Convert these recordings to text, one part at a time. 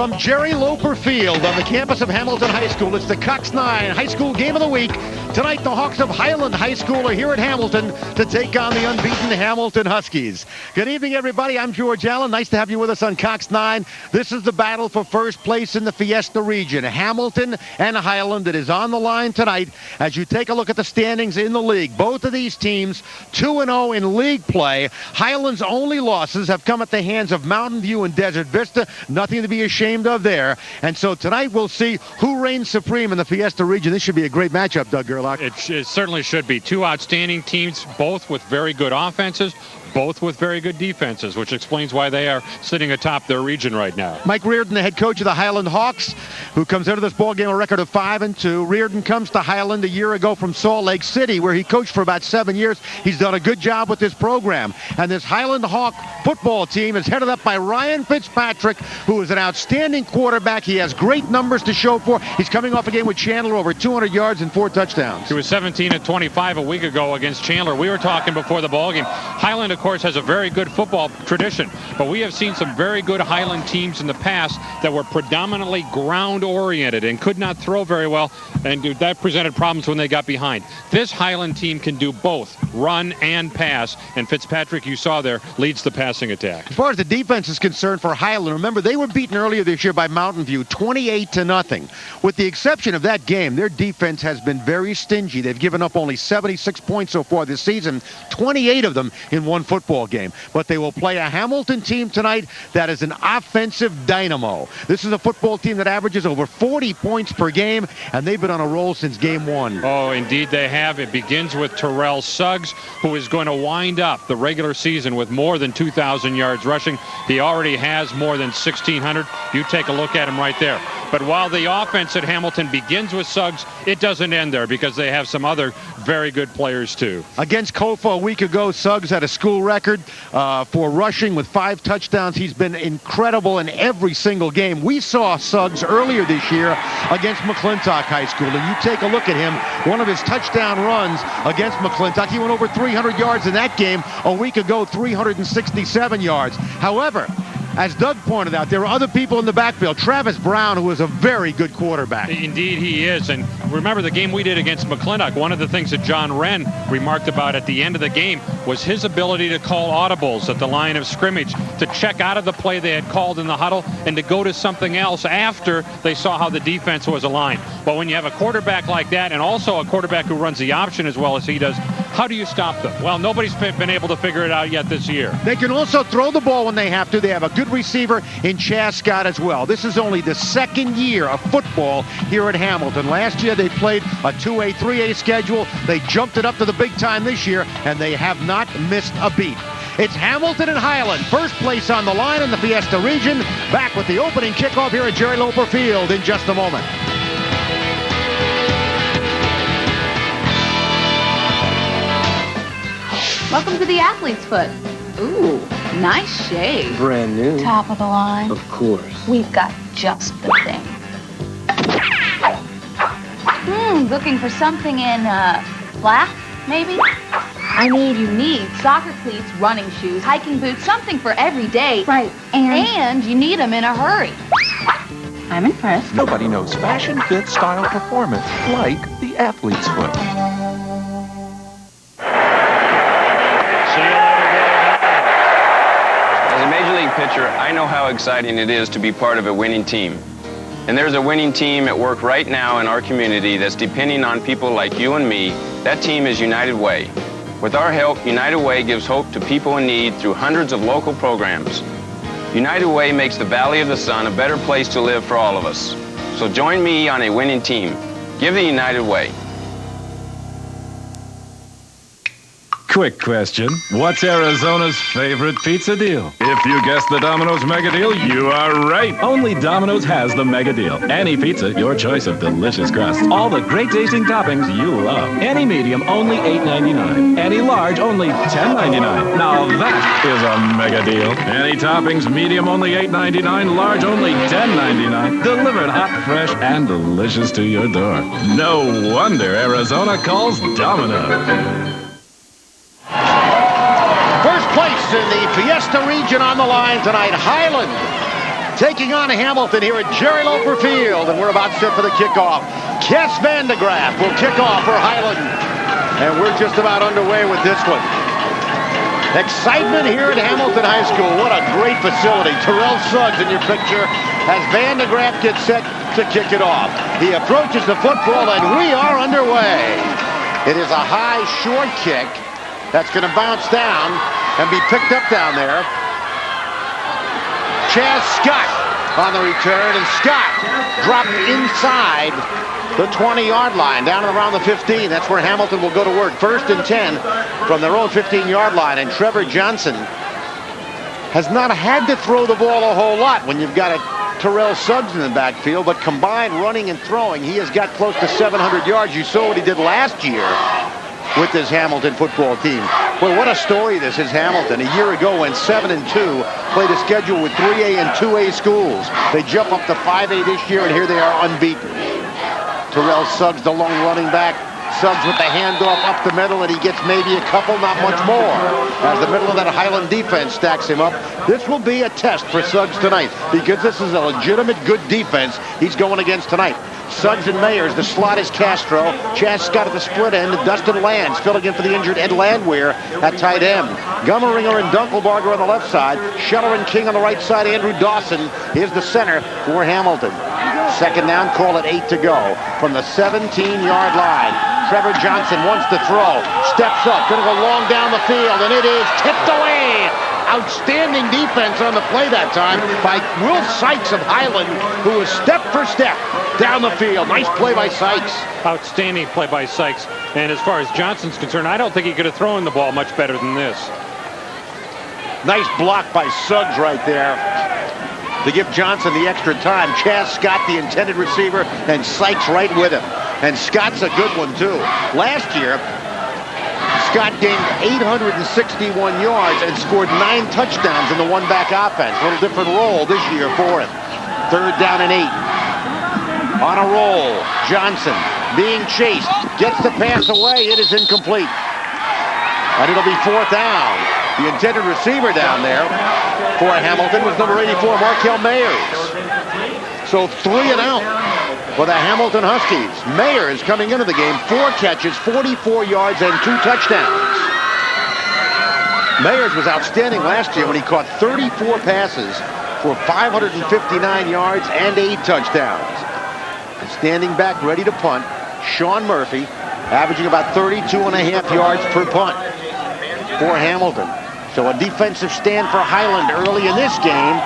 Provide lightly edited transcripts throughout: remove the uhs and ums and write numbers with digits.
From Jerry Loper Field on the campus of Hamilton High School, it's the Cox 9 High School Game of the Week. Tonight, the Hawks of Highland High School are here at Hamilton to take on the unbeaten Hamilton Huskies. Good evening, everybody. I'm George Allen. Nice to have you with us on Cox 9. This is the battle for first place in the Fiesta region. Hamilton and Highland. It is on the line tonight as you take a look at the standings in the league. Both of these teams 2-0 in league play. Highland's only losses have come at the hands of Mountain View and Desert Vista. Nothing to be ashamed of there. And so tonight we'll see who reigns supreme in the Fiesta region. This should be a great matchup, Doug Gerlach. It certainly should be. Two outstanding teams, both with very good offenses, both with very good defenses, which explains why they are sitting atop their region right now. Mike Reardon, the head coach of the Highland Hawks, who comes out of this ball game a record of 5-2. Reardon comes to Highland a year ago from Salt Lake City, where he coached for about 7 years. He's done a good job with this program. And this Highland Hawk football team is headed up by Ryan Fitzpatrick, who is an outstanding quarterback. He has great numbers to show for. He's coming off a game with Chandler, over 200 yards and 4 touchdowns. He was 17-25 a week ago against Chandler. We were talking before the ball game. Highland, of course, has a very good football tradition, but we have seen some very good Highland teams in the past that were predominantly ground-oriented and could not throw very well, and that presented problems when they got behind. This Highland team can do both, run and pass, and Fitzpatrick, you saw there, leads the passing attack. As far as the defense is concerned for Highland, remember, they were beaten earlier this year by Mountain View, 28-0. With the exception of that game, their defense has been very stingy. They've given up only 76 points so far this season, 28 of them in one football game. But they will play a Hamilton team tonight that is an offensive dynamo. This is a football team that averages over 40 points per game, and they've been on a roll since game one. Oh, indeed they have. It begins with Terrell Suggs, who is going to wind up the regular season with more than 2,000 yards rushing. He already has more than 1,600. You take a look at him right there. But while the offense at Hamilton begins with Suggs, it doesn't end there because they have some other very good players too. Against Kofa a week ago, Suggs had a school record for rushing with 5 touchdowns. He's been incredible in every single game. We saw Suggs earlier this year against McClintock High School, and you take a look at him, one of his touchdown runs against McClintock. He went over 300 yards in that game. A week ago, 367 yards. However, as Doug pointed out, there are other people in the backfield. Travis Brown, who is a very good quarterback. Indeed, he is. And remember the game we did against McClintock, one of the things that John Wren remarked about at the end of the game was his ability to call audibles at the line of scrimmage, to check out of the play they had called in the huddle and to go to something else after they saw how the defense was aligned. But when you have a quarterback like that, and also a quarterback who runs the option as well as he does, how do you stop them? Well, nobody's been able to figure it out yet this year. They can also throw the ball when they have to. They have a good receiver in Chaz Scott as well. This is only the second year of football here at Hamilton. Last year they played a 2A, 3A schedule. They jumped it up to the big time this year, and they have not missed a beat. It's Hamilton and Highland, first place on the line in the Fiesta region. Back with the opening kickoff here at Jerry Loper Field in just a moment. Welcome to the Athlete's Foot. Ooh, nice shave. Brand new. Top of the line. Of course. We've got just the thing. Looking for something in, black, maybe? You need soccer cleats, running shoes, hiking boots, something for every day. Right, And you need them in a hurry. I'm impressed. Nobody knows fashion, fit, style, performance like the Athlete's Foot. As a Major League pitcher, I know how exciting it is to be part of a winning team. And there's a winning team at work right now in our community that's depending on people like you and me. That team is United Way. With our help, United Way gives hope to people in need through hundreds of local programs. United Way makes the Valley of the Sun a better place to live for all of us. So join me on a winning team. Give the United Way. Quick question. What's Arizona's favorite pizza deal? If you guessed the Domino's Mega Deal, you are right. Only Domino's has the Mega Deal. Any pizza, your choice of delicious crust. All the great tasting toppings you love. Any medium, only $8.99. Any large, only $10.99. Now that is a Mega Deal. Any toppings, medium, only $8.99. Large, only $10.99. Delivered hot, fresh, and delicious to your door. No wonder Arizona calls Domino's. First place in the Fiesta region on the line tonight. Highland taking on Hamilton here at Jerry Loper Field, and we're about set for the kickoff. Kes Van de Graaff will kick off for Highland, and we're just about underway with this one. Excitement here at Hamilton High School. What a great facility. Terrell Suggs in your picture as Van de Graaff gets set to kick it off. He approaches the football, and we are underway. It is a high, short kick that's going to bounce down and be picked up down there. Chaz Scott on the return, and Scott dropped inside the 20-yard line, down around the 15. That's where Hamilton will go to work. 1st and 10 from their own 15-yard line, and Trevor Johnson has not had to throw the ball a whole lot when you've got a Terrell Suggs in the backfield, but combined running and throwing, he has got close to 700 yards. You saw what he did last year with this Hamilton football team. Well, what a story this is. Hamilton a year ago went 7-2, played a schedule with 3A and 2A schools. They jump up to 5A this year, and here they are unbeaten. Terrell Suggs, the lone running back. Suggs with the handoff up the middle, and he gets maybe a couple, not much more, as the middle of that Highland defense stacks him up. This will be a test for Suggs tonight, because this is a legitimate good defense he's going against tonight. Suggs and Mayers, the slot is Castro. Chaz Scott at the split end. Dustin Lands filling in for the injured Ed Landwehr at tight end. Gummeringer and Dunkelbarger on the left side. Scheller and King on the right side. Andrew Dawson is the center for Hamilton. 2nd down, call it 8 to go from the 17-yard line. Trevor Johnson wants to throw. Steps up, going to go long down the field, and it is tipped away. Outstanding defense on the play that time by Will Sykes of Highland, who was step for step down the field. Nice play by Sykes. Outstanding play by Sykes. And as far as Johnson's concerned, I don't think he could have thrown the ball much better than this. Nice block by Suggs right there to give Johnson the extra time. Chaz Scott, the intended receiver, and Sykes right with him. And Scott's a good one, too. Last year, Scott gained 861 yards and scored 9 touchdowns in the one-back offense. A little different role this year for him. 3rd down and 8. On a roll, Johnson being chased, gets the pass away. It is incomplete. And it'll be 4th down. The intended receiver down there for Hamilton was number 84, Markel Mayers. So 3 and out for the Hamilton Huskies. Mayers coming into the game, 4 catches, 44 yards, and 2 touchdowns. Mayers was outstanding last year when he caught 34 passes for 559 yards and 8 touchdowns. Standing back, ready to punt, Sean Murphy, averaging about 32.5 yards per punt for Hamilton. So a defensive stand for Highland early in this game.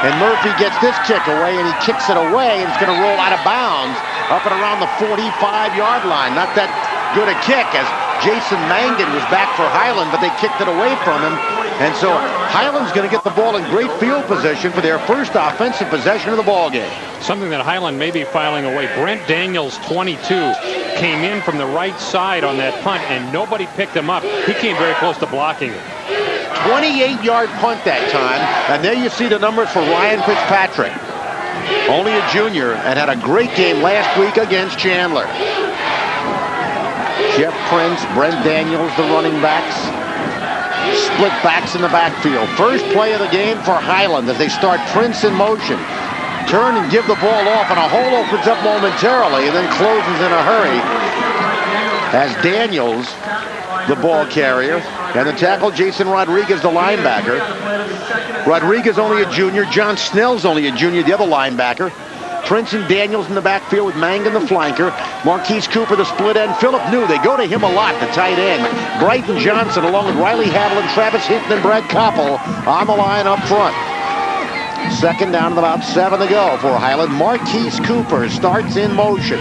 And Murphy gets this kick away, and he kicks it away, and it's going to roll out of bounds up and around the 45-yard line. Not that good a kick, as Jason Mangan was back for Highland, but they kicked it away from him. And so Highland's going to get the ball in great field position for their first offensive possession of the ball game. Something that Highland may be filing away. Brent Daniels, 22, came in from the right side on that punt, and nobody picked him up. He came very close to blocking it. 28-yard punt that time, and there you see the numbers for Ryan Fitzpatrick. Only a junior, and had a great game last week against Chandler. Jeff Prince, Brent Daniels, the running backs. Split backs in the backfield. First play of the game for Highland as they start Prince in motion. Turn and give the ball off, and a hole opens up momentarily and then closes in a hurry as Daniels, the ball carrier, and the tackle, Jason Rodriguez, the linebacker. Rodriguez only a junior. John Snell's only a junior, the other linebacker. Prince and Daniels in the backfield with Mangan, the flanker. Marquise Cooper, the split end. Philip New, they go to him a lot, the tight end. Bryton Johnson, along with Riley Haviland, Travis Hinton, and Brad Koppel on the line up front. 2nd down and about 7 to go for Highland. Marquise Cooper starts in motion.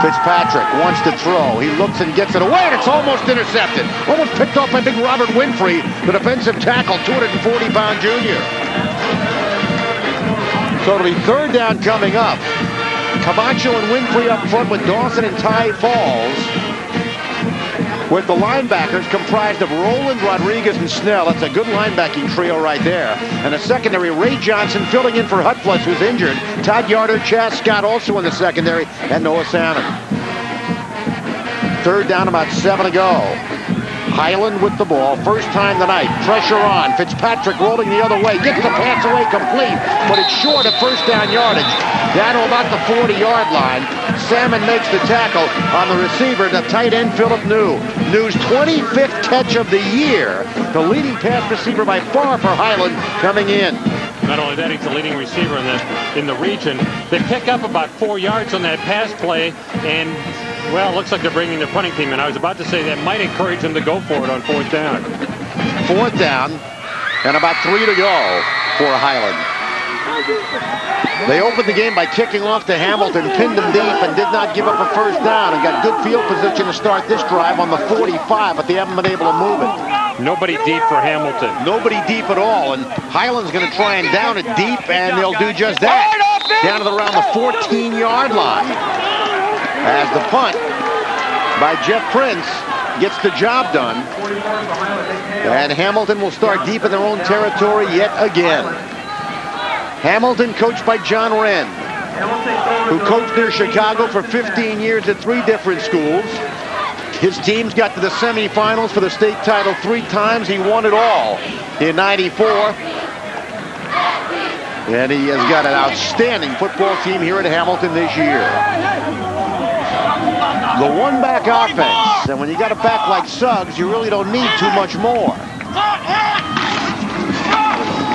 Fitzpatrick wants to throw. He looks and gets it away, and it's almost intercepted. Almost picked off by big Robert Winfrey, the defensive tackle, 240-pound junior. So it'll be 3rd down coming up. Camacho and Winfrey up front with Dawson and Ty Falls, with the linebackers comprised of Roland, Rodriguez, and Snell. That's a good linebacking trio right there. And the secondary, Ray Johnson filling in for Hutfless, who's injured. Todd Yarder, Chaz Scott also in the secondary, and Noah Salmon. 3rd down, about 7 to go. Highland with the ball. First time tonight. Pressure on. Fitzpatrick rolling the other way. Gets the pass away complete, but it's short of first down yardage. Down to about the 40-yard line. Salmon makes the tackle on the receiver, the tight end, Philip New. New's 25th catch of the year. The leading pass receiver by far for Highland coming in. Not only that, he's the leading receiver in the region. They pick up about 4 yards on that pass play, and, well, it looks like they're bringing their punting team in. I was about to say that might encourage them to go for it on fourth down. Fourth down, and about 3 to go for Highland. They opened the game by kicking off to Hamilton, pinned them deep, and did not give up a first down, and got good field position to start this drive on the 45, but they haven't been able to move it. Nobody deep for Hamilton. Nobody deep at all, and Highland's going to try and down it deep, and they'll do just that. Down to around the 14-yard line. As the punt by Jeff Prince gets the job done, and Hamilton will start deep in their own territory yet again. Hamilton coached by John Wren, who coached near Chicago for 15 years at 3 different schools. His teams got to the semifinals for the state title 3 times. He won it all in '94. And he has got an outstanding football team here at Hamilton this year. The one-back offense. And when you got a back like Suggs, you really don't need too much more.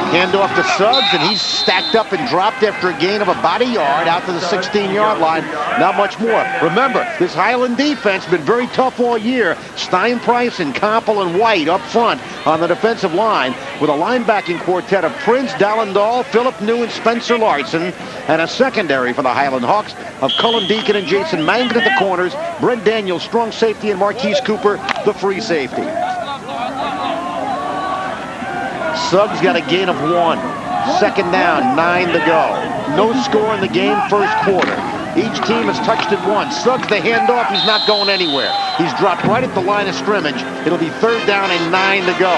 Handoff to Suggs, and he's stacked up and dropped after a gain of about a yard out to the 16-yard line. Not much more. Remember, this Highland defense has been very tough all year. Steinprice and Koppel and White up front on the defensive line with a linebacking quartet of Prince, Dallendahl, Philip New, and Spencer Larson, and a secondary for the Highland Hawks of Cullen Deacon and Jason Mangan at the corners, Brent Daniels, strong safety, and Marquise Cooper, the free safety. Suggs got a gain of 1. Second down, 9 to go. No score in the game, first quarter. Each team has touched it once. Suggs the handoff, he's not going anywhere. He's dropped right at the line of scrimmage. It'll be third down and 9 to go.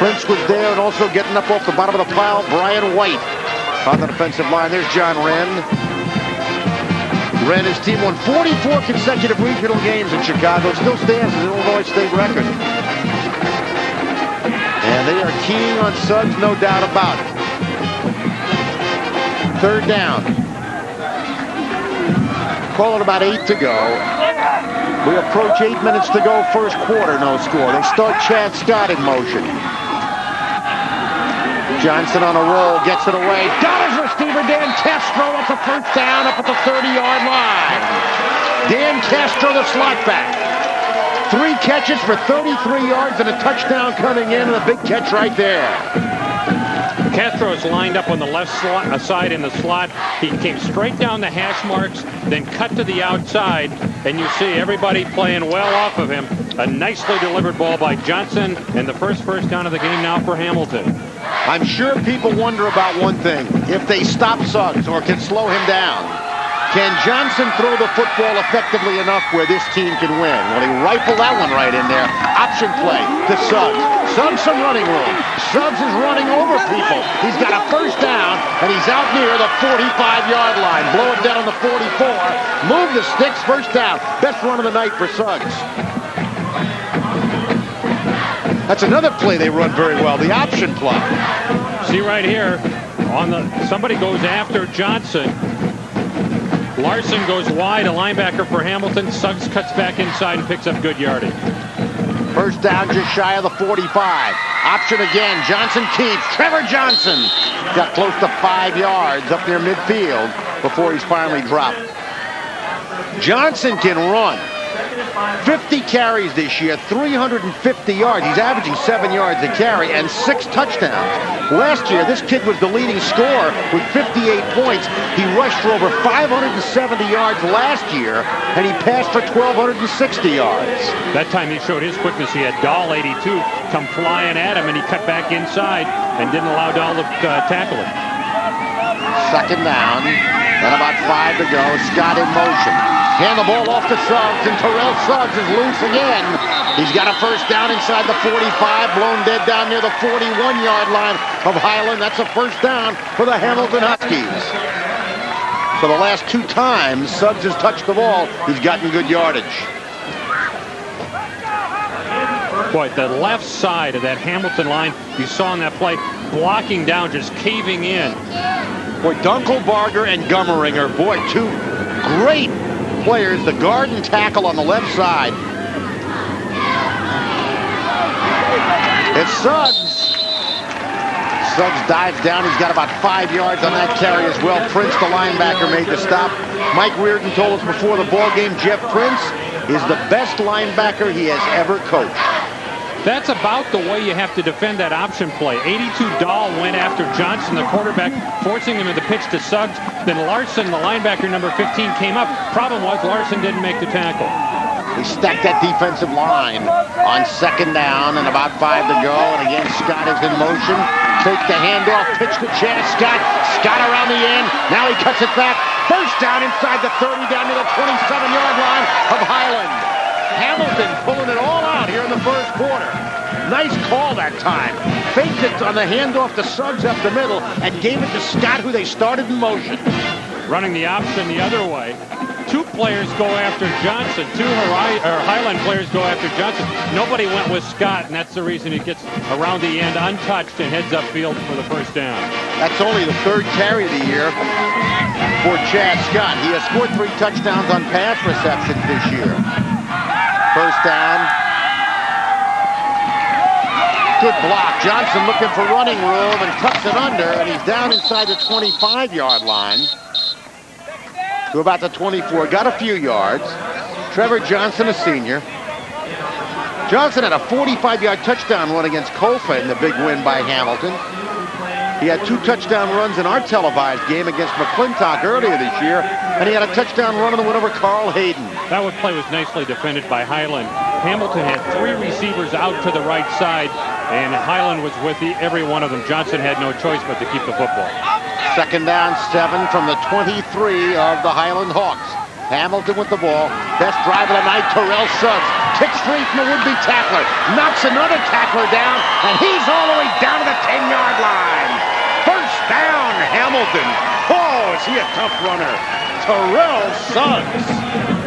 Prince was there and also getting up off the bottom of the pile, Brian White on the defensive line. There's John Wren. Wren, his team won 44 consecutive regional games in Chicago. Still stands as an Illinois state record. And they are keying on Suggs, no doubt about it. Third down. Call it about 8 to go. We approach 8 minutes to go, first quarter, no score. They start Chad Scott in motion. Johnson on a roll, gets it away. Got his receiver, Dan Castro, up the first down, up at the 30-yard line. Dan Castro, the slot back. 3 catches for 33 yards and a touchdown coming in, and a big catch right there. Castro is lined up on the left side in the slot. He came straight down the hash marks, then cut to the outside, and you see everybody playing well off of him. A nicely delivered ball by Johnson, and the first down of the game now for Hamilton. I'm sure people wonder about one thing. If they stop Suggs or can slow him down, can Johnson throw the football effectively enough where this team can win? Well, he rifled that one right in there. Option play to Suggs. Suggs some running room. Suggs is running over people. He's got a first down, and he's out near the 45-yard line. Blow it down on the 44. Move the sticks, first down. Best run of the night for Suggs. That's another play they run very well, the option play. See right here, somebody goes after Johnson. Larson goes wide, a linebacker for Hamilton. Suggs cuts back inside and picks up good yardage. First down just shy of the 45. Option again, Johnson keeps. Trevor Johnson got close to 5 yards up near midfield before he's finally dropped. Johnson can run. 50 carries this year, 350 yards. He's averaging 7 yards a carry and 6 touchdowns. Last year, this kid was the leading scorer with 58 points. He rushed for over 570 yards last year, and he passed for 1,260 yards. That time he showed his quickness. He had Dahl, 82, come flying at him, and he cut back inside and didn't allow Dahl to tackle him. Second down, and about 5 to go. Scott in motion. Hand the ball off to Suggs, and Terrell Suggs is loose again. He's got a first down inside the 45, blown dead down near the 41-yard line of Highland. That's a first down for the Hamilton Huskies. For the last 2 times Suggs has touched the ball, he's gotten good yardage. Boy, the left side of that Hamilton line, you saw in that play, blocking down, just caving in. Boy, Dunkelbarger and Gummeringer, boy, two great players. The guard and tackle on the left side. It's Suggs. Suggs dives down. He's got about 5 yards on that carry as well. Prince, the linebacker, made the stop. Mike Reardon told us before the ball game, Jeff Prince is the best linebacker he has ever coached. That's about the way you have to defend that option play. 82 Dahl went after Johnson, the quarterback, forcing him to the pitch to Suggs. Then Larson, the linebacker, number 15, came up. Problem was Larson didn't make the tackle. He stacked that defensive line on second down and about 5 to go. And again, Scott is in motion. Takes the handoff, pitch to Chaz Scott. Scott around the end. Now he cuts it back. First down inside the 30, down to the 27-yard line of Highland. Hamilton pulling it all out here in the first quarter. Nice call that time. Faked it on the handoff to Suggs up the middle and gave it to Scott, who they started in motion. Running the option the other way. 2 players go after Johnson. 2 Highland players go after Johnson. Nobody went with Scott, and that's the reason he gets around the end untouched and heads upfield for the first down. That's only the 3rd carry of the year for Chaz Scott. He has scored 3 touchdowns on pass receptions this year. First down. Good block. Johnson looking for running room and tucks it under, and he's down inside the 25-yard line to about the 24. Got a few yards. Trevor Johnson, a senior. Johnson had a 45-yard touchdown run against Colfa in the big win by Hamilton. He had 2 touchdown runs in our televised game against McClintock earlier this year, and he had a touchdown run in the win over Carl Hayden. That play was nicely defended by Highland. Hamilton had 3 receivers out to the right side, and Highland was with every one of them. Johnson had no choice but to keep the football. Second down, 7 from the 23 of the Highland Hawks. Hamilton with the ball. Best drive of the night, Terrell Suggs. Kicks free from the would-be tackler. Knocks another tackler down, and he's all the way down to the 10-yard line. First down, Hamilton. Oh, is he a tough runner. Terrell Suggs.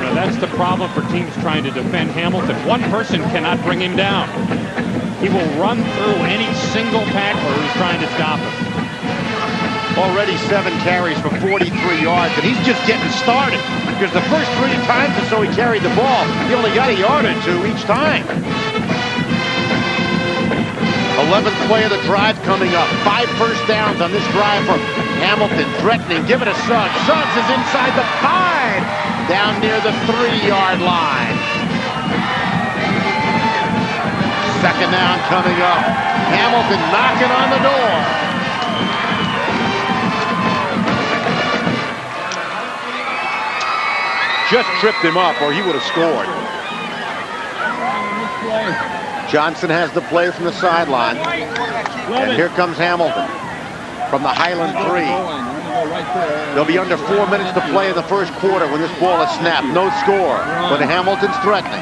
Now that's the problem for teams trying to defend Hamilton. One person cannot bring him down. He will run through any single tackler who's trying to stop him. Already 7 carries for 43 yards, and he's just getting started because the first 3 times or so he carried the ball, he only got a yard or 2 each time. 11th play of the drive coming up. 5 first downs on this drive for Hamilton. Threatening, give it to Suggs. Suggs is inside the 5, down near the 3-yard line. Second down coming up. Hamilton knocking on the door. Just tripped him up, or he would have scored. Johnson has the play from the sideline. And here comes Hamilton from the Highland 3. They'll be under 4 minutes to play in the first quarter when this ball is snapped. No score, but Hamilton's threatening.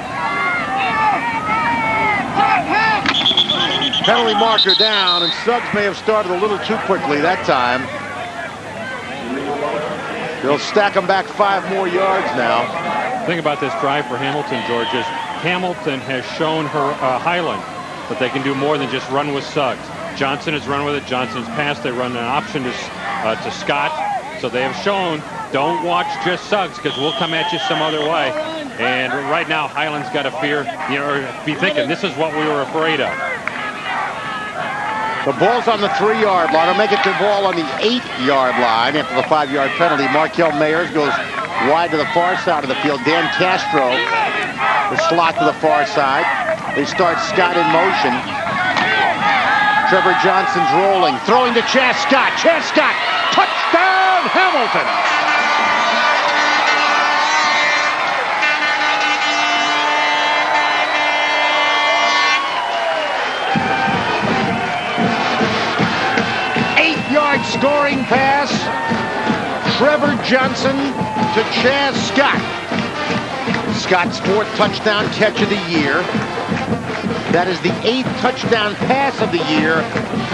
Penalty marker down, and Suggs may have started a little too quickly that time. They'll stack them back 5 more yards now. The thing about this drive for Hamilton, George, is Hamilton has shown Highland that they can do more than just run with Suggs. Johnson has run with it. Johnson's passed. They run an option to Scott. So they have shown, don't watch just Suggs because we'll come at you some other way. And right now, Highland's got to fear, or be thinking, this is what we were afraid of. The ball's on the 3-yard line. I'll make it the ball on the 8-yard line after the 5-yard penalty. Markel Mayers goes wide to the far side of the field. Dan Castro, the slot to the far side. They start Scott in motion. Trevor Johnson's rolling, throwing to Chaz Scott. Chaz Scott, touchdown Hamilton! Scoring pass, Trevor Johnson to Chaz Scott. Scott's 4th touchdown catch of the year. That is the 8th touchdown pass of the year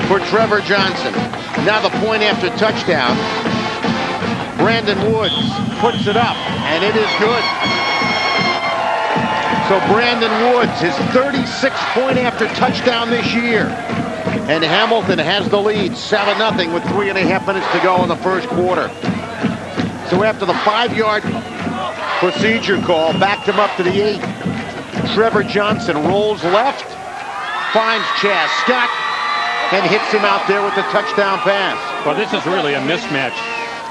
for Trevor Johnson. Now the point after touchdown. Brandon Woods puts it up, and it is good. So Brandon Woods, his 36th point after touchdown this year. And Hamilton has the lead, 7-0 with 3.5 minutes to go in the first quarter. So after the 5-yard procedure call, backed him up to the 8. Trevor Johnson rolls left, finds Chaz Scott, and hits him out there with the touchdown pass. Well, this is really a mismatch.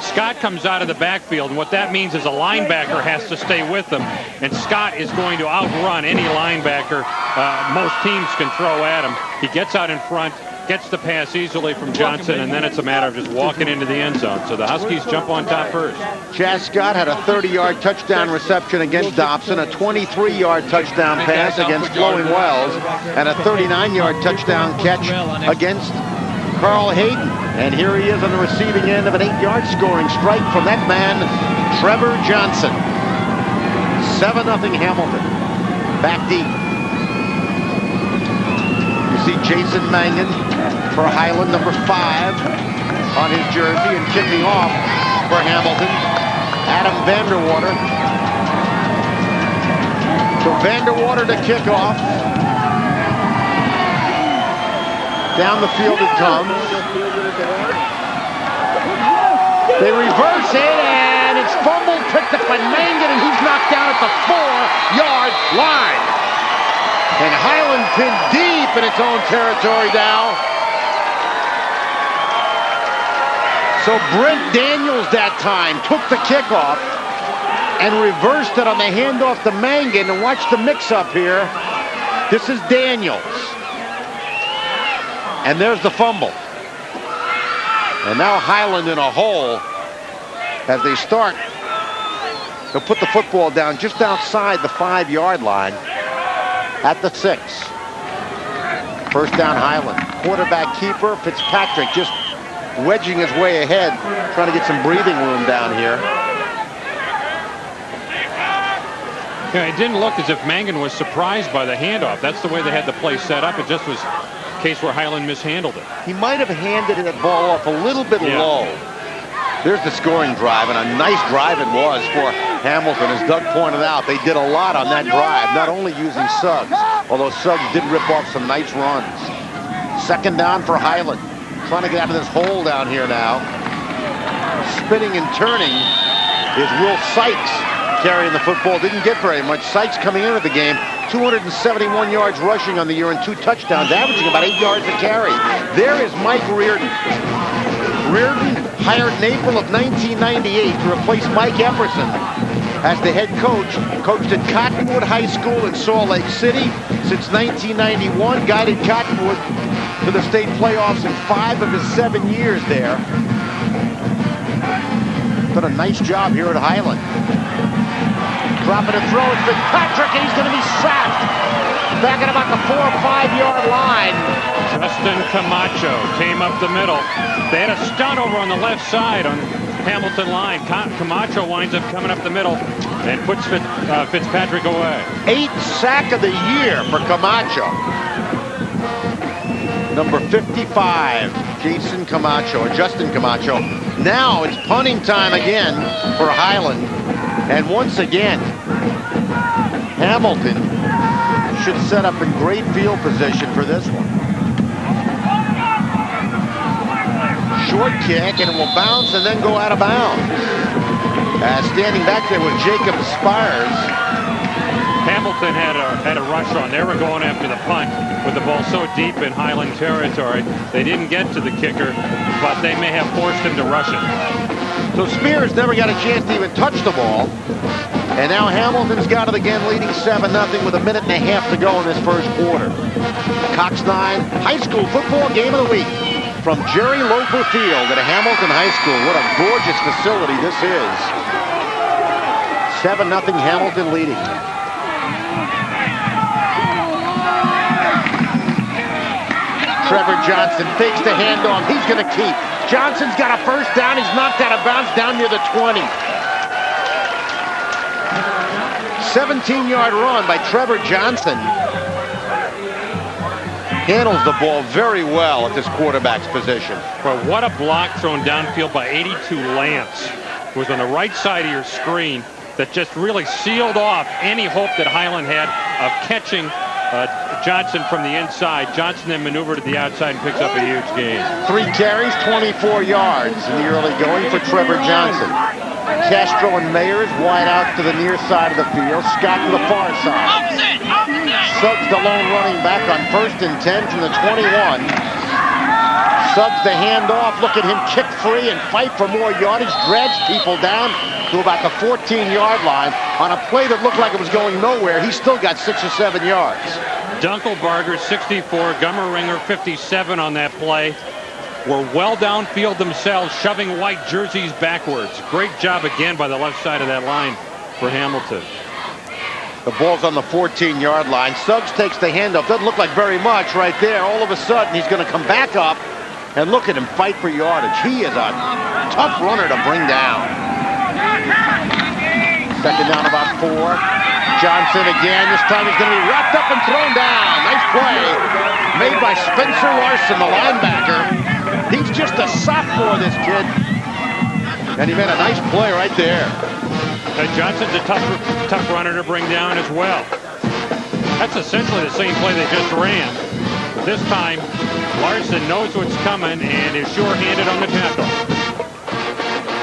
Scott comes out of the backfield, and what that means is a linebacker has to stay with him, and Scott is going to outrun any linebacker most teams can throw at him. He gets out in front, gets the pass easily from Johnson, and then it's a matter of just walking into the end zone. So the Huskies jump on top first. Chaz Scott had a 30-yard touchdown reception against Dobson, a 23-yard touchdown pass against Flowing Wells, and a 39-yard touchdown catch against Carl Hayden. And here he is on the receiving end of an 8-yard scoring strike from that man, Trevor Johnson. 7-0 Hamilton. Back deep. You see Jason Mangan for Highland, number 5 on his jersey, and kicking off for Hamilton, Adam Vanderwater. So Vanderwater to kick off. Down the field it comes. They reverse it, and it's fumbled, picked up by Mangan, and he's knocked down at the 4-yard line. And Highland pinned deep in its own territory now. So Brent Daniels that time took the kickoff and reversed it on the handoff to Mangan. And watch the mix-up here. This is Daniels. And there's the fumble. And now Highland in a hole as they start to put the football down just outside the 5-yard line at the 6. First down Highland. Quarterback keeper Fitzpatrick just wedging his way ahead, trying to get some breathing room down here. Yeah, it didn't look as if Mangan was surprised by the handoff. That's the way they had the play set up. It just was a case where Highland mishandled it. He might have handed that ball off a little bit low. There's the scoring drive, and a nice drive it was for Hamilton. As Doug pointed out, they did a lot on that drive, not only using Suggs, although Suggs did rip off some nice runs. Second down for Highland. Trying to get out of this hole down here now. Spinning and turning is Will Sykes carrying the football. Didn't get very much. Sykes coming into the game, 271 yards rushing on the year and 2 touchdowns, averaging about 8 yards a carry. There is Mike Reardon. Reardon, hired in April of 1998 to replace Mike Epperson as the head coach. Coached at Cottonwood High School in Salt Lake City since 1991. Guided Cottonwood to the state playoffs in 5 of his 7 years there. Done a nice job here at Highland. Dropping a throw, it's Fitzpatrick, and he's going to be sacked. Back at about the 4 or 5 yard line. Justin Camacho came up the middle. They had a stunt over on the left side on Hamilton line. Camacho winds up coming up the middle and puts Fitzpatrick away. 8th sack of the year for Camacho. Number 55, Jason Camacho, or Justin Camacho. Now it's punting time again for Highland. And once again, Hamilton should set up in great field position for this one. Short kick, and it will bounce and then go out of bounds. Standing back there was Jacob Spires. Hamilton had a rush on. They were going after the punt with the ball so deep in Highland territory. They didn't get to the kicker, but they may have forced him to rush it. So Spears never got a chance to even touch the ball. And now Hamilton's got it again, leading 7-0 with 1.5 minutes to go in this first quarter. Cox 9 High School Football Game of the Week from Jerry Loper Field at Hamilton High School. What a gorgeous facility this is. 7-0 Hamilton leading. Trevor Johnson fakes the handoff. He's going to keep. Johnson's got a first down. He's knocked out of bounds down near the 20. 17-yard run by Trevor Johnson. Handles the ball very well at this quarterback's position. Well, what a block thrown downfield by 82 Lance. It was on the right side of your screen that just really sealed off any hope that Highland had of catching Johnson from the inside. Johnson then maneuvered to the outside and picks up a huge gain. 3 carries, 24 yards in the early going for Trevor Johnson. Castro and Mayers wide out to the near side of the field. Scott to the far side. Suggs the lone running back on 1st and 10 from the 21. Suggs the handoff. Look at him kick free and fight for more yardage. Drags people down to about the 14-yard line on a play that looked like it was going nowhere. He still got 6 or 7 yards. Dunkelbarger 64, Gummerringer 57 on that play. Were well downfield themselves, shoving white jerseys backwards. Great job again by the left side of that line for Hamilton. The ball's on the 14-yard line. Suggs takes the handoff. Doesn't look like very much right there. All of a sudden, he's going to come back up and look at him fight for yardage. He is a tough runner to bring down. 2nd down about 4. Johnson again. This time he's going to be wrapped up and thrown down. Nice play made by Spencer Larson, the linebacker. He's just a sophomore, this kid. And he made a nice play right there. Johnson's a tough runner to bring down as well. That's essentially the same play they just ran. This time, Larson knows what's coming and is sure-handed on the tackle.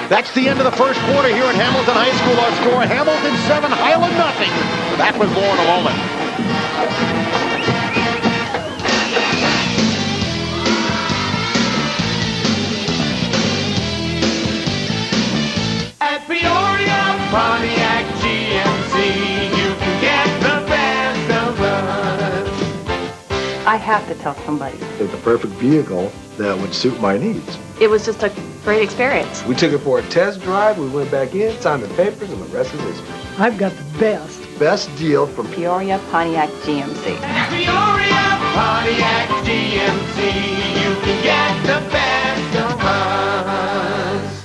That's the end of the first quarter here at Hamilton High School. Our score, Hamilton 7, Highland nothing. Back with more in a moment. At Peoria Pontiac GMC, you can get the best of us. I have to tell somebody. It's the perfect vehicle that would suit my needs. It was just a great experience. We took it for a test drive, we went back in, signed the papers, and the rest is history. I've got the best deal from Peoria Pontiac GMC. At Peoria Pontiac GMC, you can get the best of us.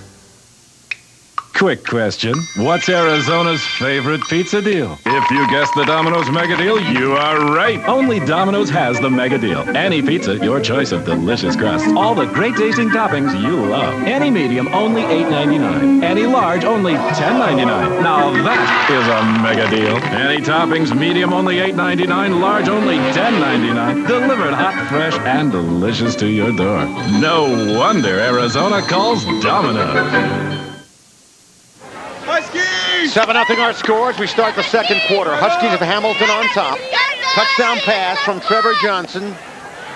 Quick question. What's Arizona's favorite pizza deal? If you guessed the Domino's Mega Deal, you are right. Only Domino's has the Mega Deal. Any pizza, your choice of delicious crust. All the great tasting toppings you love. Any medium, only $8.99. Any large, only $10.99. Now that is a Mega Deal. Any toppings, medium, only $8.99. Large, only $10.99. Delivered hot, fresh, and delicious to your door. No wonder Arizona calls Domino's. 7-0 our scores. We start the second quarter. Huskies of Hamilton on top. Touchdown pass from Trevor Johnson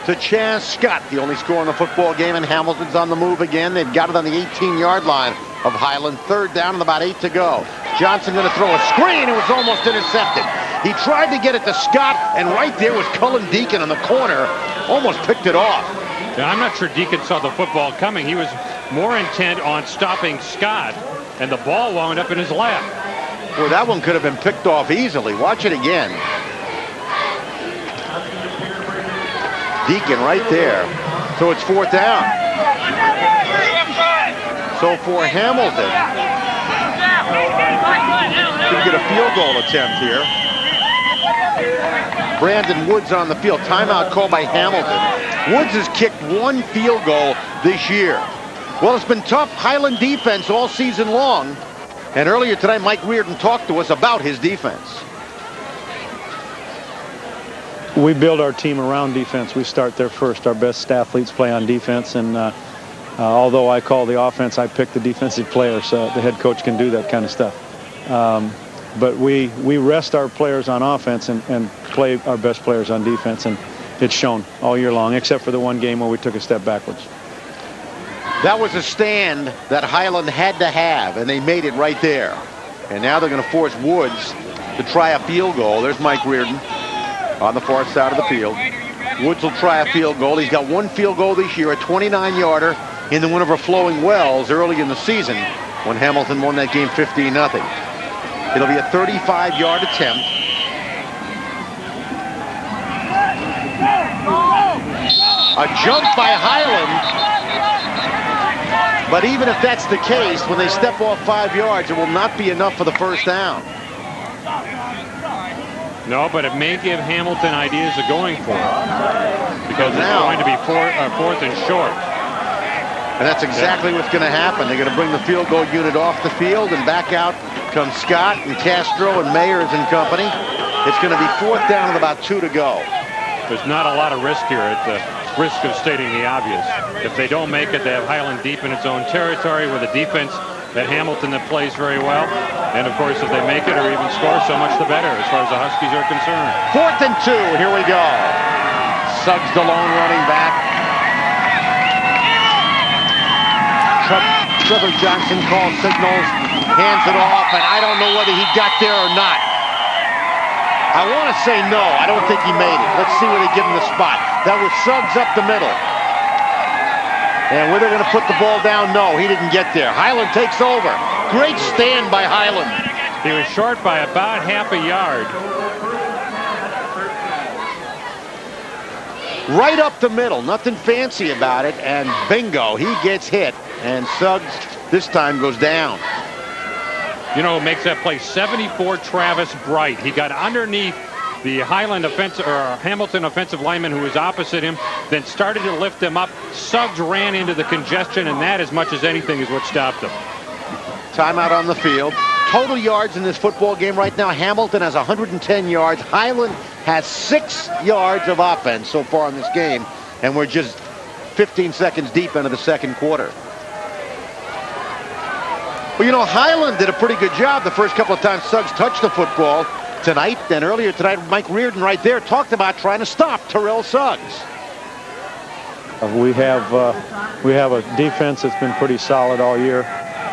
to Chaz Scott. The only score in the football game, and Hamilton's on the move again. They've got it on the 18-yard line of Highland. 3rd down and about 8 to go. Johnson going to throw a screen. It was almost intercepted. He tried to get it to Scott, and right there was Cullen Deacon in the corner. Almost picked it off. Yeah, I'm not sure Deacon saw the football coming. He was more intent on stopping Scott, and the ball wound up in his lap. Boy, that one could have been picked off easily. Watch it again. Deacon right there. So it's 4th down. So for Hamilton, going to get a field goal attempt here. Brandon Woods on the field. Timeout called by Hamilton. Woods has kicked 1 field goal this year. Well, it's been tough Highland defense all season long. And earlier today, Mike Reardon talked to us about his defense. We build our team around defense. We start there first. Our best athletes play on defense. And although I call the offense, I pick the defensive players. So the head coach can do that kind of stuff. But we rest our players on offense and play our best players on defense. And it's shown all year long, except for the one game where we took a step backwards. That was a stand that Highland had to have, and they made it right there. And now they're going to force Woods to try a field goal. There's Mike Reardon on the far side of the field. Woods will try a field goal. He's got 1 field goal this year, a 29-yarder in the win over Flowing Wells early in the season when Hamilton won that game 15-0. It'll be a 35-yard attempt. A jump by Highland. But even if that's the case, when they step off 5 yards, it will not be enough for the first down. No, but it may give Hamilton ideas of going for it. Because it's going to be 4th and short. And that's exactly what's going to happen. They're going to bring the field goal unit off the field, and back out comes Scott and Castro and Mayers and company. It's going to be 4th down with about 2 to go. There's not a lot of risk here at the risk of stating the obvious. If they don't make it, they have Highland deep in its own territory with a defense at Hamilton that plays very well. And, of course, if they make it or even score, so much the better as far as the Huskies are concerned. 4th and 2. Here we go. Suggs the lone running back. Trevor Johnson calls signals, hands it off, and I don't know whether he got there or not. I want to say no. I don't think he made it. Let's see where they give him the spot. That was Suggs up the middle. And where they're going to put the ball down, no, he didn't get there. Highland takes over. Great stand by Highland. He was short by about half a yard. Right up the middle, nothing fancy about it, and bingo, he gets hit, and Suggs this time goes down. You know who makes that play? 74, Travis Bright. He got underneath the Highland offensive or Hamilton offensive lineman who was opposite him, then started to lift him up. Suggs ran into the congestion, and that, as much as anything, is what stopped him. Timeout on the field. Total yards in this football game right now, Hamilton has 110 yards. Highland has 6 yards of offense so far in this game, and we're just 15 seconds deep into the second quarter. Well, you know, Highland did a pretty good job the first couple of times Suggs touched the football tonight. And earlier tonight, Mike Reardon right there talked about trying to stop Terrell Suggs. We have a defense that's been pretty solid all year.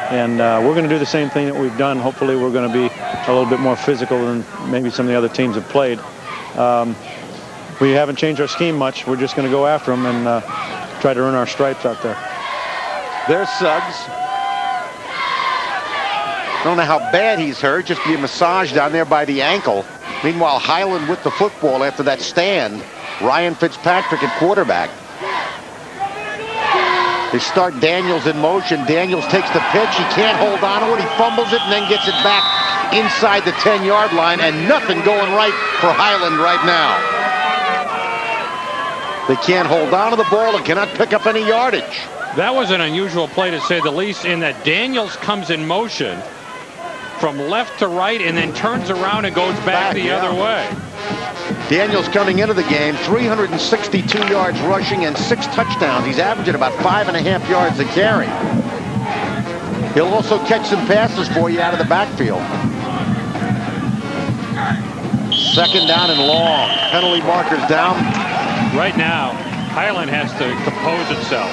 And we're going to do the same thing that we've done. Hopefully we're going to be a little bit more physical than maybe some of the other teams have played. We haven't changed our scheme much. We're just going to go after them and try to earn our stripes out there. There's Suggs. I don't know how bad he's hurt, just being massaged down there by the ankle. Meanwhile, Highland with the football after that stand. Ryan Fitzpatrick at quarterback. They start Daniels in motion. Daniels takes the pitch. He can't hold on to it. He fumbles it and then gets it back inside the 10-yard line, and nothing going right for Highland right now. They can't hold on to the ball and cannot pick up any yardage. That was an unusual play, to say the least, in that Daniels comes in motion from left to right and then turns around and goes back the other way. Daniels coming into the game, 362 yards rushing and 6 touchdowns. He's averaging about 5.5 yards a carry. He'll also catch some passes for you out of the backfield. 2nd down and long. Penalty markers down. Right now, Highland has to compose itself.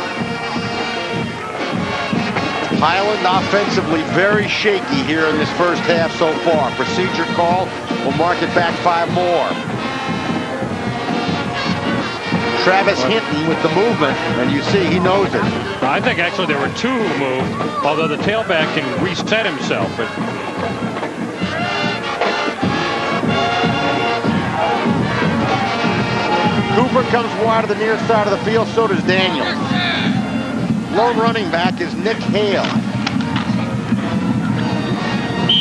Highland offensively very shaky here in this first half so far. Procedure call will mark it back 5 more. Travis Hinton with the movement, and you see he knows it. I think actually there were 2 who moved, although the tailback can reset himself. But Cooper comes wide to the near side of the field, so does Daniels. Lone running back is Nick Hale.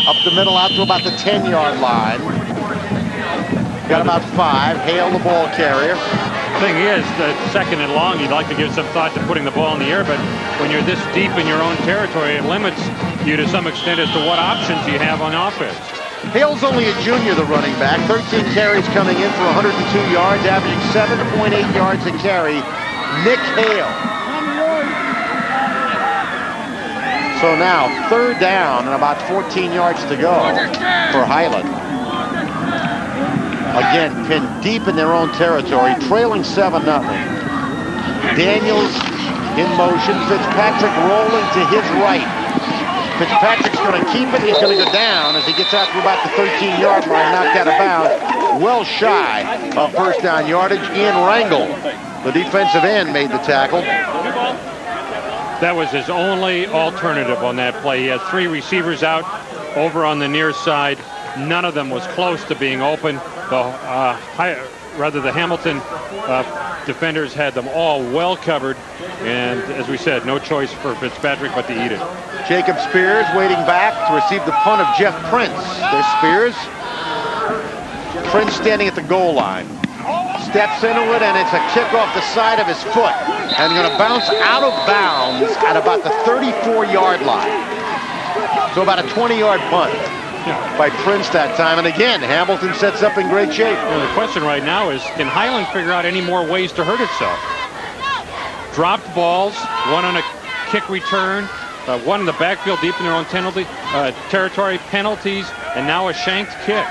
Up the middle out to about the 10-yard line. Got about 5. Hale the ball carrier. Thing is, the 2nd and long, you'd like to give some thought to putting the ball in the air, but when you're this deep in your own territory, it limits you to some extent as to what options you have on offense. Hale's only a junior, the running back. 13 carries coming in for 102 yards, averaging 7.8 yards a carry. Nick Hale. So now, 3rd down and about 14 yards to go for Highland. Again, pinned deep in their own territory, trailing 7-0. Daniels in motion. Fitzpatrick rolling to his right. Fitzpatrick's going to keep it. He's going to go down as he gets out to about the 13-yard line, knocked out of bounds. Well shy of 1st down yardage. Ian Rangel, the defensive end, made the tackle. That was his only alternative on that play. He had 3 receivers out over on the near side. None of them was close to being open. The Hamilton defenders had them all well covered, and as we said, no choice for Fitzpatrick but to eat it. Jacob Spears waiting back to receive the punt of Jeff Prince. There's Spears. Prince standing at the goal line. Steps into it, and it's a kick off the side of his foot, and going to bounce out of bounds at about the 34-yard line. So about a 20-yard punt. by Prince that time. And again, Hamilton sets up in great shape. Well, the question right now is, can Highland figure out any more ways to hurt itself? Dropped balls, one on a kick return, one in the backfield deep in their own territory, penalties, and now a shanked kick.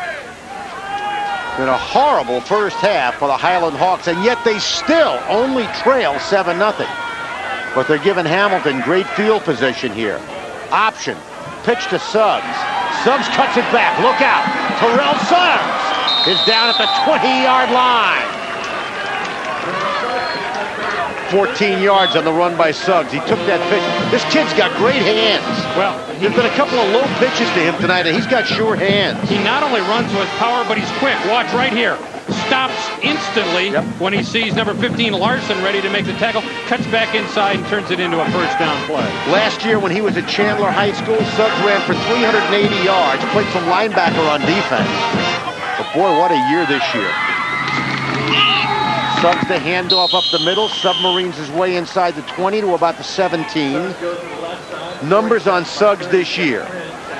In a horrible first half for the Highland Hawks, and yet they still only trail 7-0. But they're giving Hamilton great field position here. Option, pitch to Suggs. Suggs cuts it back, look out. Terrell Suggs is down at the 20-yard line. 14 yards on the run by Suggs. He took that pitch. This kid's got great hands. Well, there's been a couple of low pitches to him tonight, and he's got sure hands. He not only runs with power, but he's quick. Watch right here. Stops instantly when he sees number 15 Larson ready to make the tackle, cuts back inside and turns it into a first down play. Last year when he was at Chandler High School, Suggs ran for 380 yards, played some linebacker on defense. But boy, what a year this year. Suggs the handoff up the middle, submarines his way inside the 20 to about the 17. Numbers on Suggs this year.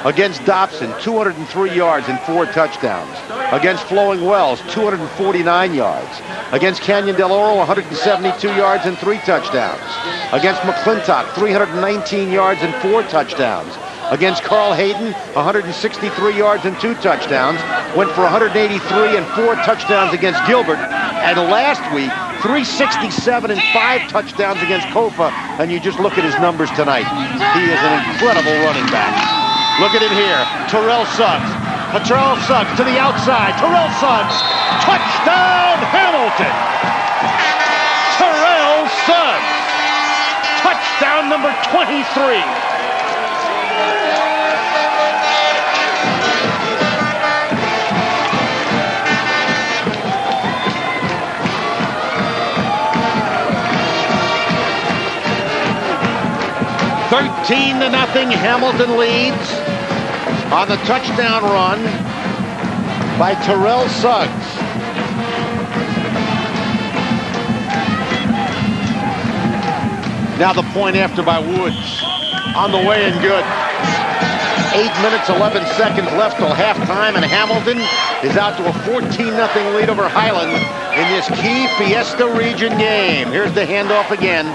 Against Dobson, 203 yards and 4 touchdowns. Against Flowing Wells, 249 yards. Against Canyon Del Oro, 172 yards and 3 touchdowns. Against McClintock, 319 yards and 4 touchdowns. Against Carl Hayden, 163 yards and 2 touchdowns. Went for 183 and 4 touchdowns against Gilbert. And last week, 367 and 5 touchdowns against Kofa. And you just look at his numbers tonight. He is an incredible running back. Look at it here. Terrell Suggs. Terrell Suggs to the outside. Terrell Suggs. Touchdown, Hamilton. Terrell Suggs. Touchdown number 23. $13-0, Hamilton leads on the touchdown run by Terrell Suggs. Now the point after by Woods. On the way and good. 8 minutes, 11 seconds left till halftime, and Hamilton is out to a 14-0 lead over Highland in this key Fiesta Region game. Here's the handoff again.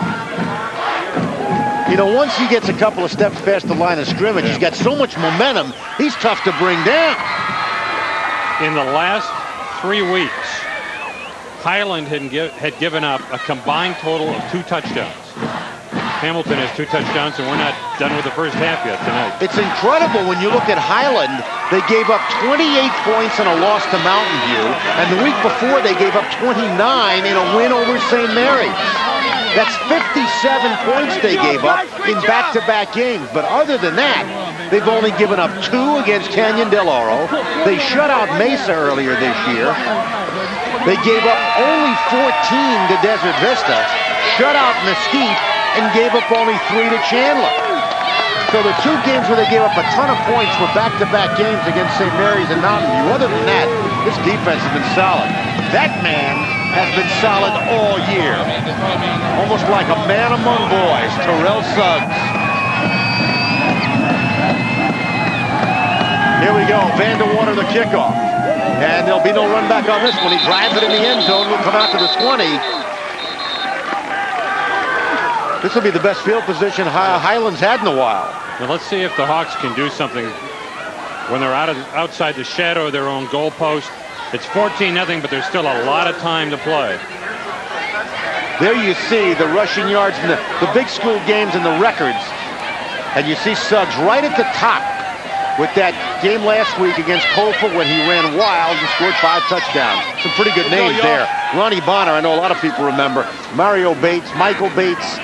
You know, once he gets a couple of steps past the line of scrimmage, he's got so much momentum, he's tough to bring down. In the last 3 weeks, Highland had given up a combined total of 2 touchdowns. Hamilton has 2 touchdowns, and we're not done with the first half yet tonight. It's incredible when you look at Highland. They gave up 28 points in a loss to Mountain View, and the week before they gave up 29 in a win over St. Mary's. That's 57 points they gave up in back-to-back games. But other than that, they've only given up 2 against Canyon Del Oro. They shut out Mesa earlier this year. They gave up only 14 to Desert Vista, shut out Mesquite, and gave up only 3 to Chandler. So the 2 games where they gave up a ton of points were back-to-back games against St. Mary's and Mountain View. Other than that, this defense has been solid. That man has been solid all year. Almost like a man among boys, Terrell Suggs. Here we go, Vandewater the kickoff. And there'll be no run back on this one. He drives it in the end zone. We'll come out to the 20. This will be the best field position Highlands had in a while. Now let's see if the Hawks can do something when they're outside the shadow of their own goalpost. It's 14-0, but there's still a lot of time to play. There you see the rushing yards in the big school games and the records. And you see Suggs right at the top with that game last week against Kofa when he ran wild and scored 5 touchdowns. Some pretty good names there. Ronnie Bonner, I know a lot of people remember. Mario Bates, Michael Bates.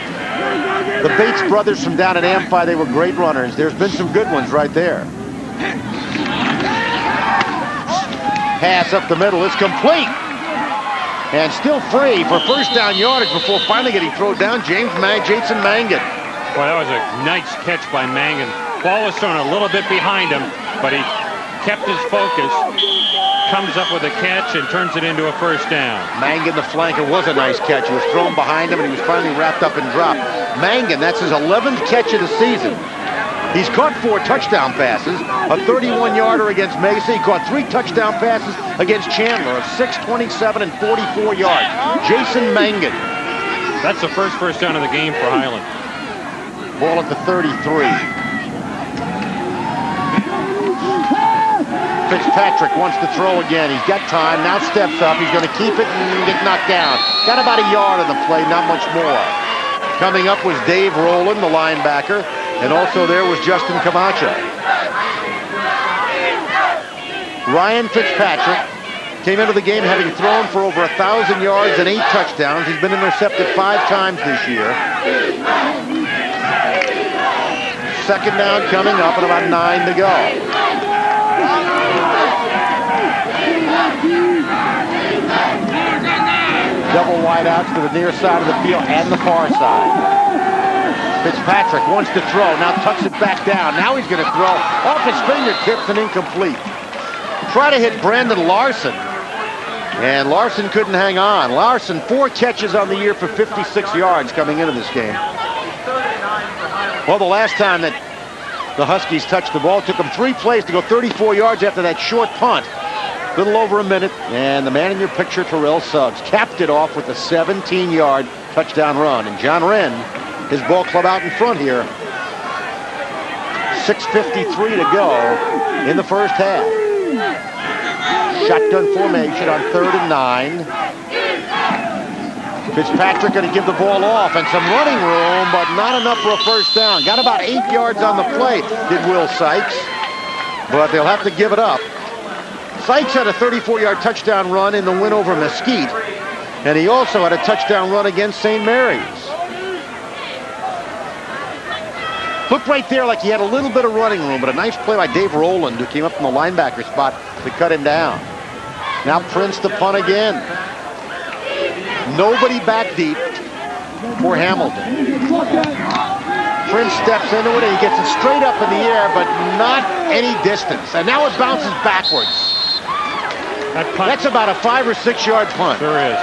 The Bates brothers from down at Amphi, they were great runners. There's been some good ones right there. Pass up the middle is complete. And still free for first down yardage before finally getting thrown down. Jason Mangan. Boy, that was a nice catch by Mangan. Ball was thrown a little bit behind him, but he kept his focus. Comes up with a catch and turns it into a first down. Mangan, the flanker, was a nice catch. It was thrown behind him, and he was finally wrapped up and dropped. Mangan, that's his 11th catch of the season. He's caught 4 touchdown passes, a 31-yarder against Mesa. He caught 3 touchdown passes against Chandler of 6, 27, and 44 yards. Jason Mangan. That's the first down of the game for Highland. Ball at the 33. Fitzpatrick wants to throw again. He's got time, now steps up. He's going to keep it and get knocked down. Got about a yard on the play, not much more. Coming up was Dave Rowland, the linebacker, and also there was Justin Camacho. Ryan Fitzpatrick came into the game having thrown for over 1,000 yards and 8 touchdowns. He's been intercepted 5 times this year. Second down coming up and about 9 to go. Double wideouts to the near side of the field and the far side. Fitzpatrick wants to throw, now tucks it back down. Now he's going to throw off his fingertips and incomplete. Try to hit Brandon Larson, and Larson couldn't hang on. Larson, 4 catches on the year for 56 yards coming into this game. Well, the last time that the Huskies touched the ball, it took them 3 plays to go 34 yards after that short punt. Little over a minute, and the man in your picture, Terrell Suggs, capped it off with a 17-yard touchdown run. And John Wren, his ball club out in front here. 6:53 to go in the first half. Shotgun formation on 3rd and 9. Fitzpatrick going to give the ball off, and some running room, but not enough for a first down. Got about 8 yards on the play, did Will Sykes, but they'll have to give it up. Sykes had a 34-yard touchdown run in the win over Mesquite, and he also had a touchdown run against St. Mary's. Looked right there like he had a little bit of running room, but a nice play by Dave Rowland, who came up from the linebacker spot to cut him down. Now Prince to punt again. Nobody back deep for Hamilton. Prince steps into it, and he gets it straight up in the air, but not any distance. And now it bounces backwards. That's about a 5 or 6 yard punt. Sure is.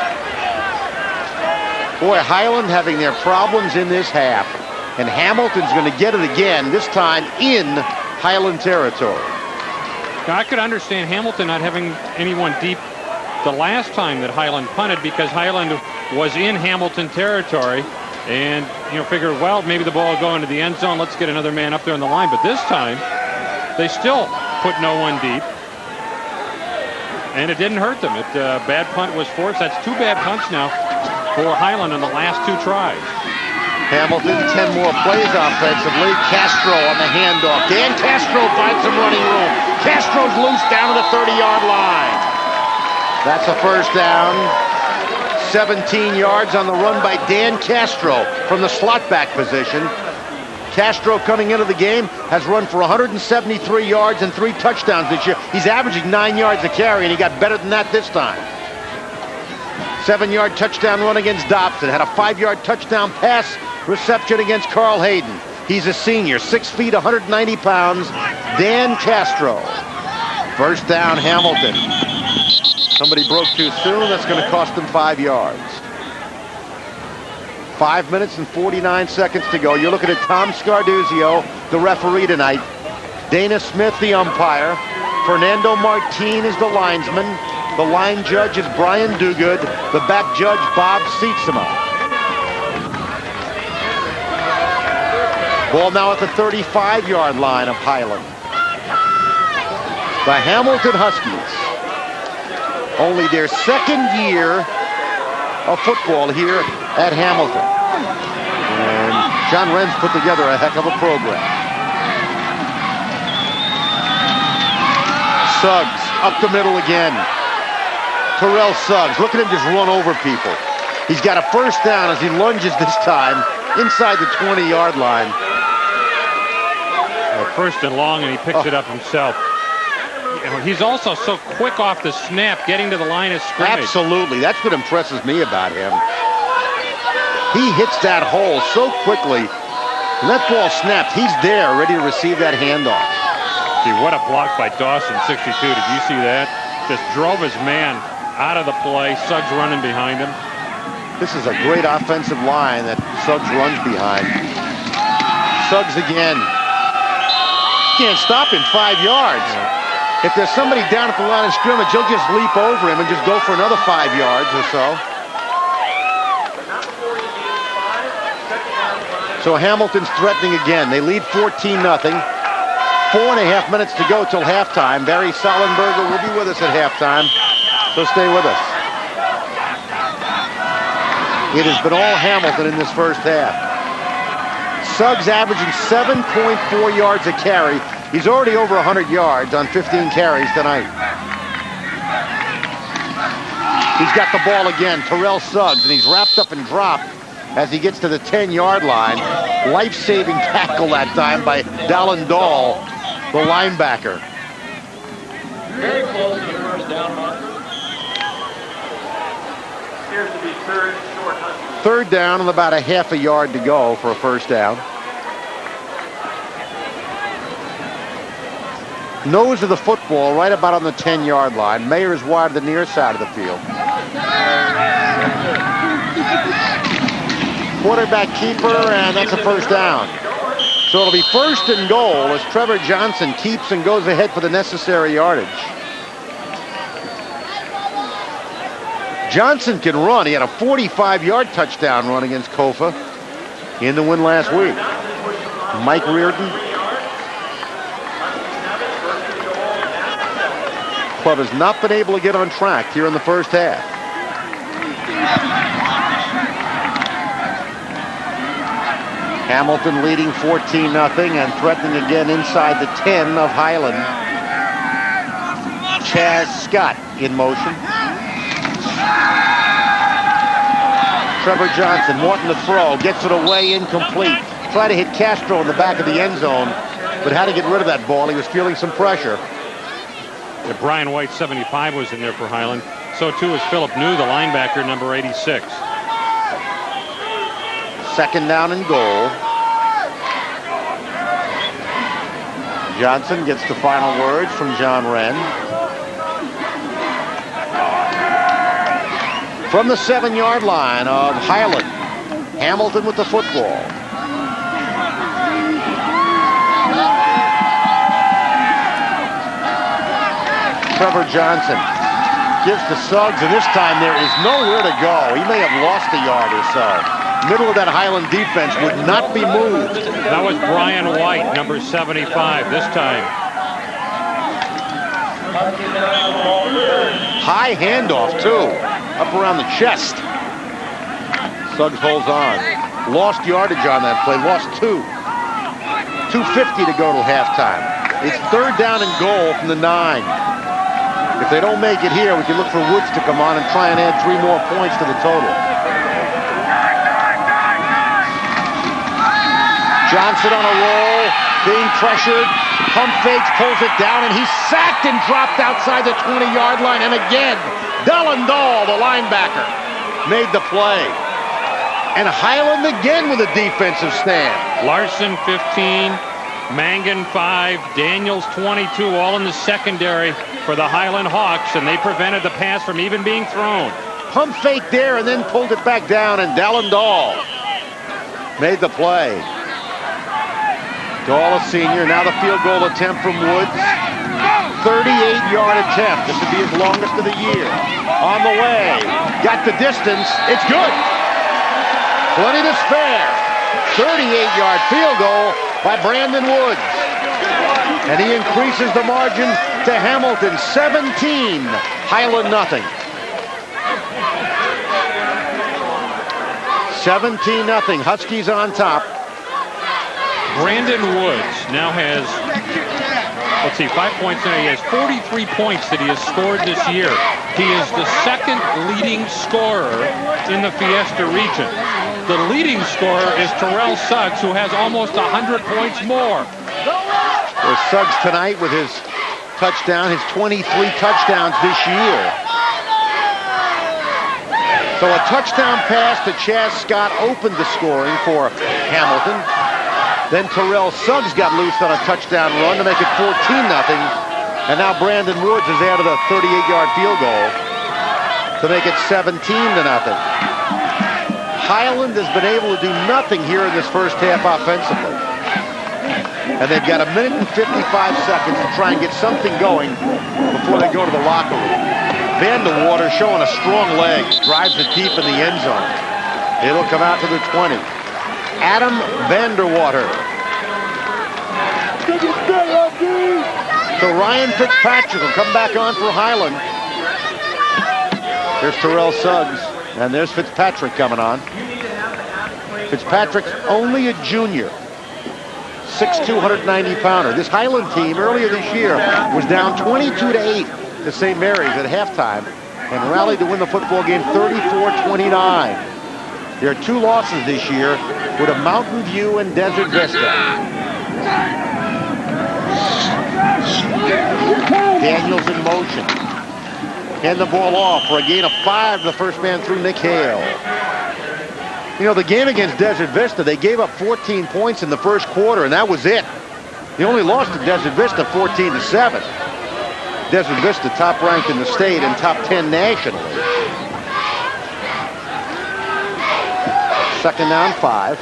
Boy, Highland having their problems in this half. And Hamilton's going to get it again, this time in Highland territory. Now, I could understand Hamilton not having anyone deep the last time that Highland punted, because Highland was in Hamilton territory and, figured, well, maybe the ball will go into the end zone. Let's get another man up there on the line. But this time, they still put no one deep. And it didn't hurt them. Bad punt was forced. That's 2 bad punts now for Highland in the last 2 tries. Hamilton, 10 more plays offensively. Castro on the handoff. Dan Castro finds some running room. Castro's loose down to the 30-yard line. That's a first down. 17 yards on the run by Dan Castro from the slot back position. Castro coming into the game has run for 173 yards and 3 touchdowns this year. He's averaging 9 yards a carry, and he got better than that this time. 7-yard touchdown run against Dobson. Had a 5-yard touchdown pass reception against Carl Hayden. He's a senior, 6 feet, 190 pounds. Dan Castro. First down, Hamilton. Somebody broke too soon. That's going to cost them 5 yards. 5 minutes and 49 seconds to go. You're looking at Tom Scarduzio, the referee tonight. Dana Smith, the umpire. Fernando Martin is the linesman. The line judge is Brian Duguid. The back judge, Bob Sietsema. Ball now at the 35-yard line of Highland. The Hamilton Huskies. Only their 2nd year of football here at Hamilton. And John Wren's put together a heck of a program. Suggs up the middle again. Terrell Suggs, look at him just run over people. He's got a first down as he lunges this time inside the 20-yard line. First and long, and he picks it up himself. He's also so quick off the snap, getting to the line of scrimmage. Absolutely. That's what impresses me about him. He hits that hole so quickly. When that ball snaps, he's there, ready to receive that handoff. See, what a block by Dawson, 62. Did you see that? Just drove his man out of the play. Suggs running behind him. This is a great offensive line that Suggs runs behind. Suggs again. can't stop him 5 yards. If there's somebody down at the line of scrimmage, he'll just leap over him and just go for another 5 yards or so. So Hamilton's threatening again. They lead 14-0. 4.5 minutes to go till halftime. Barry Sollenberger will be with us at halftime, so stay with us. It has been all Hamilton in this first half. Suggs averaging 7.4 yards a carry. He's already over 100 yards on 15 carries tonight. He's got the ball again, Terrell Suggs, and he's wrapped up and dropped as he gets to the 10-yard line. Life-saving tackle that time by Dallin Dahl, the linebacker. Very close to the first down marker. Appears to be third short. Third down and about a half a yard to go for a first down. Nose of the football right about on the 10-yard line. Mayer's wide to the near side of the field. Quarterback keeper, and that's a first down. So it'll be first and goal as Trevor Johnson keeps and goes ahead for the necessary yardage. Johnson can run. He had a 45-yard touchdown run against Kofa in the win last week. Mike Reardon. Club has not been able to get on track here in the first half. Hamilton leading 14-0 and threatening again inside the 10 of Highland. Chaz Scott in motion. Trevor Johnson wanting to throw, gets it away, incomplete. Tried to hit Castro in the back of the end zone, but had to get rid of that ball. He was feeling some pressure. Yeah, Brian White, 75, was in there for Highland. So too is Philip New, the linebacker, number 86. Second down and goal. Johnson gets the final words from John Wren. From the 7-yard line of Highland, Hamilton with the football. Trevor Johnson gives to Suggs, and this time there is nowhere to go. He may have lost a yard or so. Middle of that Highland defense would not be moved. That was Brian White, number 75, this time. High handoff, too, up around the chest. Suggs holds on. Lost yardage on that play, lost 2. 2:50 to go till halftime. It's third down and goal from the 9. If they don't make it here, we can look for Woods to come on and try and add 3 more points to the total. Johnson on a roll, being pressured. Pump fakes, pulls it down, and he's sacked and dropped outside the 20-yard line. And again, Dallin Dahl, the linebacker, made the play. And Highland again with a defensive stand. Larson, 15. Mangan, 5. Daniels, 22, all in the secondary for the Highland Hawks, and they prevented the pass from even being thrown. Pump fake there and then pulled it back down, and Dallin Dahl made the play. Dahl, a senior. Now the field goal attempt from Woods. 38-yard attempt. This would be his longest of the year. On the way. Got the distance. It's good. Plenty to spare. 38-yard field goal by Brandon Woods. And he increases the margin to Hamilton. 17. Highland nothing. 17-0. Huskies on top. Brandon Woods now has, 5 points in it. He has 43 points that he has scored this year. He is the second leading scorer in the Fiesta region. The leading scorer is Terrell Suggs, who has almost 100 points more. There's Suggs tonight with his touchdown, his 23 touchdowns this year. So a touchdown pass to Chaz Scott opened the scoring for Hamilton. Then Terrell Suggs got loose on a touchdown run to make it 14-0. And now Brandon Woods has added a 38-yard field goal to make it 17-0. Highland has been able to do nothing here in this first half offensively. And they've got 1 minute and 55 seconds to try and get something going before they go to the locker room. Vanderwater showing a strong leg, drives it deep in the end zone. It'll come out to the 20. Adam Vanderwater. So Ryan Fitzpatrick will come back on for Highland. There's Terrell Suggs, and there's Fitzpatrick coming on. Fitzpatrick's only a junior. 6'2", 290-pounder. This Highland team earlier this year was down 22-8 to St. Mary's at halftime and rallied to win the football game 34-29. There are 2 losses this year with a Mountain View and Desert Vista. Daniels in motion. Hand the ball off for a gain of 5. The first man through, Nick Hale. You know, the game against Desert Vista, they gave up 14 points in the first quarter, and that was it. They only lost to Desert Vista 14-7. Desert Vista top ranked in the state and top 10 nationally. Second down, 5.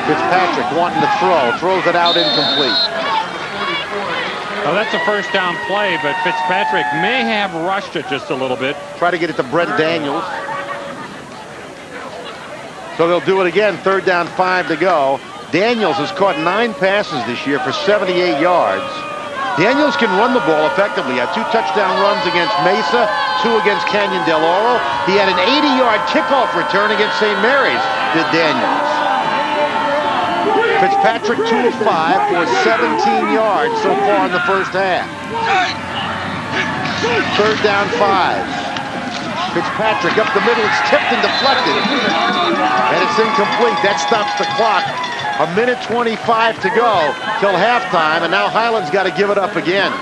Fitzpatrick wanting to throw, throws it out incomplete. Well, that's a first down play, but Fitzpatrick may have rushed it just a little bit. Try to get it to Brent Daniels. So they'll do it again, 3rd down, 5 to go. Daniels has caught 9 passes this year for 78 yards. Daniels can run the ball effectively. Had 2 touchdown runs against Mesa, 2 against Canyon Del Oro. He had an 80-yard kickoff return against St. Mary's, did Daniels. Fitzpatrick 2 of 5 for 17 yards so far in the first half. 3rd down, 5. Fitzpatrick up the middle, it's tipped and deflected. And it's incomplete. That stops the clock. 1 minute 25 to go till halftime, and now Highland's got to give it up again.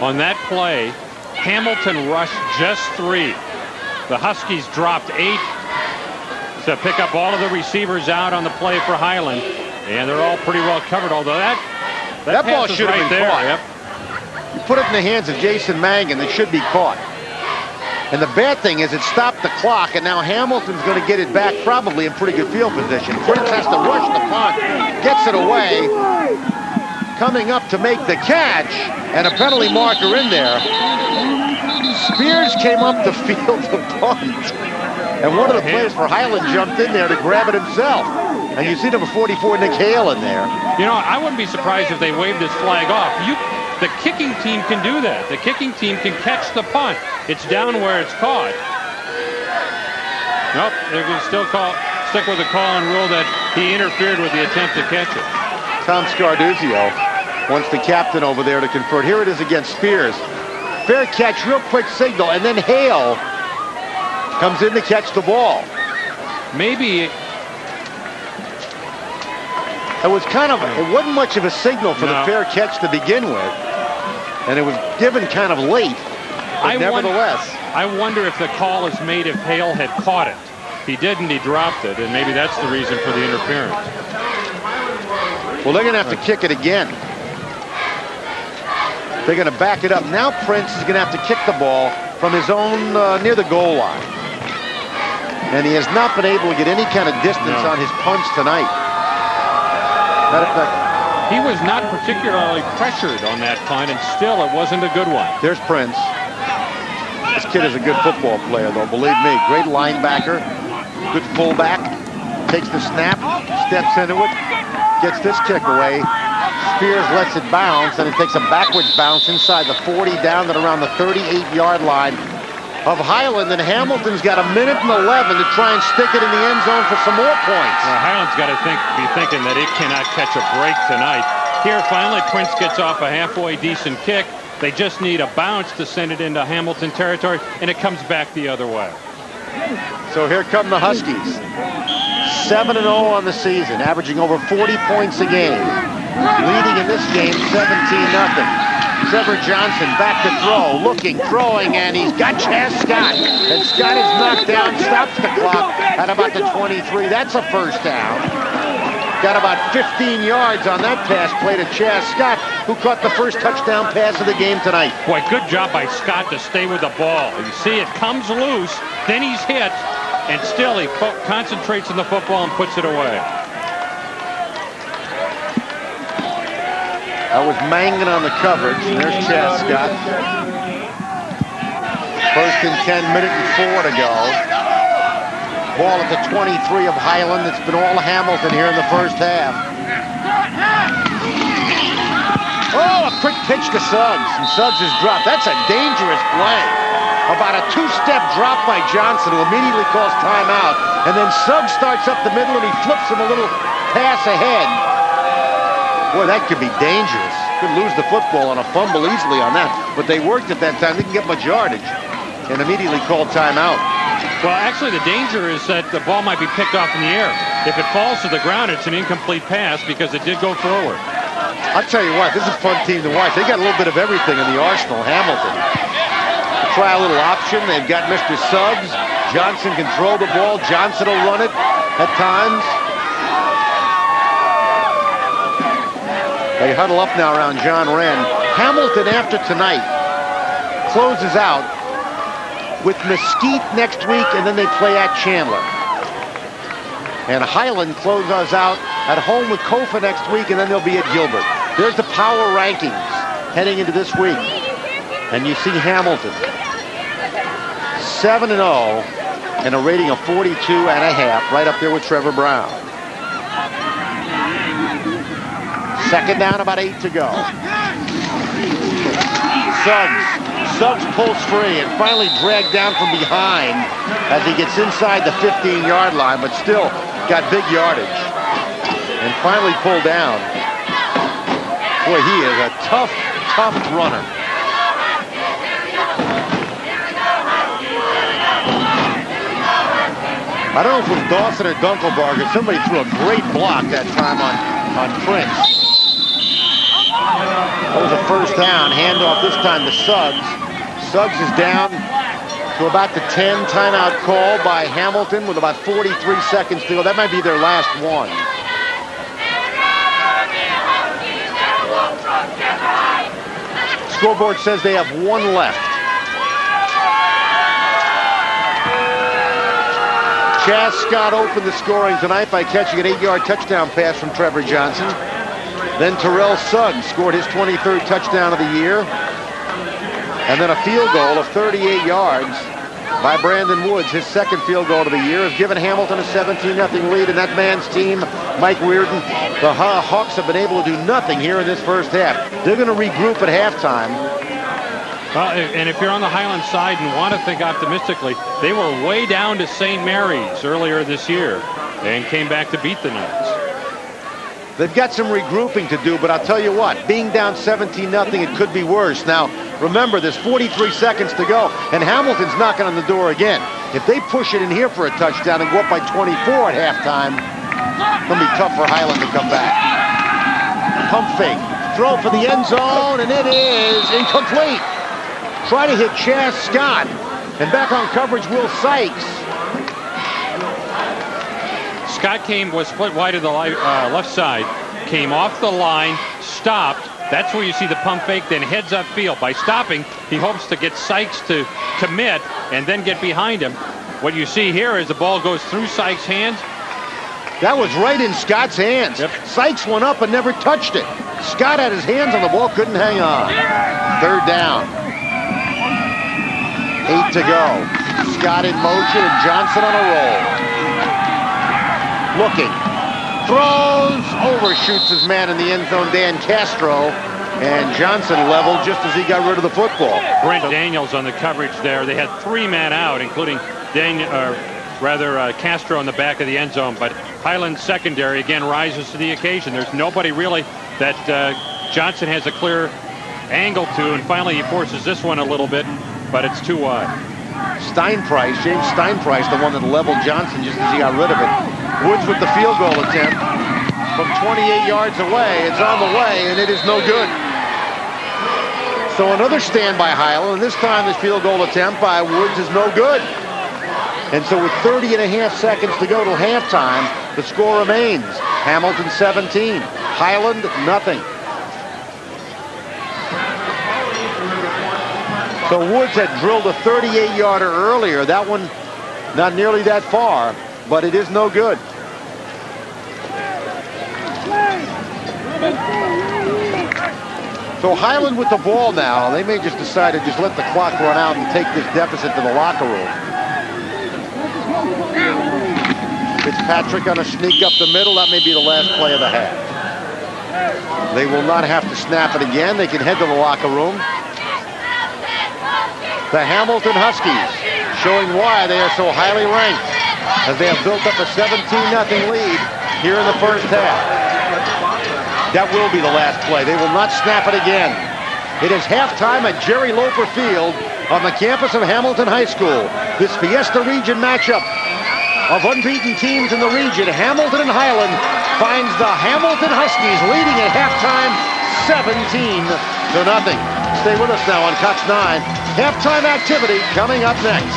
On that play, Hamilton rushed just 3. The Huskies dropped 8 to pick up all of the receivers out on the play for Highland, and they're all pretty well covered, although that ball should have been caught. Yep. You put it in the hands of Jason Mangan, it should be caught. And the bad thing is it stopped the clock, and now Hamilton's going to get it back probably in pretty good field position. Prince has to rush the punt, gets it away, coming up to make the catch, and a penalty marker in there. Spears came up the field to punt, and one of the players for Highland jumped in there to grab it himself. And you see number 44, Nick Hale, in there. You know, I wouldn't be surprised if they waved this flag off. The kicking team can do that. The kicking team can catch the punt. It's down where it's caught. Nope, they're going to still stick with the call and rule that he interfered with the attempt to catch it. Tom Scarduzio wants the captain over there to convert. Here it is against Spears. Fair catch, real quick signal, and then Hale comes in to catch the ball. Maybe it was it wasn't much of a signal for the fair catch to begin with, and it was given kind of late. But nevertheless, I wonder if the call is made if Hale had caught it. He didn't, he dropped it, and maybe that's the reason for the interference. Well, they're going to have to kick it again. They're going to back it up. Now Prince is going to have to kick the ball from his own near the goal line. And he has not been able to get any kind of distance on his punts tonight. Matter of fact, he was not particularly pressured on that punt, and still it wasn't a good one. There's Prince. This kid is a good football player, though, believe me. Great linebacker, good fullback. Takes the snap, steps into it, gets this kick away. Spears lets it bounce, and it takes a backwards bounce inside the 40 down to around the 38-yard line of Highland, and Hamilton's got 1 minute and 11 to try and stick it in the end zone for some more points. Highland's got to be thinking that it cannot catch a break tonight. Here, finally, Prince gets off a halfway decent kick. They just need a bounce to send it into Hamilton territory, and it comes back the other way. So here come the Huskies. 7-0 on the season, averaging over 40 points a game. Leading in this game 17-0. Trevor Johnson back to throw, looking, throwing, and he's got Chaz Scott. And Scott is knocked down, stops the clock at about the 23. That's a first down. Got about 15 yards on that pass play to Chaz Scott, who caught the first touchdown pass of the game tonight. Boy, good job by Scott to stay with the ball. You see it comes loose, then he's hit, and still he concentrates on the football and puts it away. That was Mangan on the coverage. There's Chaz Scott. First and 10, minute and 4 to go. Ball at the 23 of Highland. It's been all Hamilton here in the first half. Oh, a quick pitch to Suggs, and Suggs is dropped. That's a dangerous play. About a two-step drop by Johnson, who immediately calls timeout, and then Suggs starts up the middle, and he flips him a little pass ahead. Boy, that could be dangerous. Could lose the football on a fumble easily on that, but they worked at that time. They didn't get much yardage, and immediately called timeout. Well, actually, the danger is that the ball might be picked off in the air. If it falls to the ground, it's an incomplete pass because it did go forward. I'll tell you what, this is a fun team to watch. They got a little bit of everything in the arsenal, Hamilton. Try a little option. They've got Mr. Suggs. Johnson can throw the ball. Johnson will run it at times. They huddle up now around John Wren. Hamilton, after tonight, closes out with Mesquite next week, and then they play at Chandler. And Highland closes out at home with Kofa next week, and then they'll be at Gilbert. There's the power rankings heading into this week. And you see Hamilton 7-0 and a rating of 42.5, right up there with Trevor Brown. Second down, about 8 to go. Suggs pulls free and finally dragged down from behind as he gets inside the 15-yard line, but still got big yardage. And finally pulled down. Boy, he is a tough runner. I don't know if it was Dawson or Dunkelbarger. Somebody threw a great block that time on Prince. That was a first down. Handoff this time to Suggs. Suggs is down to about the 10. Timeout call by Hamilton with about 43 seconds to go. That might be their last one. Scoreboard says they have one left. Chaz Scott opened the scoring tonight by catching an 8-yard touchdown pass from Trevor Johnson. Then Terrell Suggs scored his 23rd touchdown of the year. And then a field goal of 38 yards by Brandon Woods, his second field goal of the year, has given Hamilton a 17-0 lead. And that man's team, Mike Reardon, the Hawks have been able to do nothing here in this first half. They're going to regroup at halftime. And if you're on the Highland side and want to think optimistically, they were way down to St. Mary's earlier this year and came back to beat the Knights. They've got some regrouping to do, but I'll tell you what, being down 17-0, it could be worse. Now, remember, there's 43 seconds to go, and Hamilton's knocking on the door again. If they push it in here for a touchdown and go up by 24 at halftime, it's going to be tough for Highland to come back. Pump fake, throw for the end zone, and it is incomplete. Try to hit Chaz Scott, and back on coverage, Will Sykes. Scott was split wide to the left side, came off the line, stopped. That's where you see the pump fake, then heads up field. By stopping, he hopes to get Sykes to commit and then get behind him. What you see here is the ball goes through Sykes' hands. That was right in Scott's hands. Yep. Sykes went up and never touched it. Scott had his hands on the ball, couldn't hang on. Third down. 8 to go. Scott in motion and Johnson on a roll. Looking, throws, overshoots his man in the end zone, Dan Castro, and Johnson leveled just as he got rid of the football. Brent Daniels on the coverage there. They had 3 men out, including Castro in the back of the end zone, but Highland secondary again rises to the occasion. There's nobody really that Johnson has a clear angle to, and finally he forces this one a little bit, but it's too wide. James Steinprice, the one that leveled Johnson just as he got rid of it. Woods with the field goal attempt from 28 yards away. It's on the way, and it is no good. So another stand by Highland, and this time this field goal attempt by Woods is no good. And so with 30.5 seconds to go till halftime, the score remains Hamilton 17, Highland nothing. So Woods had drilled a 38-yarder earlier. That one not nearly that far, but it is no good. So Highland with the ball now. They may just decide to just let the clock run out and take this deficit to the locker room. Fitzpatrick on a sneak up the middle. That may be the last play of the half. They will not have to snap it again. They can head to the locker room. The Hamilton Huskies showing why they are so highly ranked, as they have built up a 17-0 lead here in the first half. That will be the last play. They will not snap it again. It is halftime at Jerry Loper Field on the campus of Hamilton High School. This Fiesta Region matchup of unbeaten teams in the region, Hamilton and Highland, finds the Hamilton Huskies leading at halftime 17-0. Stay with us now on Cox 9. Halftime activity coming up next.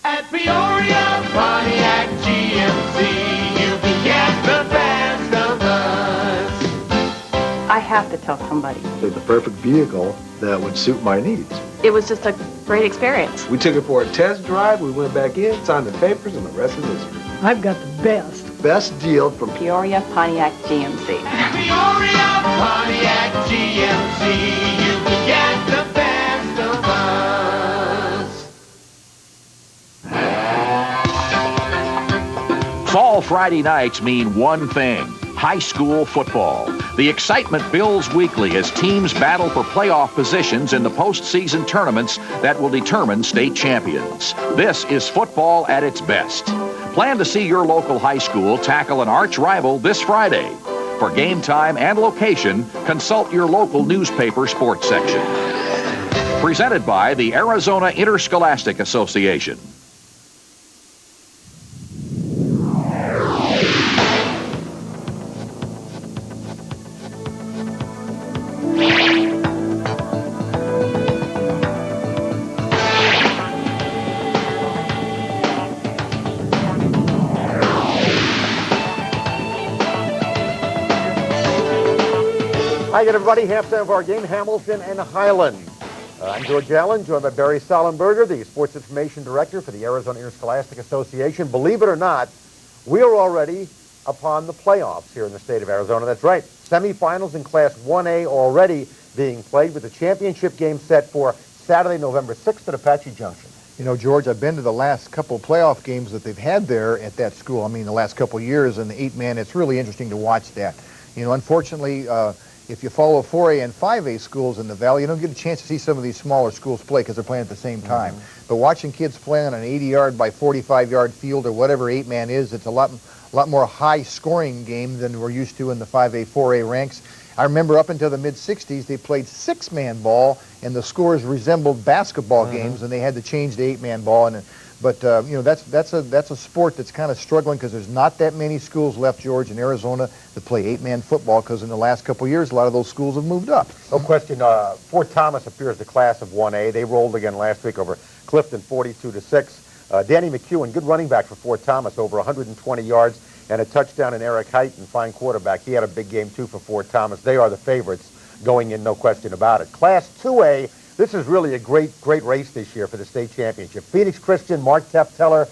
At Peoria Pontiac GMC, you can get the best of us. I have to tell somebody. They're the perfect vehicle that would suit my needs. It was just a great experience. We took it for a test drive, we went back in, signed the papers, and the rest is history. I've got the best. Best deal from Peoria Pontiac GMC. At Peoria Pontiac GMC, you can get the best of us. Fall Friday nights mean one thing: high school football. The excitement builds weekly as teams battle for playoff positions in the postseason tournaments that will determine state champions. This is football at its best. Plan to see your local high school tackle an arch rival this Friday. For game time and location, consult your local newspaper sports section. Presented by the Arizona Interscholastic Association. Hi again, everybody. Halftime of our game, Hamilton and Highland. I'm George Allen, joined by Barry Sollenberger, the Sports Information Director for the Arizona Interscholastic Association. Believe it or not, we are already upon the playoffs here in the state of Arizona. That's right. Semifinals in Class 1A already being played, with the championship game set for Saturday, November 6th at Apache Junction. You know, George, I've been to the last couple of playoff games that they've had there at that school. I mean, the last couple of years, and the 8-man, it's really interesting to watch that. You know, unfortunately, if you follow 4A and 5A schools in the Valley, you don't get a chance to see some of these smaller schools play because they're playing at the same time. But watching kids play on an 80-yard by 45-yard field or whatever 8-man is, it's a lot more high-scoring game than we're used to in the 5A, 4A ranks. I remember up until the mid-'60s, they played 6-man ball, and the scores resembled basketball games, and they had to change the 8-man ball. But you know, that's a sport that's kind of struggling because there's not that many schools left, George, in Arizona that play 8-man football, because in the last couple of years, a lot of those schools have moved up. No question. Fort Thomas appears the class of 1A. They rolled again last week over Clifton 42-6. Danny McEwen, good running back for Fort Thomas, over 120 yards and a touchdown, and Eric Heighton, fine quarterback. He had a big game, too, for Fort Thomas. They are the favorites going in, no question about it. Class 2A, this is really a great race this year for the state championship. Phoenix Christian, Mark Tefteller,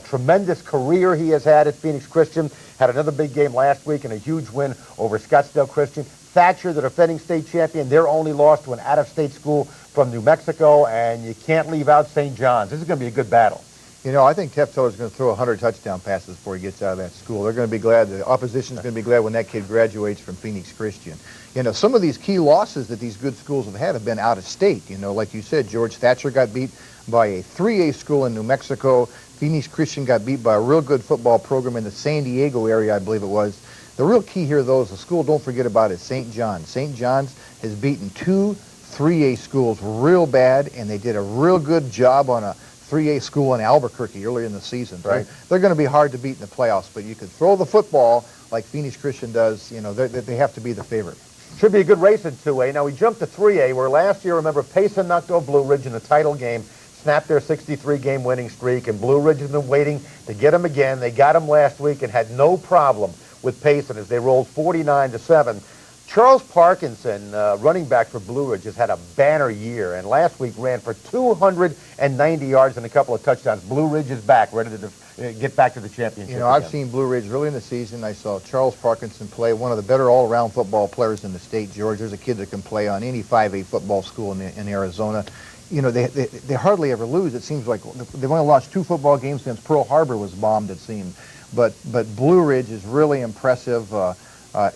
tremendous career he has had at Phoenix Christian. Had another big game last week and a huge win over Scottsdale Christian. Thatcher, the defending state champion, they're only lost to an out-of-state school from New Mexico, and you can't leave out St. John's. This is going to be a good battle. You know, I think Tefteller's going to throw 100 touchdown passes before he gets out of that school. They're going to be glad. The opposition's going to be glad when that kid graduates from Phoenix Christian. You know, some of these key losses that these good schools have been out of state. You know, like you said, George, Thatcher got beat by a 3A school in New Mexico. Phoenix Christian got beat by a real good football program in the San Diego area, I believe it was. The real key here, though, is the school, don't forget about it, St. John's. St. John's has beaten 2 3A schools real bad, and they did a real good job on a 3A school in Albuquerque earlier in the season. Right. They're going to be hard to beat in the playoffs, but you could throw the football like Phoenix Christian does. You know, they have to be the favorite. Should be a good race in 2A. Now, we jumped to 3A, where last year, remember, Payson knocked off Blue Ridge in the title game, snapped their 63-game winning streak, and Blue Ridge has been waiting to get them again. They got them last week and had no problem with Payson as they rolled 49-7. Charles Parkinson, running back for Blue Ridge, has had a banner year, and last week ran for 290 yards and a couple of touchdowns. Blue Ridge is back, ready to get back to the championship. You know, I've seen Blue Ridge early in the season. I saw Charles Parkinson play, one of the better all-around football players in the state, George. There's a kid that can play on any 5A football school in Arizona. You know, they hardly ever lose. It seems like they've only lost 2 football games since Pearl Harbor was bombed, it seemed. But Blue Ridge is really impressive.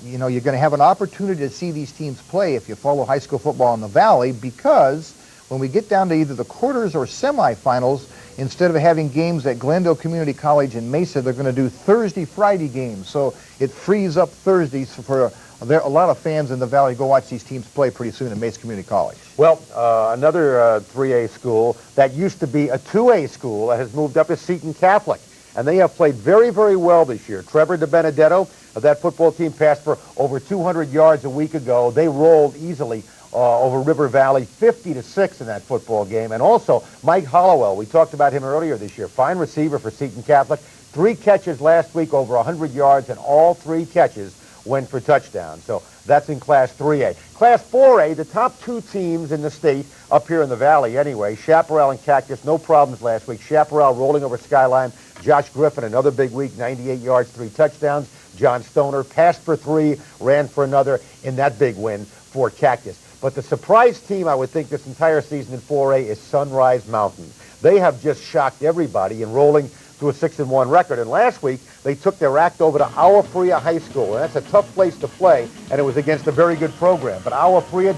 You know, you're going to have an opportunity to see these teams play if you follow high school football in the Valley, because when we get down to either the quarters or semifinals, instead of having games at Glendale Community College and Mesa, they're going to do Thursday, Friday games. So it frees up Thursdays for a lot of fans in the Valley to go watch these teams play pretty soon at Mesa Community College. Well, another 3A school that used to be a 2A school that has moved up is Seton Catholic. And they have played very, very well this year. Trevor DiBenedetto of that football team passed for over 200 yards a week ago. They rolled easily over River Valley, 50-6 in that football game. And also, Mike Hollowell, we talked about him earlier this year, fine receiver for Seton Catholic. 3 catches last week, over 100 yards, and all 3 catches went for touchdowns. So that's in Class 3A. Class 4A, the top 2 teams in the state, up here in the Valley anyway, Chaparral and Cactus, no problems last week. Chaparral rolling over Skyline. Josh Griffin, another big week, 98 yards, 3 touchdowns. John Stoner passed for 3, ran for another in that big win for Cactus. But the surprise team, I would think, this entire season in 4A is Sunrise Mountain. They have just shocked everybody in rolling to a 6-1 record. And last week, they took their act over to Agua Fria High School. And that's a tough place to play, and it was against a very good program. But Agua Fria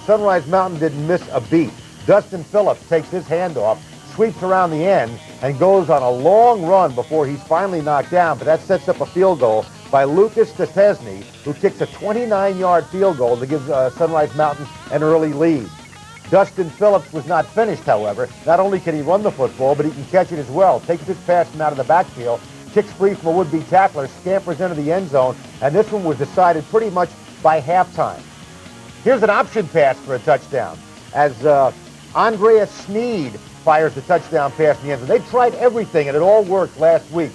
Sunrise Mountain didn't miss a beat. Dustin Phillips takes his handoff, sweeps around the end, and goes on a long run before he's finally knocked down. But that sets up a field goal by Lucas Stesny, who kicks a 29-yard field goal to give Sunrise Mountain an early lead. Dustin Phillips was not finished, however. Not only can he run the football, but he can catch it as well. Takes this pass from out of the backfield, kicks free from a would-be tackler, scampers into the end zone, and this one was decided pretty much by halftime. Here's an option pass for a touchdown as Andrea Sneed fires the touchdown pass in the end zone. They tried everything, and it all worked last week.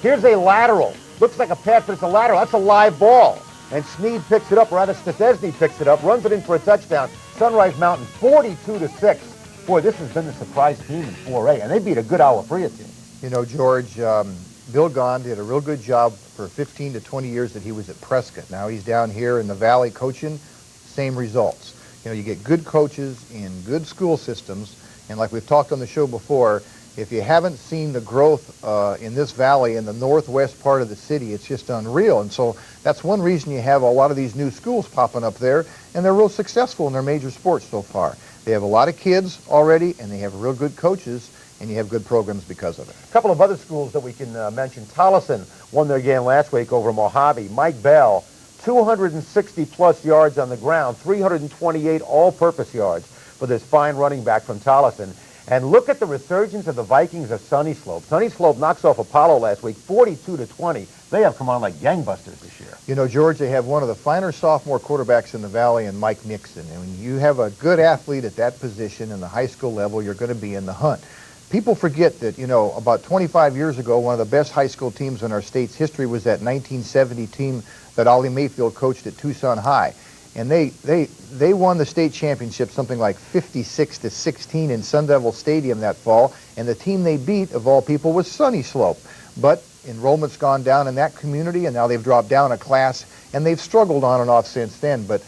Here's a lateral. Looks like a pass, but it's a lateral. That's a live ball. And Sneed picks it up, or rather Stesny picks it up, runs it in for a touchdown. Sunrise Mountain 42-6. Boy, this has been the surprise team in 4A, and they beat a good Agua Fria team. You know, George, Bill Gahn did a real good job for 15 to 20 years that he was at Prescott. Now he's down here in the Valley coaching, same results. You know, you get good coaches in good school systems, and like we've talked on the show before, if you haven't seen the growth in this valley in the northwest part of the city, it's just unreal. And so that's one reason you have a lot of these new schools popping up there, and they're real successful in their major sports so far. They have a lot of kids already, and they have real good coaches, and you have good programs because of it. A couple of other schools that we can mention. Tolleson won their game last week over Mojave. Mike Bell, 260-plus yards on the ground, 328 all-purpose yards for this fine running back from Tolleson. And look at the resurgence of the Vikings of Sunny Slope. Sunny Slope knocks off Apollo last week, 42-20. They have come on like gangbusters this year. You know, George, they have one of the finer sophomore quarterbacks in the Valley in Mike Nixon. And when you have a good athlete at that position in the high school level, you're going to be in the hunt. People forget that, you know, about 25 years ago, one of the best high school teams in our state's history was that 1970 team that Ollie Mayfield coached at Tucson High. And they won the state championship something like 56-16 in Sun Devil Stadium that fall. And the team they beat, of all people, was Sunny Slope. But enrollment's gone down in that community, and now they've dropped down a class, and they've struggled on and off since then. But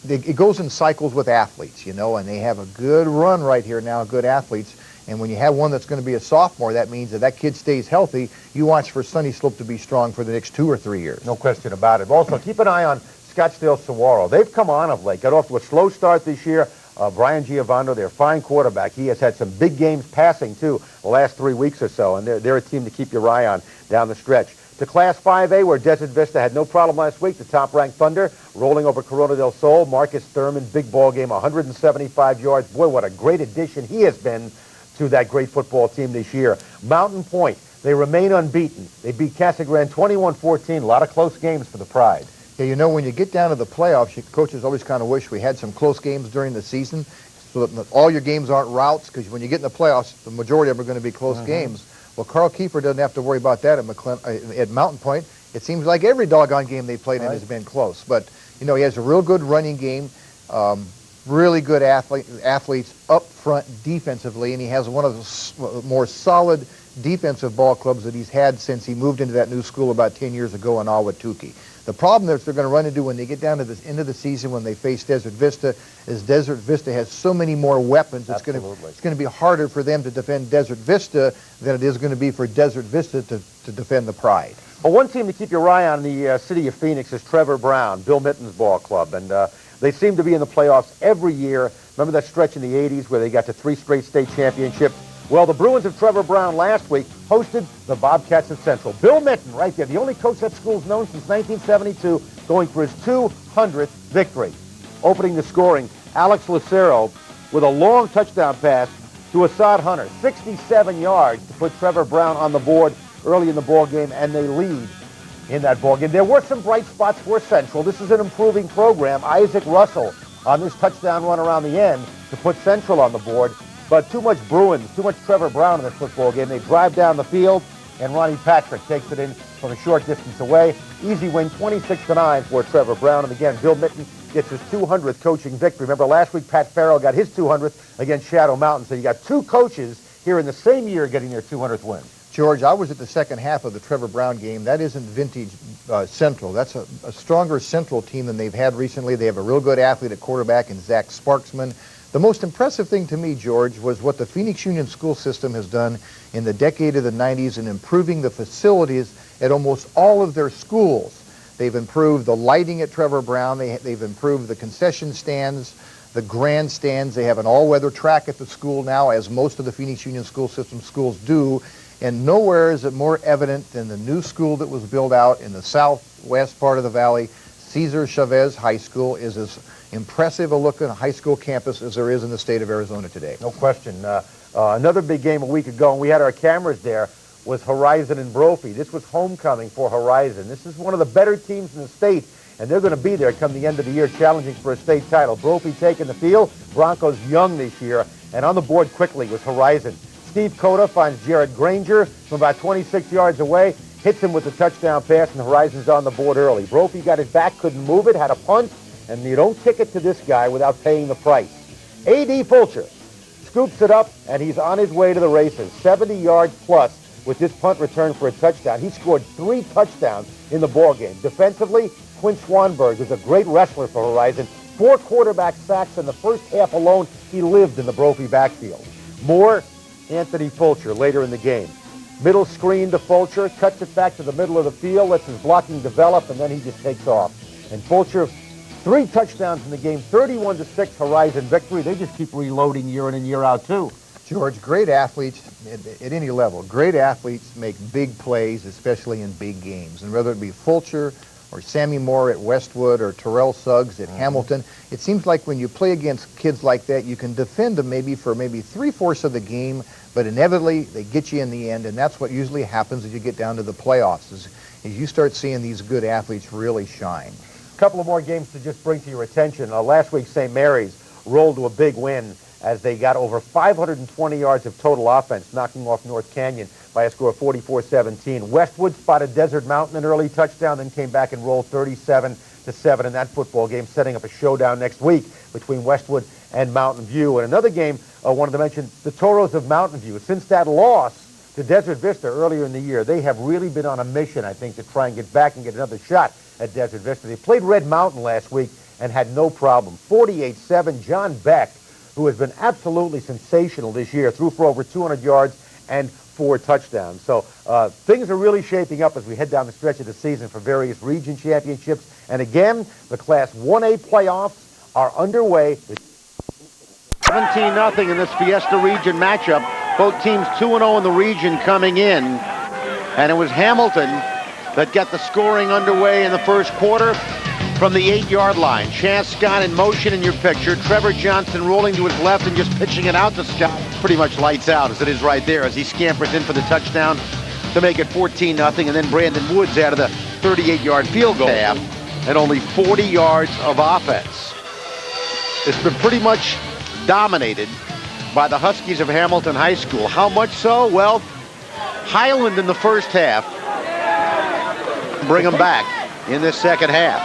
it goes in cycles with athletes, you know, and they have a good run right here now, good athletes. And when you have one that's going to be a sophomore, that means that that kid stays healthy. You watch for Sunny Slope to be strong for the next 2 or 3 years. No question about it. Also, keep an eye on Scottsdale Saguaro. They've come on of late. Got off to a slow start this year. Brian Giovanni, their fine quarterback, he has had some big games passing, too, the last 3 weeks or so, and they're a team to keep your eye on down the stretch. To Class 5A, where Desert Vista had no problem last week, the top-ranked Thunder rolling over Corona del Sol. Marcus Thurman, big ball game, 175 yards. Boy, what a great addition he has been to that great football team this year. Mountain Point, they remain unbeaten. They beat Casa Grande 21-14. A lot of close games for the Pride. Yeah, you know, when you get down to the playoffs, coaches always kind of wish we had some close games during the season so that all your games aren't routes, because when you get in the playoffs, the majority of them are going to be close games. Well, Carl Kiefer doesn't have to worry about that at Mountain Point. It seems like every doggone game they played in has been close. But, You know, he has a real good running game, really good athletes up front defensively, and he has one of the more solid defensive ball clubs that he's had since he moved into that new school about 10 years ago in Ahwatukee. The problem that they're going to run into when they get down to the end of the season when they face Desert Vista is Desert Vista has so many more weapons. It's going to be harder for them to defend Desert Vista than it is going to be for Desert Vista to defend the Pride. Well, one team to keep your eye on in the city of Phoenix is Trevor Brown, Bill Mitten's ball club, and they seem to be in the playoffs every year. Remember that stretch in the 80s where they got to 3 straight state championships? Well, the Bruins of Trevor Brown last week hosted the Bobcats of Central. Bill Mitten, right there, the only coach that school's known since 1972, going for his 200th victory. Opening the scoring, Alex Lucero with a long touchdown pass to Assad Hunter, 67 yards to put Trevor Brown on the board early in the ball game, and they lead in that ball game. There were some bright spots for Central. This is an improving program. Isaac Russell on this touchdown run around the end to put Central on the board. But too much Bruins, too much Trevor Brown in this football game. They drive down the field, and Ronnie Patrick takes it in from a short distance away. Easy win, 26-9 for Trevor Brown. And again, Bill Mitten gets his 200th coaching victory. Remember, last week Pat Farrell got his 200th against Shadow Mountain. So you got 2 coaches here in the same year getting their 200th win. George, I was at the second half of the Trevor Brown game. That isn't vintage Central. That's a stronger Central team than they've had recently. They have a real good athlete at quarterback in Zach Sparksman. The most impressive thing to me, George, was what the Phoenix Union school system has done in the decade of the 90s in improving the facilities at almost all of their schools. They've improved the lighting at Trevor Brown. They've improved the concession stands, the grandstands. They have an all-weather track at the school now, as most of the Phoenix Union school system schools do. And nowhere is it more evident than the new school that was built out in the southwest part of the valley. Cesar Chavez High School is as impressive a looking high school campus as there is in the state of Arizona today. No question. Another big game a week ago, and we had our cameras there, was Horizon and Brophy. This was homecoming for Horizon. This is one of the better teams in the state, and they're going to be there come the end of the year challenging for a state title. Brophy taking the field. Broncos young this year, and on the board quickly was Horizon. Steve Cota finds Jared Granger from about 26 yards away, hits him with a touchdown pass, and Horizon's on the board early. Brophy got his back, couldn't move it, had a punt, and you don't kick it to this guy without paying the price. A.D. Fulcher scoops it up, and he's on his way to the races. 70 yards plus with this punt return for a touchdown. He scored 3 touchdowns in the ball game. Defensively, Quinn Swanberg is a great wrestler for Horizon. 4 quarterback sacks in the first half alone. He lived in the Brophy backfield. More Anthony Fulcher later in the game. Middle screen to Fulcher, cuts it back to the middle of the field, lets his blocking develop, and then he just takes off. And Fulcher, 3 touchdowns in the game, 31-6 Horizon victory. They just keep reloading year in and year out, too. George, great athletes at any level. Great athletes make big plays, especially in big games. And whether it be Fulcher or Sammy Moore at Westwood or Terrell Suggs at Hamilton, it seems like when you play against kids like that, you can defend them for 3/4 of the game, but inevitably they get you in the end, and that's what usually happens as you get down to the playoffs, is you start seeing these good athletes really shine. A couple of more games to just bring to your attention. Last week, St. Mary's rolled to a big win as they got over 520 yards of total offense, knocking off North Canyon by a score of 44-17. Westwood spotted Desert Mountain an early touchdown, then came back and rolled 37-7 in that football game, setting up a showdown next week between Westwood and Mountain View. And another game I wanted to mention, the Toros of Mountain View. Since that loss to Desert Vista earlier in the year, they have really been on a mission, I think, to try and get back and get another shot at Desert Vista. They played Red Mountain last week and had no problem. 48-7, John Beck, who has been absolutely sensational this year, threw for over 200 yards and 4 touchdowns. So things are really shaping up as we head down the stretch of the season for various region championships. And again, the Class 1A playoffs are underway. 17-0 in this Fiesta Region matchup. Both teams 2-0 in the region coming in. And it was Hamilton that got the scoring underway in the first quarter from the 8-yard line. Chance Scott in motion in your picture. Trevor Johnson rolling to his left and just pitching it out to Scott. Pretty much lights out as it is right there as he scampers in for the touchdown to make it 14-0. And then Brandon Woods out of the 38-yard field goal and only 40 yards of offense. It's been pretty much dominated by the Huskies of Hamilton High School. How much so? Well, Highland in the first half. Bring them back in this second half.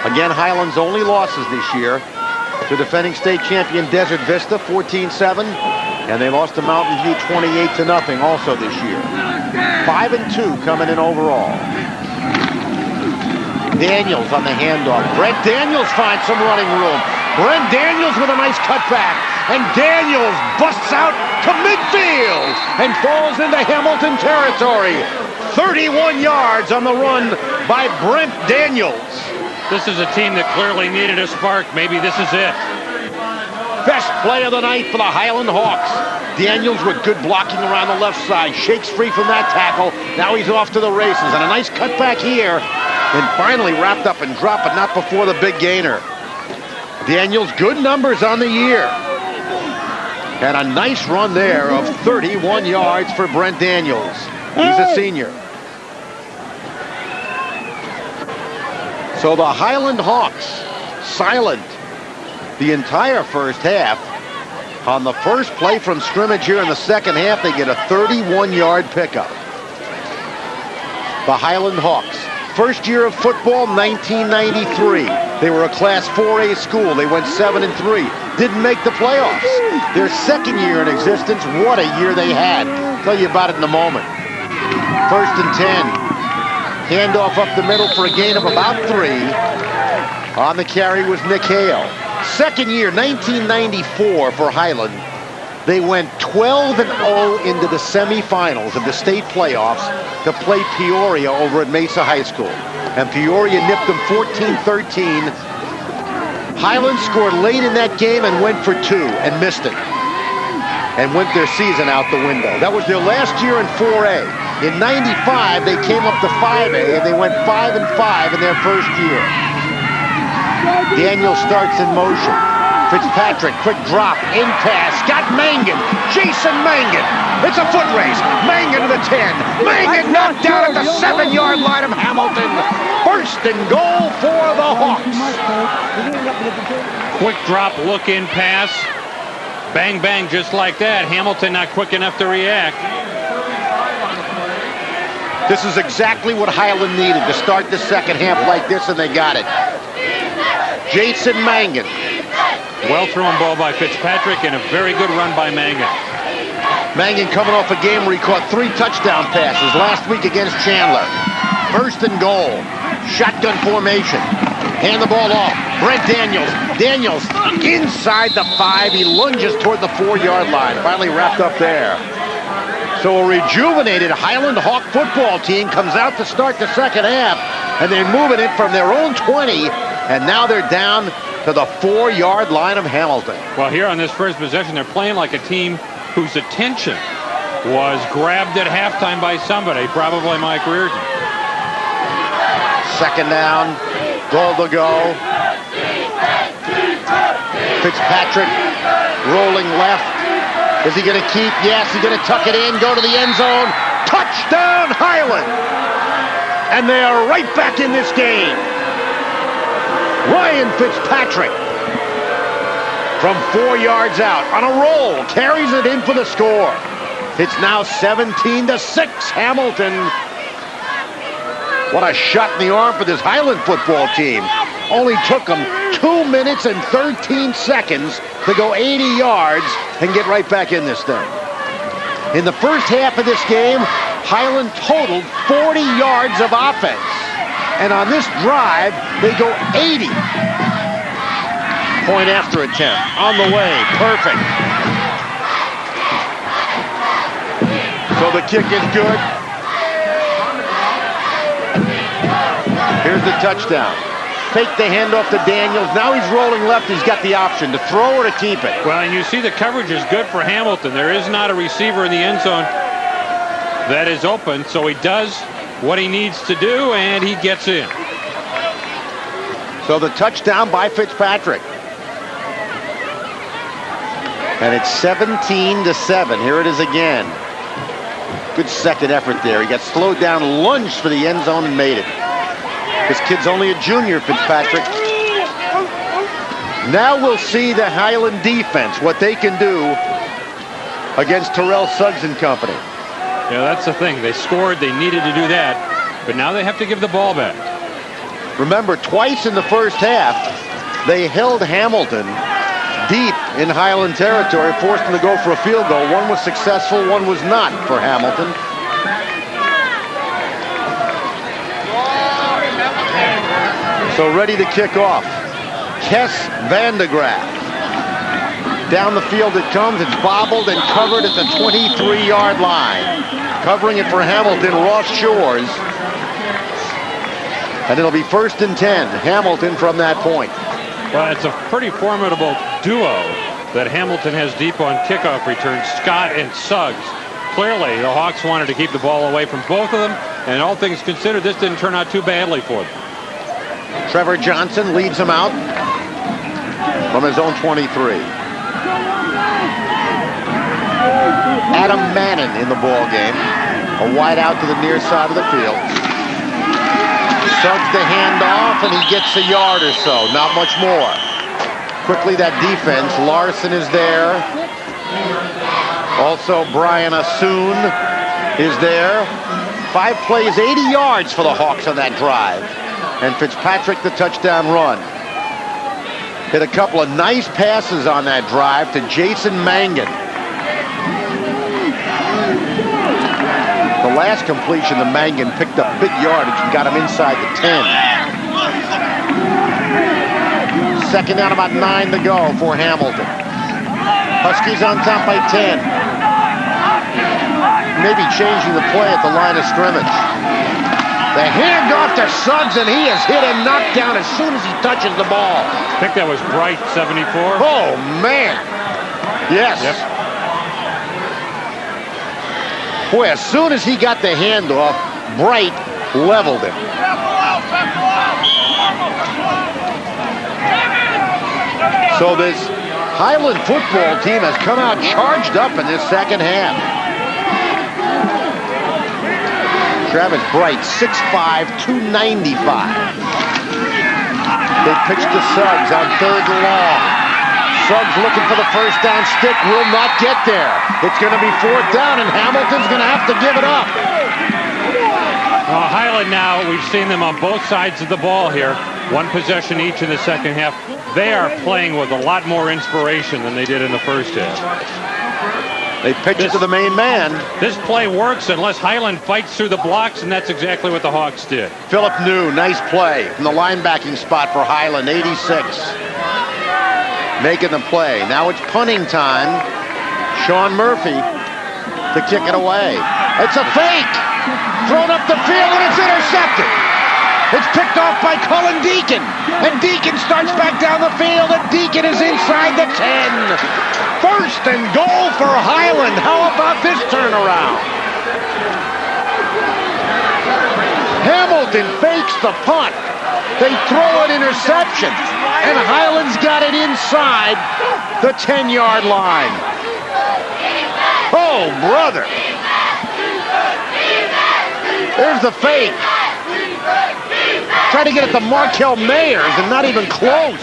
Again, Highland's only losses this year to defending state champion Desert Vista, 14-7. And they lost to Mountain View 28-0 also this year. 5-2 coming in overall. Daniels on the handoff. Brent Daniels finds some running room. Brent Daniels with a nice cutback. And Daniels busts out to midfield and falls into Hamilton territory. 31 yards on the run by Brent Daniels. This is a team that clearly needed a spark. Maybe this is it. Best play of the night for the Highland Hawks. Daniels with good blocking around the left side. Shakes free from that tackle. Now he's off to the races. And a nice cutback here. And finally wrapped up and dropped, but not before the big gainer. Daniels, good numbers on the year. And a nice run there of 31 yards for Brent Daniels. He's a senior. So the Highland Hawks silent the entire first half. On the first play from scrimmage here in the second half, they get a 31-yard pickup. The Highland Hawks. First year of football, 1993. They were a Class 4A school. They went 7-3. Didn't make the playoffs. Their second year in existence, what a year they had. I'll tell you about it in a moment. 1st and 10. Handoff up the middle for a gain of about 3. On the carry was Nick Hale. Second year, 1994 for Highland. They went 12-0 into the semifinals of the state playoffs to play Peoria over at Mesa High School. And Peoria nipped them 14-13. Highland scored late in that game and went for 2 and missed it. And went their season out the window. That was their last year in 4A. In 95, they came up to 5A and they went 5-5 in their first year. Daniel starts in motion. Fitzpatrick, quick drop, in pass, got Mangan, Jason Mangan. It's a foot race. Mangan to the 10. Mangan knocked down at the 7-yard line of Hamilton. First and goal for the Hawks. Quick drop, look in pass. Bang, bang, just like that. Hamilton not quick enough to react. This is exactly what Highland needed to start the second half like this, and they got it. Jason Mangan. Well thrown ball by Fitzpatrick and a very good run by Mangan. Mangan coming off a game where he caught 3 touchdown passes last week against Chandler. First and goal. Shotgun formation. Hand the ball off. Brent Daniels. Daniels inside the 5. He lunges toward the 4-yard line. Finally wrapped up there. So a rejuvenated Highland Hawk football team comes out to start the second half. And they're moving it from their own 20. And now they're down to the 4-yard line of Hamilton. Well, here on this first possession, they're playing like a team whose attention was grabbed at halftime by somebody, probably Mike Reardon. Second down, goal to go. Fitzpatrick rolling left. Is he going to keep? Yes, he's going to tuck it in, go to the end zone. Touchdown, Highland! And they are right back in this game. Ryan Fitzpatrick from 4 yards out on a roll, carries it in for the score. It's now 17-6 Hamilton. What a shot in the arm for this Highland football team. Only took them 2 minutes and 13 seconds to go 80 yards and get right back in this thing. In the first half of this game, Highland totaled 40 yards of offense. And on this drive, they go 80. Point after attempt. On the way. Perfect. So the kick is good. Here's the touchdown. Fake the handoff to Daniels. Now he's rolling left. He's got the option to throw or to keep it. Well, and you see the coverage is good for Hamilton. There is not a receiver in the end zone that is open, so he does what he needs to do, and he gets in. So the touchdown by Fitzpatrick. And it's 17-7. Here it is again. Good second effort there. He got slowed down, lunged for the end zone, and made it. This kid's only a junior, Fitzpatrick. Now we'll see the Highland defense, what they can do against Terrell Suggs and company. Yeah, that's the thing. They scored. They needed to do that. But now they have to give the ball back. Remember, twice in the first half, they held Hamilton deep in Highland territory, forced them to go for a field goal. One was successful, one was not for Hamilton. So ready to kick off. Kess Vandegraff. Down the field it comes. It's bobbled and covered at the 23-yard line. Covering it for Hamilton, Ross Shores. And it'll be 1st and 10. Hamilton from that point. Well, it's a pretty formidable duo that Hamilton has deep on kickoff returns, Scott and Suggs. Clearly, the Hawks wanted to keep the ball away from both of them, and all things considered, this didn't turn out too badly for them. Trevor Johnson leads him out from his own 23. Adam Mannon in the ball game. A wide out to the near side of the field. Suggs the handoff, and he gets a yard or so. Not much more. Quickly, that defense. Larson is there. Also, Brian Assoon is there. 5 plays, 80 yards for the Hawks on that drive. And Fitzpatrick the touchdown run. Hit a couple of nice passes on that drive to Jason Mangan. The last completion, the Mangan picked up big yardage and got him inside the 10. 2nd down, about 9 to go for Hamilton. Huskies on top by 10. Maybe changing the play at the line of scrimmage. The handoff to Suggs, and he is hit and knocked down as soon as he touches the ball. I think that was Bright, 74. Oh, man. Yes. Yep. Boy, as soon as he got the handoff, Bright leveled him. So this Highland football team has come out charged up in this second half. Travis Bright, 6'5", 295. They pitch to Suggs on 3rd and long. Suggs looking for the first down stick, will not get there. It's going to be 4th down, and Hamilton's going to have to give it up. Highland now, we've seen them on both sides of the ball here. 1 possession each in the second half. They are playing with a lot more inspiration than they did in the first half. They pitch it to the main man. This play works unless Highland fights through the blocks, and that's exactly what the Hawks did. Philip New, nice play from the linebacking spot for Highland, 86. Making the play. Now it's punting time. Sean Murphy to kick it away. It's a fake. Thrown up the field, and it's intercepted. It's picked off by Cullen Deacon. And Deacon starts back down the field, and Deacon is inside the 10. 1st and goal for Highland. How about this turnaround? Hamilton fakes the punt. They throw an interception, and Highland's got it inside the 10-yard line. Oh, brother. There's the fake. Tried to get it to Markel Mayers, and not even close.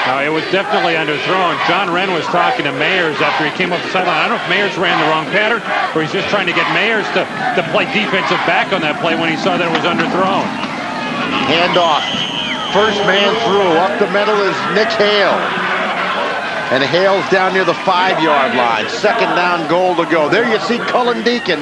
No, it was definitely underthrown. John Wren was talking to Mayers after he came up the sideline. I don't know if Mayers ran the wrong pattern, or he's just trying to get Mayers to play defensive back on that play when he saw that it was underthrown. Handoff. First man through. Up the middle is Nick Hale. And Hale's down near the 5-yard line. 2nd down, goal to go. There you see Cullen Deacon.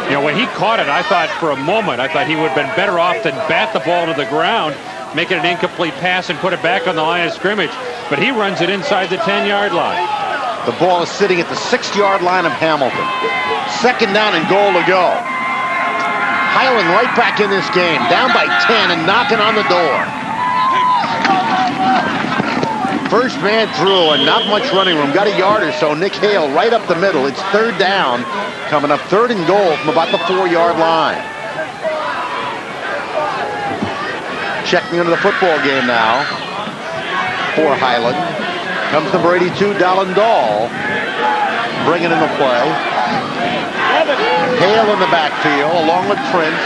You know, when he caught it, I thought for a moment, he would have been better off than bat the ball to the ground, make it an incomplete pass, and put it back on the line of scrimmage. But he runs it inside the 10-yard line. The ball is sitting at the 6-yard line of Hamilton. 2nd down and goal to go. Highland right back in this game, down by 10 and knocking on the door. First man through and not much running room. Got a yard or so. Nick Hale right up the middle. It's 3rd down. Coming up 3rd and goal from about the 4-yard line. Checking into the football game now for Highland. Comes number 82, Dallin Dahl, bringing in the play. Hale in the backfield along with Prince.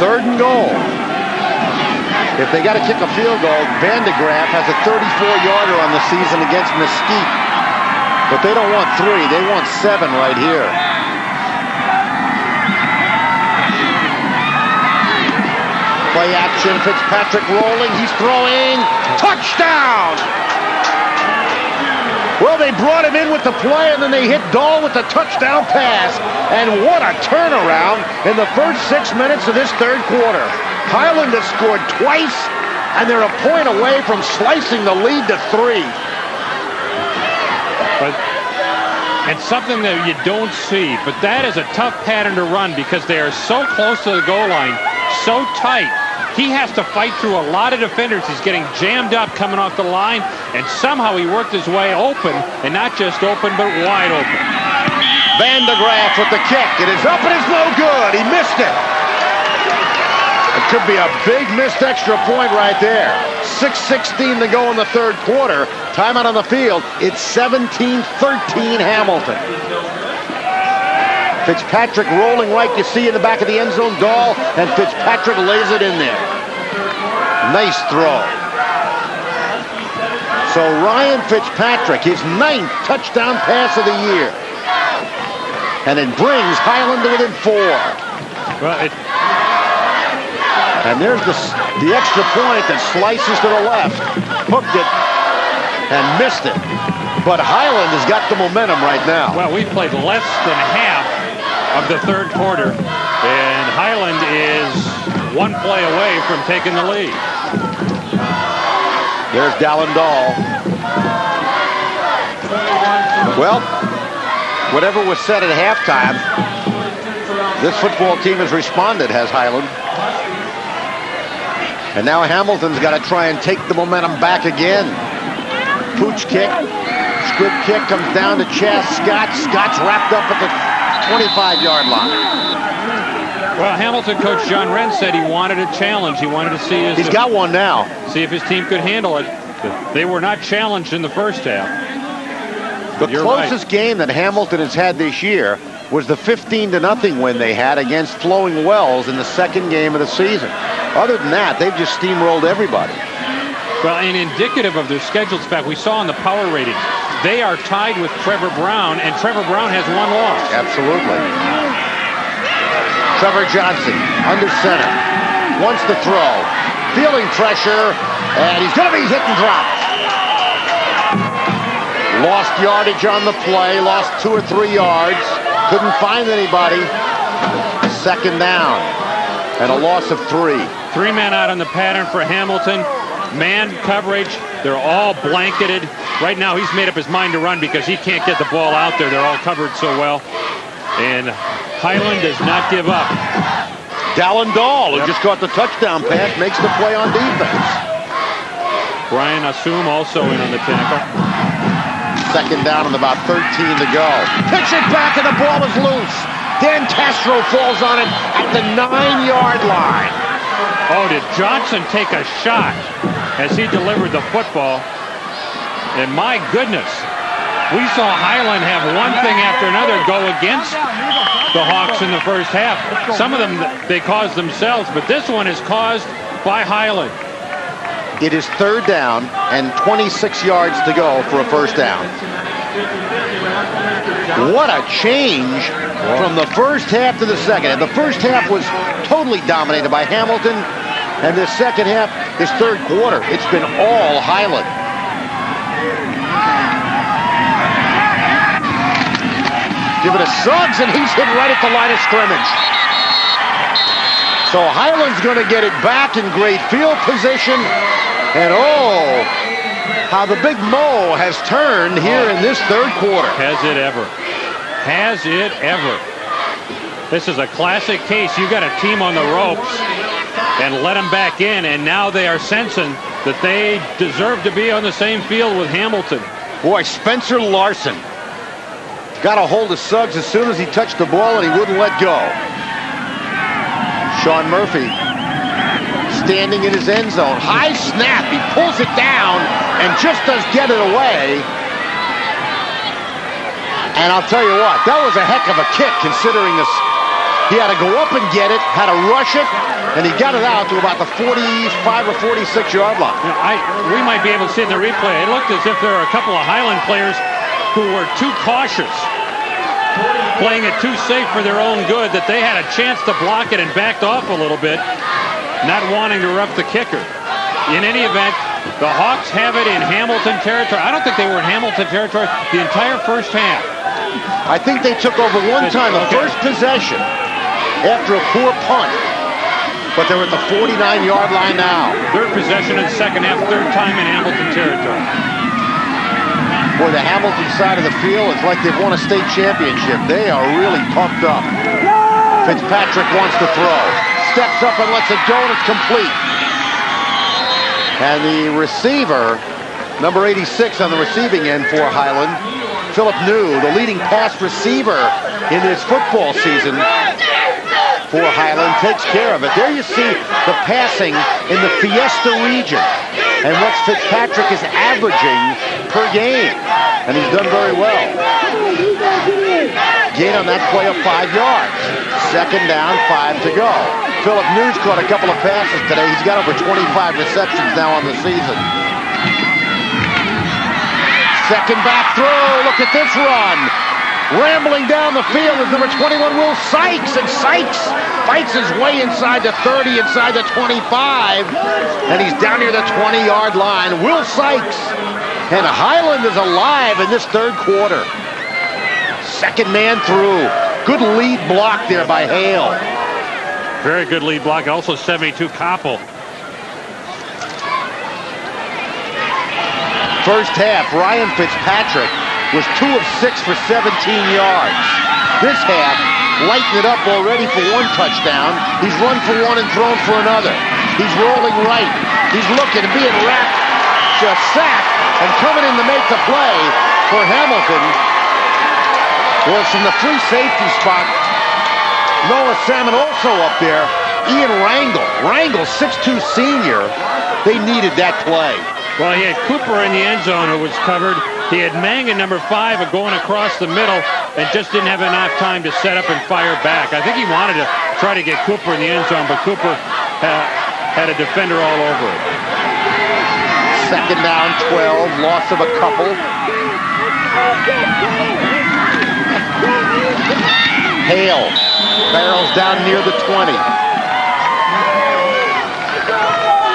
3rd and goal. If they got to kick a field goal, Vandegraff has a 34-yarder on the season against Mesquite. But they don't want 3, they want 7 right here. Play action, Fitzpatrick rolling, he's throwing, touchdown! Well, they brought him in with the play, and then they hit Dahl with the touchdown pass. And what a turnaround in the first 6 minutes of this third quarter. Highland has scored twice, and they're a point away from slicing the lead to 3. And something that you don't see, but that is a tough pattern to run because they are so close to the goal line, so tight. He has to fight through a lot of defenders. He's getting jammed up coming off the line, and somehow he worked his way open, and not just open, but wide open. Van de Graaff with the kick. It is up and it's no good. He missed it. It could be a big missed extra point right there. 6:16 to go in the third quarter. Timeout on the field. It's 17-13 Hamilton. Fitzpatrick rolling right. You see in the back of the end zone. Dahl, and Fitzpatrick lays it in there. Nice throw. So Ryan Fitzpatrick, his 9th touchdown pass of the year. And it brings Highland to within 4. Well, and there's the extra point that slices to the left. Hooked it and missed it. But Highland has got the momentum right now. Well, we've played less than half of the third quarter, and Highland is 1 play away from taking the lead. There's Dallin Dahl. Well, whatever was said at halftime, this football team has responded, has Highland. And now Hamilton's got to try and take the momentum back again. Pooch kick, squib kick comes down to Chaz Scott. Scott's wrapped up at the 25-yard line. Well, Hamilton coach John Wren said he wanted a challenge. He wanted to see He's got one now. See if his team could handle it. They were not challenged in the first half. The closest game that Hamilton has had this year was the 15-0 win they had against Flowing Wells in the second game of the season. Other than that, they've just steamrolled everybody. Well, and indicative of their schedules, in fact, we saw in the power rating, they are tied with Trevor Brown, and Trevor Brown has 1 loss. Absolutely. Trevor Johnson, under center, wants to throw, feeling pressure, and he's going to be hit and dropped. Lost yardage on the play, lost 2 or 3 yards, couldn't find anybody. Second down, and a loss of 3. 3 men out on the pattern for Hamilton. Man coverage, they're all blanketed. Right now he's made up his mind to run because he can't get the ball out there. They're all covered so well. And Highland does not give up. Dallin Dahl, who just caught the touchdown pass, makes the play on defense. Brian Assume also in on the tackle. Second down and about 13 to go. Pitch it back and the ball is loose. Dan Castro falls on it at the 9-yard line. Oh, did Johnson take a shot as he delivered the football? And my goodness, we saw Highland have one thing after another go against the Hawks in the first half. Some of them they caused themselves, but this one is caused by Highland. It is third down and 26 yards to go for a first down. What a change from the first half to the second. And the first half was totally dominated by Hamilton. And this second half, this third quarter, it's been all Highland. Give it to Suggs, and he's hit right at the line of scrimmage. So Highland's going to get it back in great field position. And oh, how the Big Mo has turned here in this third quarter. Has it ever? Has it ever? This is a classic case. You got a team on the ropes and let them back in, and now they are sensing that they deserve to be on the same field with Hamilton. Boy, Spencer Larson got a hold of Suggs as soon as he touched the ball, and he wouldn't let go. Sean Murphy standing in his end zone. High snap. He pulls it down and just does get it away. And I'll tell you what, that was a heck of a kick considering this. He had to go up and get it, had to rush it, and he got it out to about the 45 or 46-yard line. You know, we might be able to see in the replay, it looked as if there were a couple of Highland players who were too cautious, playing it too safe for their own good, that they had a chance to block it and backed off a little bit. not wanting to rough the kicker. In any event, the Hawks have it in Hamilton territory. I don't think they were in Hamilton territory the entire first half. I think they took over one time, the first possession, after a poor punt. But they're at the 49-yard line now. Third possession in the second half, third time in Hamilton territory. Boy, the Hamilton side of the field, it's like they've won a state championship. They are really pumped up. Fitzpatrick wants to throw. Steps up and lets it go, and it's complete. And the receiver, number 86 on the receiving end for Highland, Philip New, the leading pass receiver in this football season for Highland, takes care of it. There you see the passing in the Fiesta region and what Fitzpatrick is averaging per game. And he's done very well. Gain on that play of 5 yards. Second down, 5 to go. Philip New's caught a couple of passes today. He's got over 25 receptions now on the season. Second back throw. Look at this run. Rambling down the field is number 21, Will Sykes. And Sykes fights his way inside the 30, inside the 25. And he's down near the 20-yard line. Will Sykes. And Highland is alive in this third quarter. Second man through. Good lead block there by Hale. Very good lead block. Also 72 Koppel. First half, Ryan Fitzpatrick was 2 of 6 for 17 yards. This half, lighting it up already for 1 touchdown. He's run for 1 and thrown for another. He's rolling right. He's looking and being wrapped. Just sacked and coming in to make the play for Hamilton was from the free safety spot. Noah Salmon also up there. Ian Rangel, 6'2" senior. They needed that play. Well, he had Cooper in the end zone who was covered. He had Mangan, number 5, going across the middle and just didn't have enough time to set up and fire back. I think he wanted to try to get Cooper in the end zone, but Cooper had a defender all over it. Second down, 12, loss of a couple. Hale barrels down near the 20.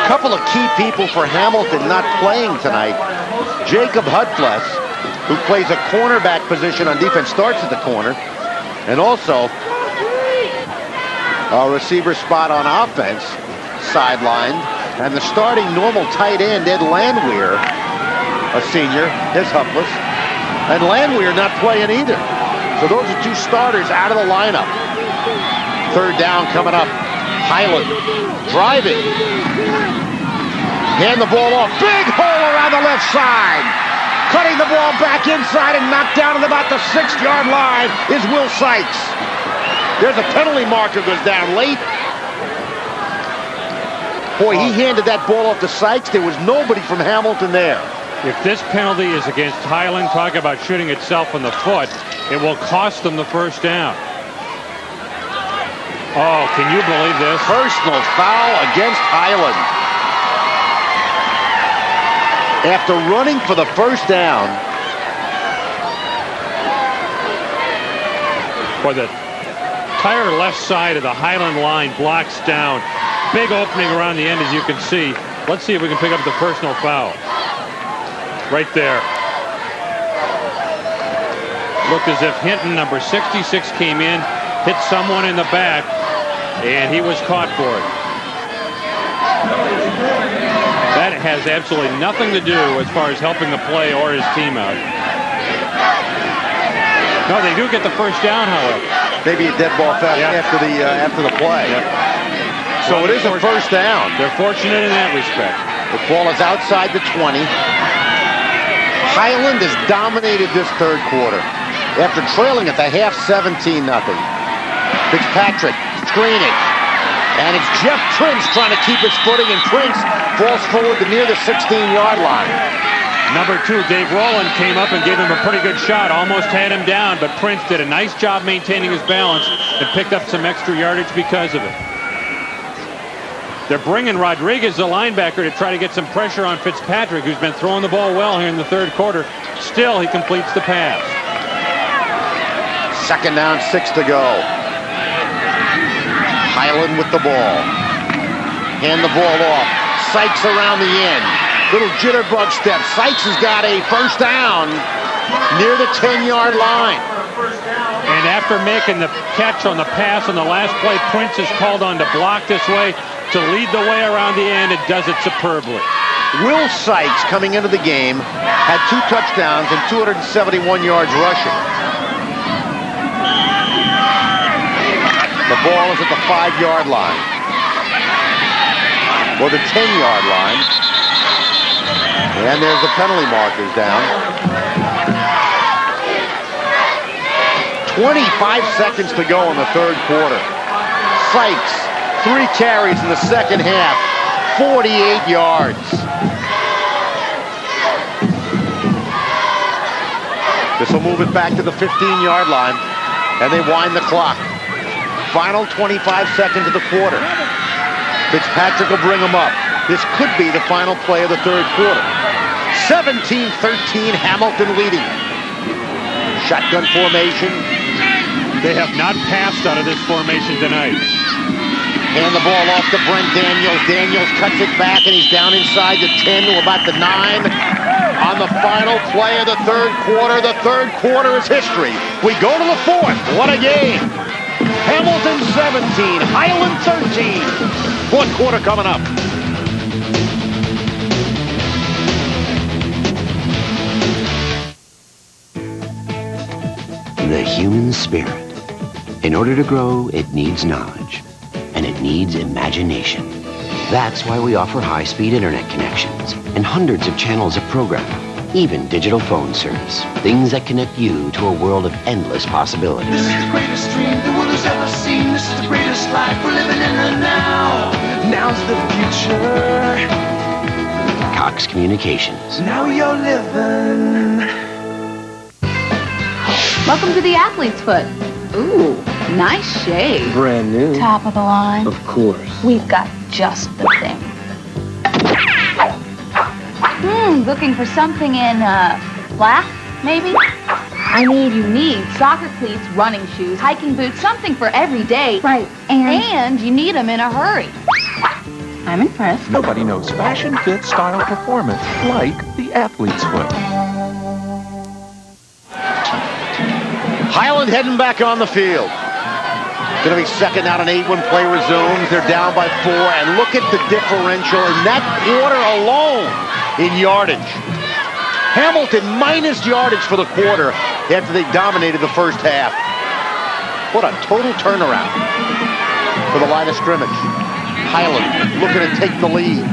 Couple of key people for Hamilton not playing tonight. Jacob Hudfless, who plays a cornerback position on defense, starts at the corner, and also a receiver spot on offense, sidelined, and the starting normal tight end, Ed Landwehr, a senior, is Hudfless, and Landwehr not playing either. So those are 2 starters out of the lineup. Third down coming up. Highland driving. Hand the ball off. Big hole around the left side. Cutting the ball back inside and knocked down at about the 6-yard line is Will Sykes. There's a penalty marker goes down late. Boy, he handed that ball off to Sykes. There was nobody from Hamilton there. If this penalty is against Highland, talk about shooting itself in the foot, it will cost them the first down. Oh, can you believe this? Personal foul against Highland. After running for the first down. For the entire left side of the Highland line blocks down. Big opening around the end, as you can see. Let's see if we can pick up the personal foul. Right there. Looked as if Hinton, number 66, came in, hit someone in the back, and he was caught for it. That has absolutely nothing to do as far as helping the play or his team out. No, they do get the first down, however. Maybe a dead ball foul after the play. So it is a first down. They're fortunate in that respect. The ball is outside the 20. Highland has dominated this third quarter. After trailing at the half 17-0. Fitzpatrick screening. And it's Jeff Prince trying to keep his footing, and Prince falls forward to near the 16-yard line. Number 2, Dave Rowland, came up and gave him a pretty good shot. Almost had him down, but Prince did a nice job maintaining his balance and picked up some extra yardage because of it. They're bringing Rodriguez, the linebacker, to try to get some pressure on Fitzpatrick, who's been throwing the ball well here in the third quarter. Still, he completes the pass. Second down, 6 to go. Highland with the ball. Hand the ball off. Sykes around the end. Little jitterbug step. Sykes has got a first down near the 10-yard line. And after making the catch on the pass on the last play, Prince is called on to block this way, to lead the way around the end, and does it superbly. Will Sykes, coming into the game, had 2 touchdowns and 271 yards rushing. The ball is at the 5-yard line. Or the 10-yard line. And there's the penalty markers down. 25 seconds to go in the third quarter. Sykes, 3 carries in the second half, 48 yards. This will move it back to the 15-yard line, and they wind the clock. Final 25 seconds of the quarter. Fitzpatrick will bring them up. This could be the final play of the third quarter. 17-13, Hamilton leading. Shotgun formation. They have not passed out of this formation tonight. Hand the ball off to Brent Daniels. Daniels cuts it back, and he's down inside the 10 to about the 9. On the final play of the third quarter is history. We go to the fourth. What a game. Hamilton 17, Highland 13. Fourth quarter coming up. The human spirit. In order to grow, it needs knowledge, and it needs imagination. That's why we offer high-speed internet connections and hundreds of channels of programming, even digital phone service. Things that connect you to a world of endless possibilities. This is the greatest dream the world has ever seen. This is the greatest life we're living in the now. Now's the future. Cox Communications. Now you're living. Welcome to the Athlete's Foot. Ooh, nice shave. Brand new. Top of the line. Of course. We've got just the thing. Looking for something in, black, maybe? I need soccer cleats, running shoes, hiking boots, something for every day. Right, and you need them in a hurry. I'm impressed. Nobody knows fashion, fit, style, performance like the athlete's foot. Highland heading back on the field. Going to be second out and 8 when play resumes. They're down by 4, and look at the differential in that quarter alone in yardage. Hamilton minus yardage for the quarter after they dominated the first half. What a total turnaround for the line of scrimmage. Highland looking to take the lead.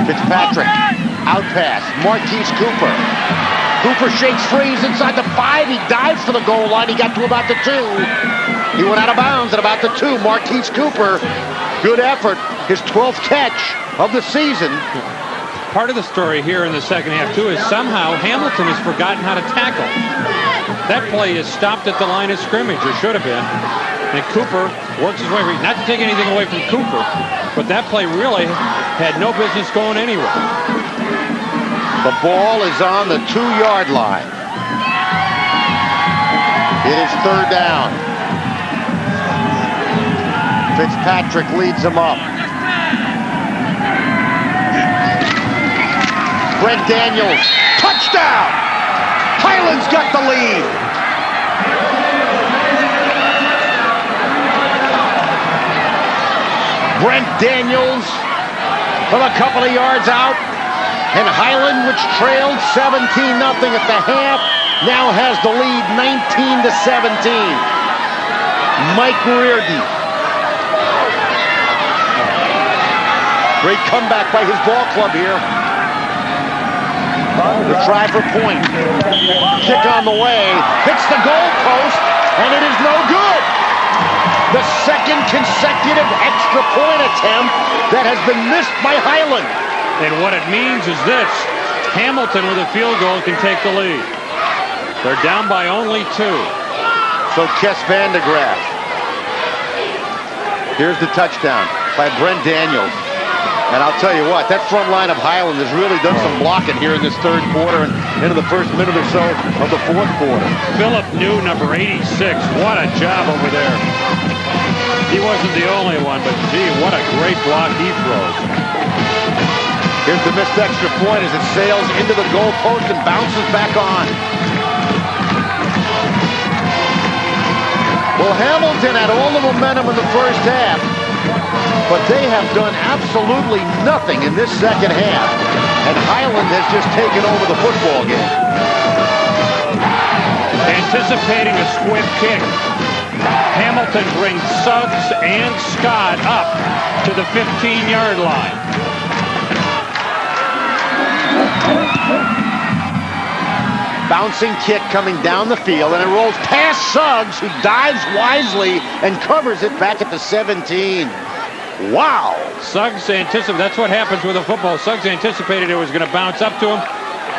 Fitzpatrick, out pass, Marquise Cooper. Cooper shakes free, he's inside the 5, he dives for the goal line, he got to about the 2. He went out of bounds at about the 2. Marquise Cooper, good effort, his 12th catch of the season. Part of the story here in the second half, too, is somehow Hamilton has forgotten how to tackle. That play is stopped at the line of scrimmage, or should have been. And Cooper works his way, not to take anything away from Cooper, but that play really had no business going anywhere. The ball is on the 2-yard line. It is third down. Fitzpatrick leads them up. Brent Daniels, touchdown! Highland's got the lead. Brent Daniels from a couple of yards out. And Highland, which trailed 17-0 at the half, now has the lead 19-17. Mike Reardon. Great comeback by his ball club here. The try for point. Kick on the way. Hits the goal post, and it is no good. The second consecutive extra point attempt that has been missed by Highland. And what it means is this. Hamilton with a field goal can take the lead. They're down by only 2. So Kes Van de Graaf. Here's the touchdown by Brent Daniels. And I'll tell you what, that front line of Highland has really done some blocking here in this third quarter and into the first minute or so of the fourth quarter. Philip New, number 86. What a job over there. He wasn't the only one, but gee, what a great block he throws. Here's the missed extra point as it sails into the goal post and bounces back on. Well, Hamilton had all the momentum in the first half, but they have done absolutely nothing in this second half. And Highland has just taken over the football game. Anticipating a squib kick. Hamilton brings Suggs and Scott up to the 15-yard line. Bouncing kick coming down the field, and it rolls past Suggs, who dives wisely and covers it back at the 17. Wow. Suggs anticipated, that's what happens with a football. Suggs anticipated it was going to bounce up to him,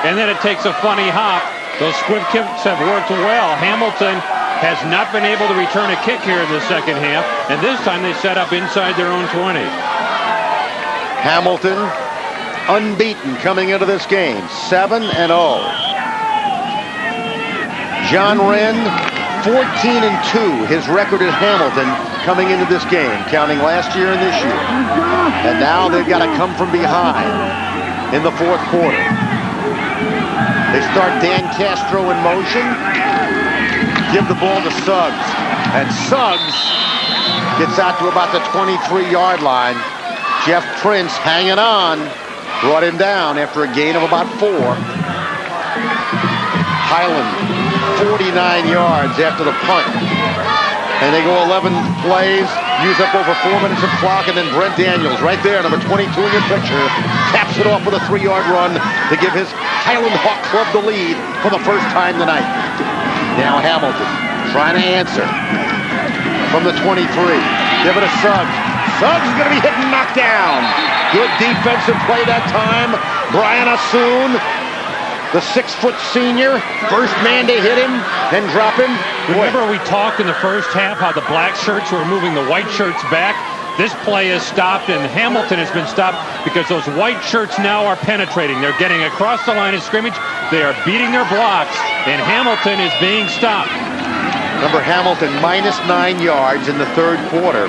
and then it takes a funny hop. Those squib kicks have worked well. Hamilton has not been able to return a kick here in the second half, and this time they set up inside their own 20. Hamilton unbeaten coming into this game, 7-0. John Wren, 14-2, his record at Hamilton coming into this game, counting last year and this year. And now they've got to come from behind in the fourth quarter. They start Dan Castro in motion, give the ball to Suggs, and Suggs gets out to about the 23-yard line. Jeff Prince hanging on, brought him down after a gain of about 4. Highland, 49 yards after the punt. And they go 11 plays, use up over 4 minutes of clock, and then Brent Daniels, right there, number 22 in your picture, caps it off with a 3-yard run to give his Highland Hawk Club the lead for the first time tonight. Now Hamilton trying to answer from the 23. Give it to Suggs. Suggs is going to be hit and knocked down. Good defensive play that time. Brian Assoon, the 6-foot senior, first man to hit him, then drop him. Remember we talked in the first half how the black shirts were moving the white shirts back? This play is stopped, and Hamilton has been stopped because those white shirts now are penetrating. They're getting across the line of scrimmage. They are beating their blocks, and Hamilton is being stopped. Remember, Hamilton minus 9 yards in the third quarter.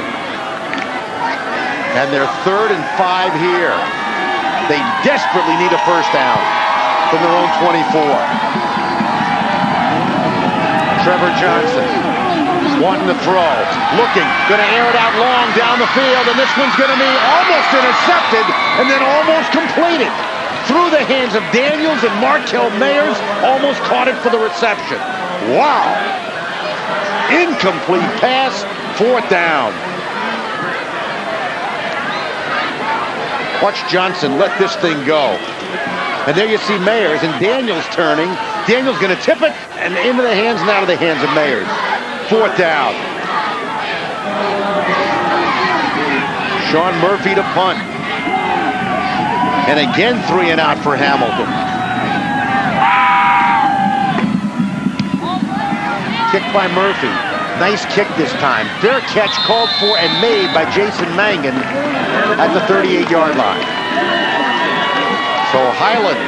And they're 3rd and 5 here. They desperately need a first down from their own 24. Trevor Johnson wanting to throw, looking, going to air it out long down the field, and this one's going to be almost intercepted and then almost completed through the hands of Daniels, and Markel Mayers almost caught it for the reception. Wow. Incomplete pass, 4th down. Watch Johnson let this thing go. And there you see Mayers, and Daniels turning. Daniels going to tip it, and into the hands and out of the hands of Mayers. 4th down. Sean Murphy to punt. And again 3 and out for Hamilton. Kick by Murphy. Nice kick this time. Fair catch called for and made by Jason Mangan at the 38-yard line. So Highland,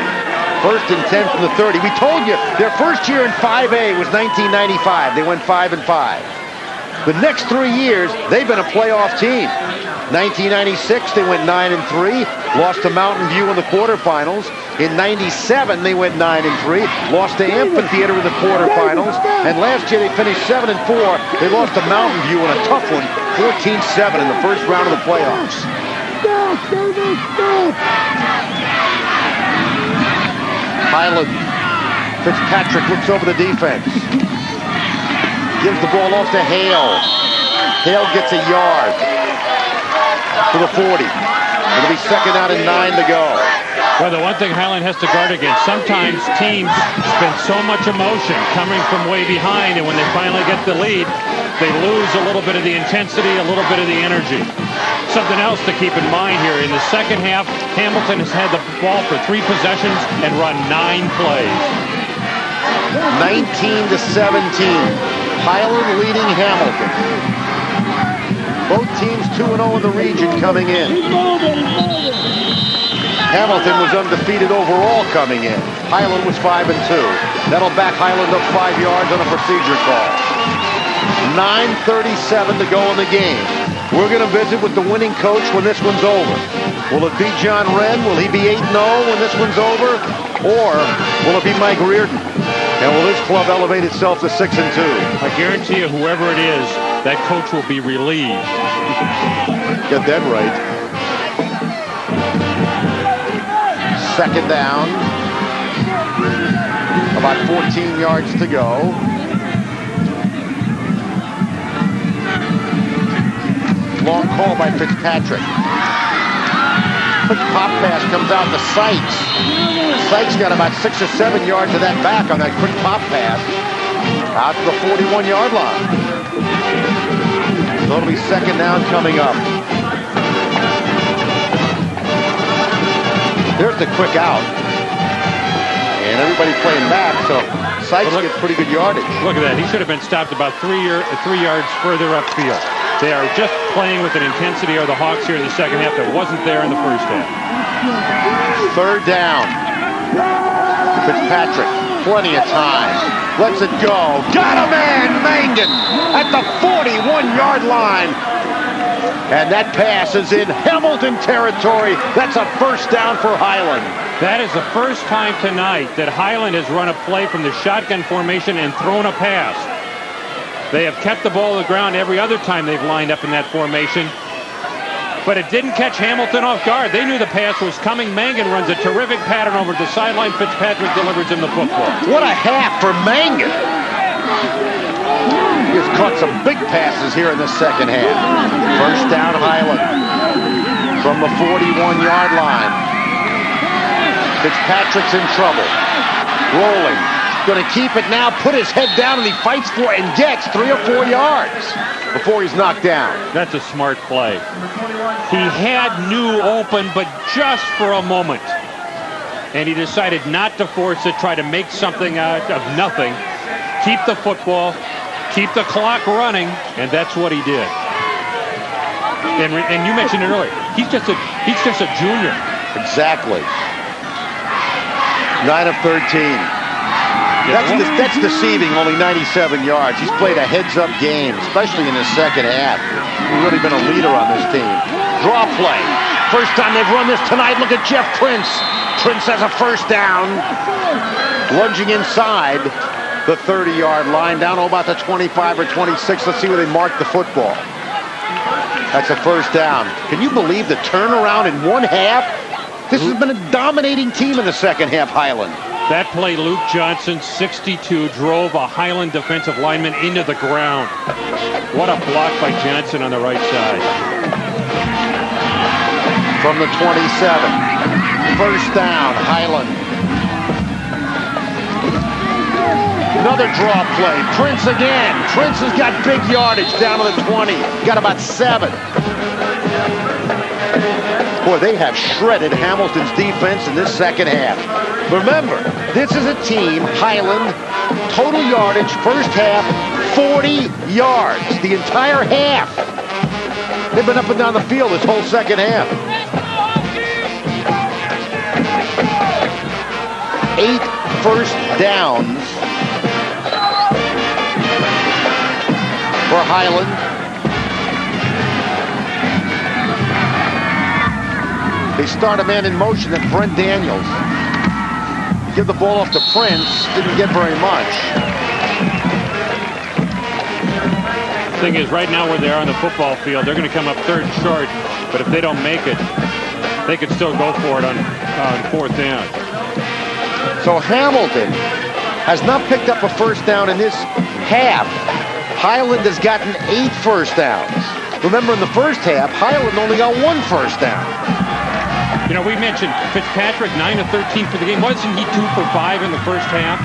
1st and 10 from the 30. We told you their first year in 5A was 1995. They went 5-5. The next 3 years, they've been a playoff team. 1996, they went 9-3, lost to Mountain View in the quarterfinals. In 97, they went 9-3, lost to Amphitheater in the quarterfinals. And last year, they finished 7-4. They lost to Mountain View in a tough one, 14-7 in the first round of the playoffs. Highland. Fitzpatrick looks over the defense. Gives the ball off to Hale. Hale gets a yard to the 40. It'll be 2nd down and 9 to go. Well, the one thing Highland has to guard against, sometimes teams spend so much emotion coming from way behind, and when they finally get the lead, they lose a little bit of the intensity, a little bit of the energy. Something else to keep in mind here, in the second half, Hamilton has had the ball for 3 possessions and run 9 plays. 19-17. Highland leading Hamilton. Both teams 2-0 in the region coming in. Hamilton was undefeated overall coming in. Highland was 5-2. That'll back Highland up 5 yards on a procedure call. 9:37 to go in the game. We're going to visit with the winning coach when this one's over. Will it be John Wren? Will he be 8-0 when this one's over? Or will it be Mike Reardon? And will this club elevate itself to 6-2? I guarantee you, whoever it is, that coach will be relieved. Get that right. Second down. About 14 yards to go. Long call by Fitzpatrick. Quick pop pass comes out to Sykes. Sykes got about 6 or 7 yards of that back on that quick pop pass. Out to the 41-yard line. So it'll be second down coming up. There's the quick out. And everybody playing back, so Sykes gets pretty good yardage. Look at that. He should have been stopped about 3 yards further upfield. They are just playing with an intensity, or the Hawks here in the second half, that wasn't there in the first half. Third down. Fitzpatrick, plenty of time. Lets it go. Got a man, Mangan, at the 41-yard line. And that pass is in Hamilton territory. That's a first down for Highland. That is the first time tonight that Highland has run a play from the shotgun formation and thrown a pass. They have kept the ball to the ground every other time they've lined up in that formation. But it didn't catch Hamilton off guard. They knew the pass was coming. Mangan runs a terrific pattern over the sideline. Fitzpatrick delivers him the football. What a half for Mangan. He's caught some big passes here in the second half. First down Highland from the 41-yard line. Fitzpatrick's in trouble. Rolling. Going to keep it now, put his head down, and he fights for it and gets 3 or 4 yards before he's knocked down. That's a smart play. He had New open, but just for a moment. And he decided not to force it, try to make something out of nothing. Keep the football, keep the clock running, and that's what he did. And you mentioned it earlier. He's just a junior. Exactly. 9 of 13. That's deceiving, only 97 yards. He's played a heads-up game, especially in the second half. He's really been a leader on this team. Draw play. First time they've run this tonight. Look at Jeff Prince. Prince has a first down. Lunging inside the 30-yard line, down about the 25 or 26. Let's see where they mark the football. That's a first down. Can you believe the turnaround in one half? This has been a dominating team in the second half, Highland. That play, Luke Johnson, 62, drove a Highland defensive lineman into the ground. What a block by Johnson on the right side. From the 27. First down, Highland. Another draw play. Prince again. Prince has got big yardage down to the 20. Got about 7. Boy, they have shredded Hamilton's defense in this second half. Remember, this is a team, Highland, total yardage, first half, 40 yards. The entire half. They've been up and down the field this whole second half. 8 first downs for Highland. They start a man in motion at Brent Daniels. Give the ball off to Prince. Didn't get very much. The thing is, right now where they are on the football field, they're going to come up third and short. But if they don't make it, they could still go for it on fourth down. So Hamilton has not picked up a first down in this half. Highland has gotten 8 first downs. Remember, in the first half, Highland only got 1 first down. You know, we mentioned Fitzpatrick, 9 of 13 for the game. Wasn't he 2 for 5 in the first half?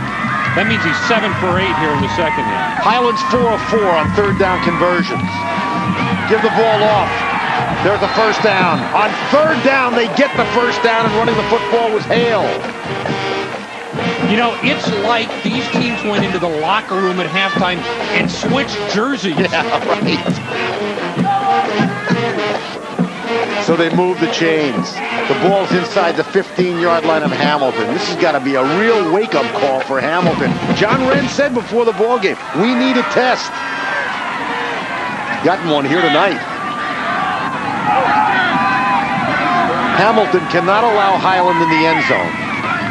That means he's 7 for 8 here in the second half. Highland's 4 of 4 on third down conversions. Give the ball off. There's the first down. On third down, they get the first down, and running the football was Hale. You know, it's like these teams went into the locker room at halftime and switched jerseys. Yeah, right. So they move the chains. The ball's inside the 15-yard line of Hamilton. This has got to be a real wake-up call for Hamilton. John Wren said before the ball game, we need a test. Gotten one here tonight. Hamilton cannot allow Highland in the end zone.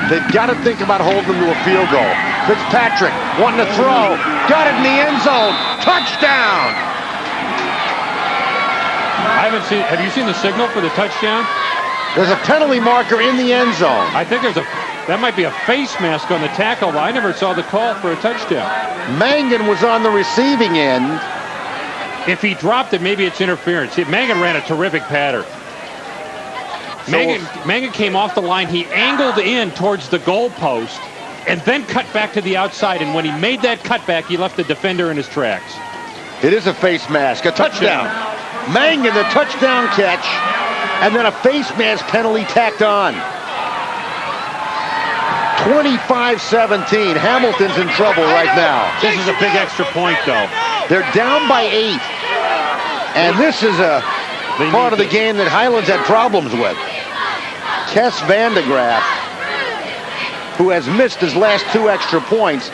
They've got to think about holding them to a field goal. Fitzpatrick wanting to throw. Got it in the end zone. Touchdown! I haven't seen. Have you seen the signal for the touchdown? There's a penalty marker in the end zone. I think that might be a face mask on the tackle. I never saw the call for a touchdown. Mangan was on the receiving end. If he dropped it, maybe it's interference. See, Mangan ran a terrific pattern. Mangan came off the line. He angled in towards the goalpost and then cut back to the outside. And when he made that cutback, he left the defender in his tracks. It is a face mask. A touchdown. Mangan, the touchdown catch, and then a face mask penalty tacked on. 25-17. Hamilton's in trouble right now. This is a big extra point, though. They're down by 8. And this is a part of the game that Highlands had problems with. Kess Vandegraff, who has missed his last 2 extra points,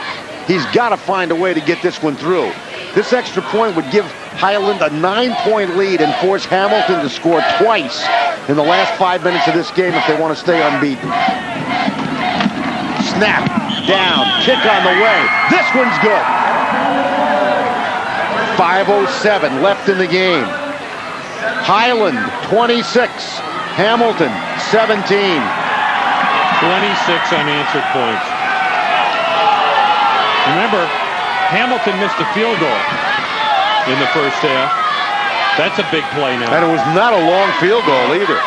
he's got to find a way to get this one through. This extra point would give Highland a 9-point lead and force Hamilton to score twice in the last 5 minutes of this game if they want to stay unbeaten. Snap, down, kick on the way. This one's good. 5:07 left in the game. Highland 26, Hamilton 17. 26 unanswered points. Remember, Hamilton missed a field goal in the first half. That's a big play now. And it was not a long field goal either.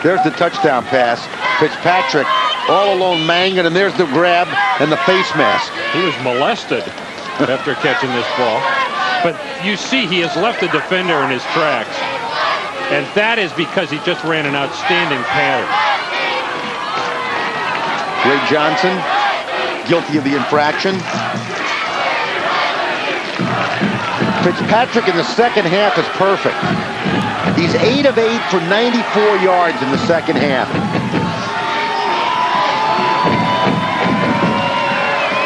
There's the touchdown pass. Fitzpatrick all alone, Mangan, and there's the grab and the face mask. He was molested after catching this ball. But you see he has left the defender in his tracks. And that is because he just ran an outstanding pattern. Ray Johnson, guilty of the infraction. Fitzpatrick in the second half is perfect. He's 8 of 8 for 94 yards in the second half.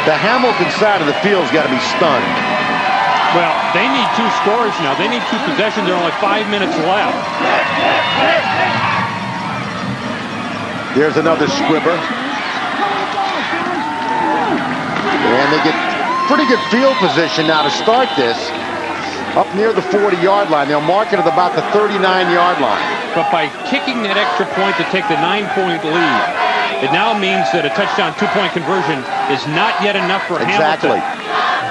The Hamilton side of the field's got to be stunned. Well, they need 2 scores now. They need 2 possessions. There are only 5 minutes left. There's another squibber. And they get pretty good field position now to start this. Up near the 40-yard line. They'll mark it at about the 39-yard line. But by kicking that extra point to take the 9-point lead, it now means that a touchdown 2-point conversion is not yet enough for Hamilton.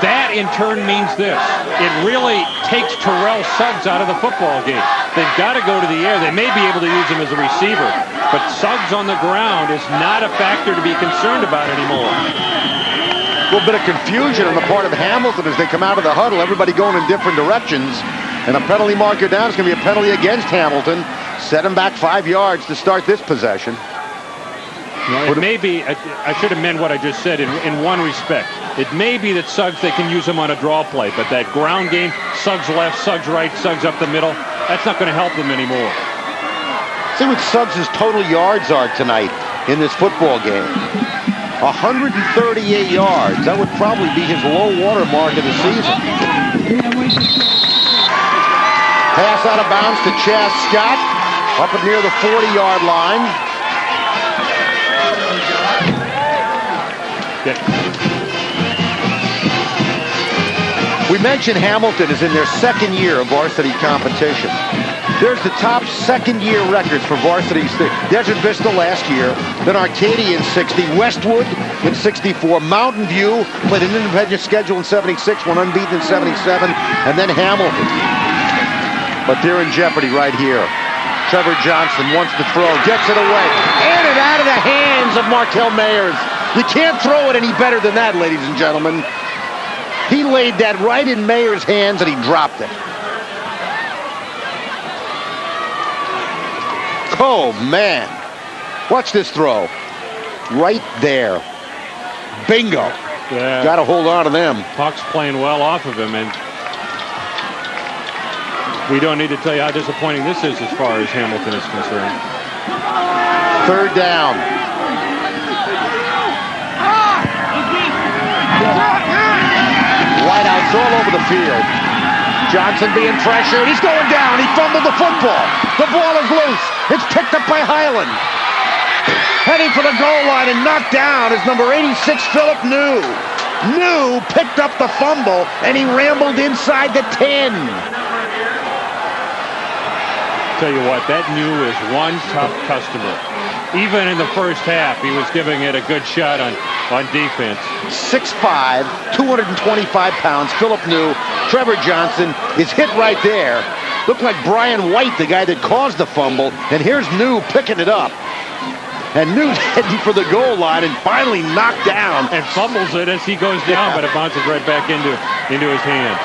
That, in turn, means this. It really takes Terrell Suggs out of the football game. They've got to go to the air. They may be able to use him as a receiver, but Suggs on the ground is not a factor to be concerned about anymore. A little bit of confusion on the part of Hamilton as they come out of the huddle. Everybody going in different directions. And a penalty marker down. It's going to be a penalty against Hamilton. Set him back 5 yards to start this possession. Well, it may be, I should amend what I just said in one respect. It may be that Suggs, they can use him on a draw play, but that ground game, Suggs left, Suggs right, Suggs up the middle, that's not going to help them anymore. See what Suggs' total yards are tonight in this football game. 138 yards. That would probably be his low water mark of the season. Pass out of bounds to Chaz Scott, up near the 40-yard line. We mentioned Hamilton is in their second year of varsity competition. There's the top second-year records for varsity. Desert Vista last year, then Arcadia in 60, Westwood in 64, Mountain View played an independent schedule in 76, went unbeaten in 77, and then Hamilton. But they're in jeopardy right here. Trevor Johnson wants to throw, gets it away, and it out of the hands of Markel Mayers. You can't throw it any better than that, ladies and gentlemen. He laid that right in Mayer's hands and he dropped it. Oh, man. Watch this throw. Right there. Bingo. Yeah. Got to hold on to them. Hawks playing well off of him, and we don't need to tell you how disappointing this is as far as Hamilton is concerned. Third down. Wideouts all over the field. Johnson being pressured. He's going down. He fumbled the football. The ball is loose. It's picked up by Highland. Heading for the goal line and knocked down is number 86, Philip New. New picked up the fumble, and he rambled inside the 10. Tell you what, that New is one tough customer. Even in the first half, he was giving it a good shot on defense. 6'5", 225 pounds, Philip New. Trevor Johnson is hit right there. Looked like Brian White, the guy that caused the fumble, and here's New picking it up. And New's heading for the goal line and finally knocked down. And fumbles it as he goes down, but it bounces right back into his hands.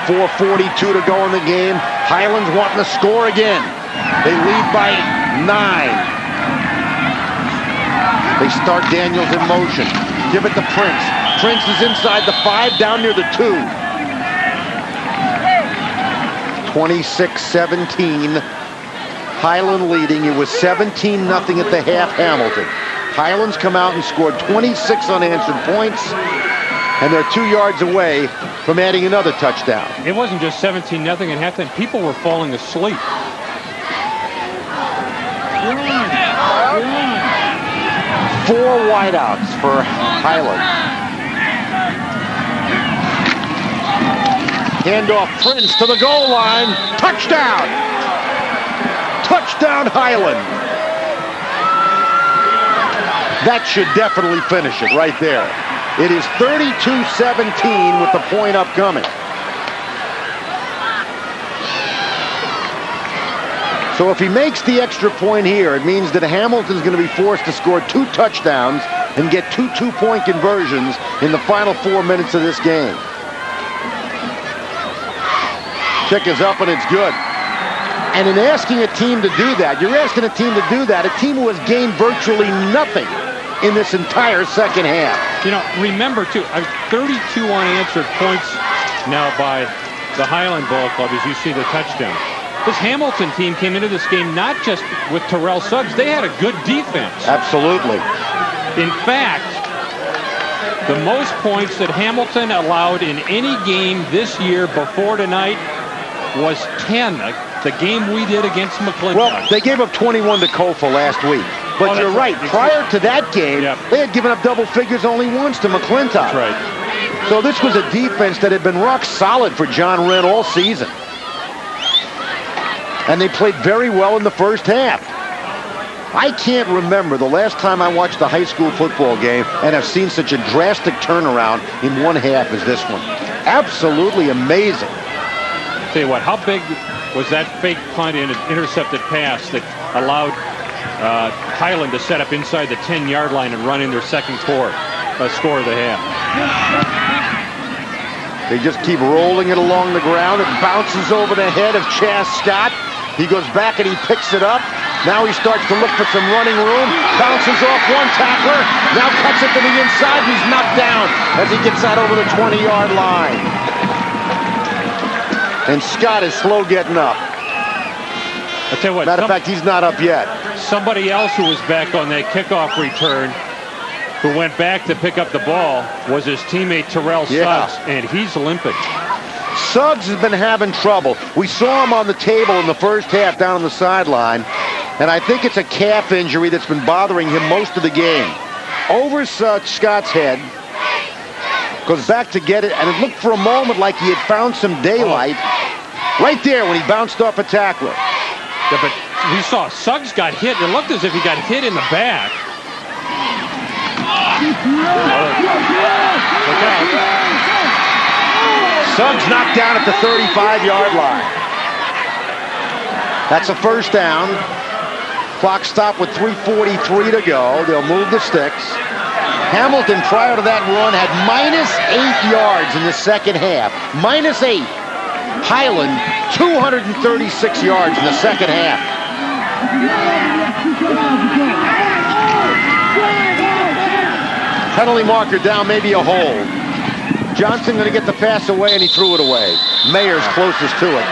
4:42 to go in the game. Highlands wanting to score again. They lead by 9. They start Daniels in motion. Give it to Prince. Prince is inside the 5, down near the 2. 26-17. Highland leading. It was 17-0 at the half, Hamilton. Highlands come out and scored 26 unanswered points, and they're 2 yards away from adding another touchdown. It wasn't just 17-0 at halftime. People were falling asleep. Four wideouts for Highland. Handoff Prince to the goal line. Touchdown! Touchdown, Highland. That should definitely finish it right there. It is 32-17 with the point upcoming. So if he makes the extra point here, it means that Hamilton's going to be forced to score 2 touchdowns and get 2 two-point conversions in the final 4 minutes of this game. Kick is up and it's good. And in asking a team to do that, you're asking a team to do that, a team who has gained virtually nothing in this entire second half. You know, remember, too, 32 unanswered points now by the Highland Ball Club as you see the touchdown. This Hamilton team came into this game not just with Terrell Suggs, they had a good defense. Absolutely. In fact, the most points that Hamilton allowed in any game this year before tonight was 10. The game we did against McClintock. Well, they gave up 21 to Kofa last week. But you're right. Prior to that game, they had given up double figures only once to McClintock. That's right. So this was a defense that had been rock solid for John Wren all season. And they played very well in the first half. I can't remember the last time I watched a high school football game and have seen such a drastic turnaround in one half as this one. Absolutely amazing. Tell you what, how big was that fake punt and intercepted pass that allowed Highland to set up inside the 10-yard line and run in their second score of the half? They just keep rolling it along the ground. It bounces over the head of Chas Scott. He goes back and he picks it up. Now he starts to look for some running room. Bounces off one tackler. Now cuts it to the inside. He's knocked down as he gets out over the 20-yard line. And Scott is slow getting up. I'll tell you what. Matter of fact, he's not up yet. Somebody else who was back on that kickoff return, who went back to pick up the ball, was his teammate Terrell Suggs, and he's limping. Suggs has been having trouble. We saw him on the table in the first half down on the sideline, and I think it's a calf injury that's been bothering him most of the game. Over Scott's head, goes back to get it, and it looked for a moment like he had found some daylight right there when he bounced off a tackler. Yeah, but we saw Suggs got hit. It looked as if he got hit in the back. Look out. Suggs knocked down at the 35-yard line. That's a first down. Clock stopped with 3:43 to go. They'll move the sticks. Hamilton, prior to that run, had -8 yards in the second half. -8. Highland, 236 yards in the second half. Penalty marker down, maybe a hold. Johnson going to get the pass away, and he threw it away. Mayer's closest to it.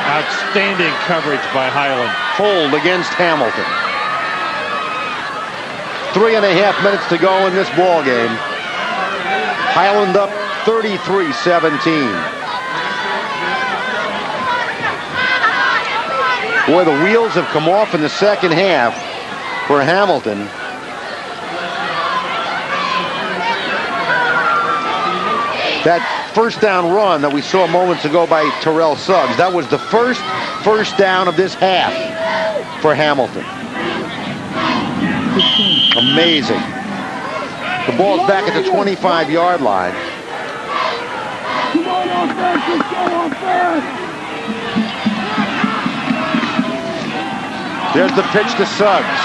Outstanding coverage by Highland. Hold against Hamilton. 3.5 minutes to go in this ball game. Highland up 33-17. Boy, the wheels have come off in the second half for Hamilton. That first down run that we saw moments ago by Terrell Suggs, that was the first down of this half for Hamilton. Amazing. The ball's back at the 25-yard line. There's the pitch to Suggs.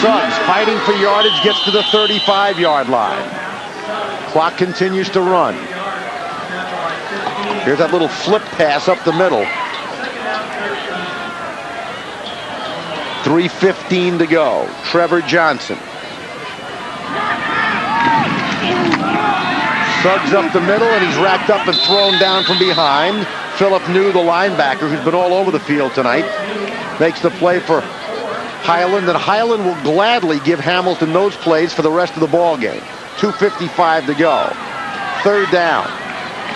Suggs, fighting for yardage, gets to the 35-yard line. Clock continues to run. Here's that little flip pass up the middle. 3:15 to go. Trevor Johnson. Suggs up the middle, and he's racked up and thrown down from behind. Philip New, the linebacker, who's been all over the field tonight, makes the play for Highland, and Highland will gladly give Hamilton those plays for the rest of the ball game. 2:55 to go. Third down.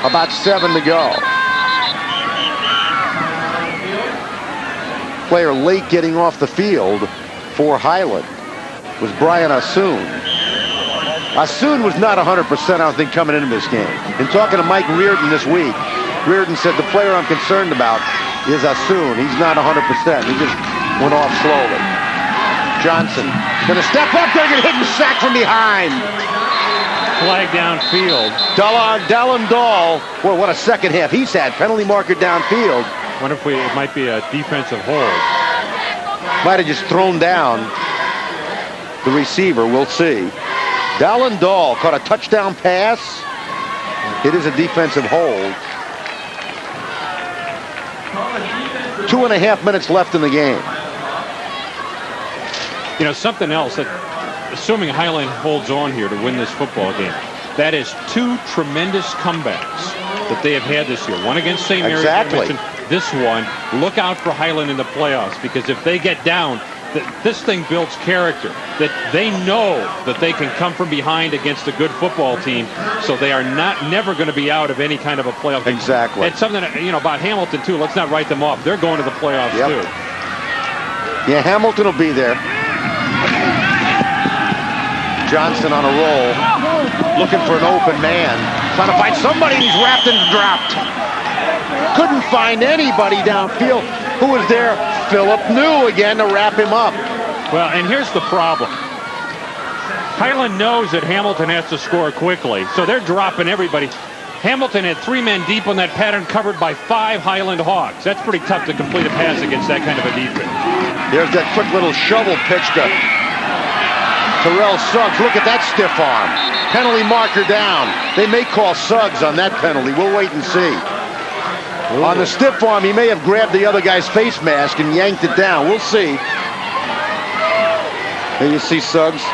About 7 to go. Player late getting off the field for Highland was Brian Assoon. Assoon was not 100%, I don't think, coming into this game. In talking to Mike Reardon this week, Reardon said the player I'm concerned about is Assoon. He's not 100%. He just went off slowly. Johnson gonna step up there, get hit and sacked from behind. Flag downfield. Dallin Dahl, boy, what a second half he's had. Penalty marker downfield. Wonder if it might be a defensive hold. Might have just thrown down the receiver. We'll see. Dallin Dahl caught a touchdown pass. It is a defensive hold. 2.5 minutes left in the game. You know, something else that, assuming Highland holds on here to win this football game, that is 2 tremendous comebacks that they have had this year. One against St. Mary's. Exactly. This one, look out for Highland in the playoffs, because if they get down, this thing builds character. That they know that they can come from behind against a good football team, so they are never going to be out of any kind of a playoff game. Exactly. And something, you know, about Hamilton too. Let's not write them off. They're going to the playoffs too. Yeah, Hamilton will be there. Johnson on a roll, looking for an open man, trying to find somebody, and he's wrapped and dropped. Couldn't find anybody downfield. Who was there? Philip New again to wrap him up. Well, and here's the problem. Highland knows that Hamilton has to score quickly, so they're dropping everybody. Hamilton had 3 men deep on that pattern, covered by 5 Highland Hawks. That's pretty tough to complete a pass against that kind of a defense. There's that quick little shovel pitch to Terrell Suggs. Look at that stiff arm. Penalty marker down. They may call Suggs on that penalty. We'll wait and see. Ooh. On the stiff arm, he may have grabbed the other guy's face mask and yanked it down. We'll see. There you see Suggs.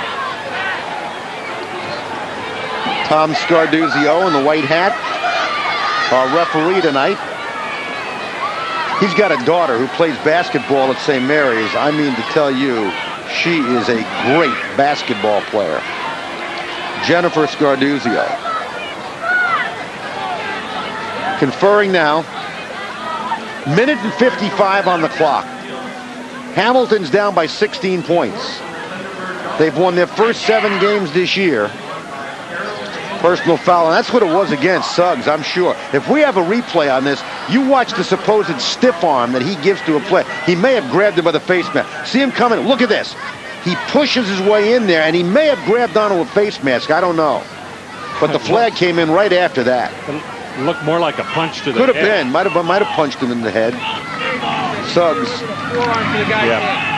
Tom Scarduzio in the white hat, our referee tonight. He's got a daughter who plays basketball at St. Mary's. I mean to tell you, she is a great basketball player. Jennifer Scarduzio. Conferring now. 1:55 on the clock. Hamilton's down by 16 points. They've won their first 7 games this year. Personal foul, and that's what it was against Suggs, I'm sure. If we have a replay on this, you watch the supposed stiff arm that he gives to a player. He may have grabbed him by the face mask. See him coming? Look at this. He pushes his way in there, and he may have grabbed onto a face mask. I don't know. But the flag came in right after that. It looked more like a punch to the head. Could have been. Might have punched him in the head. Suggs. Yeah.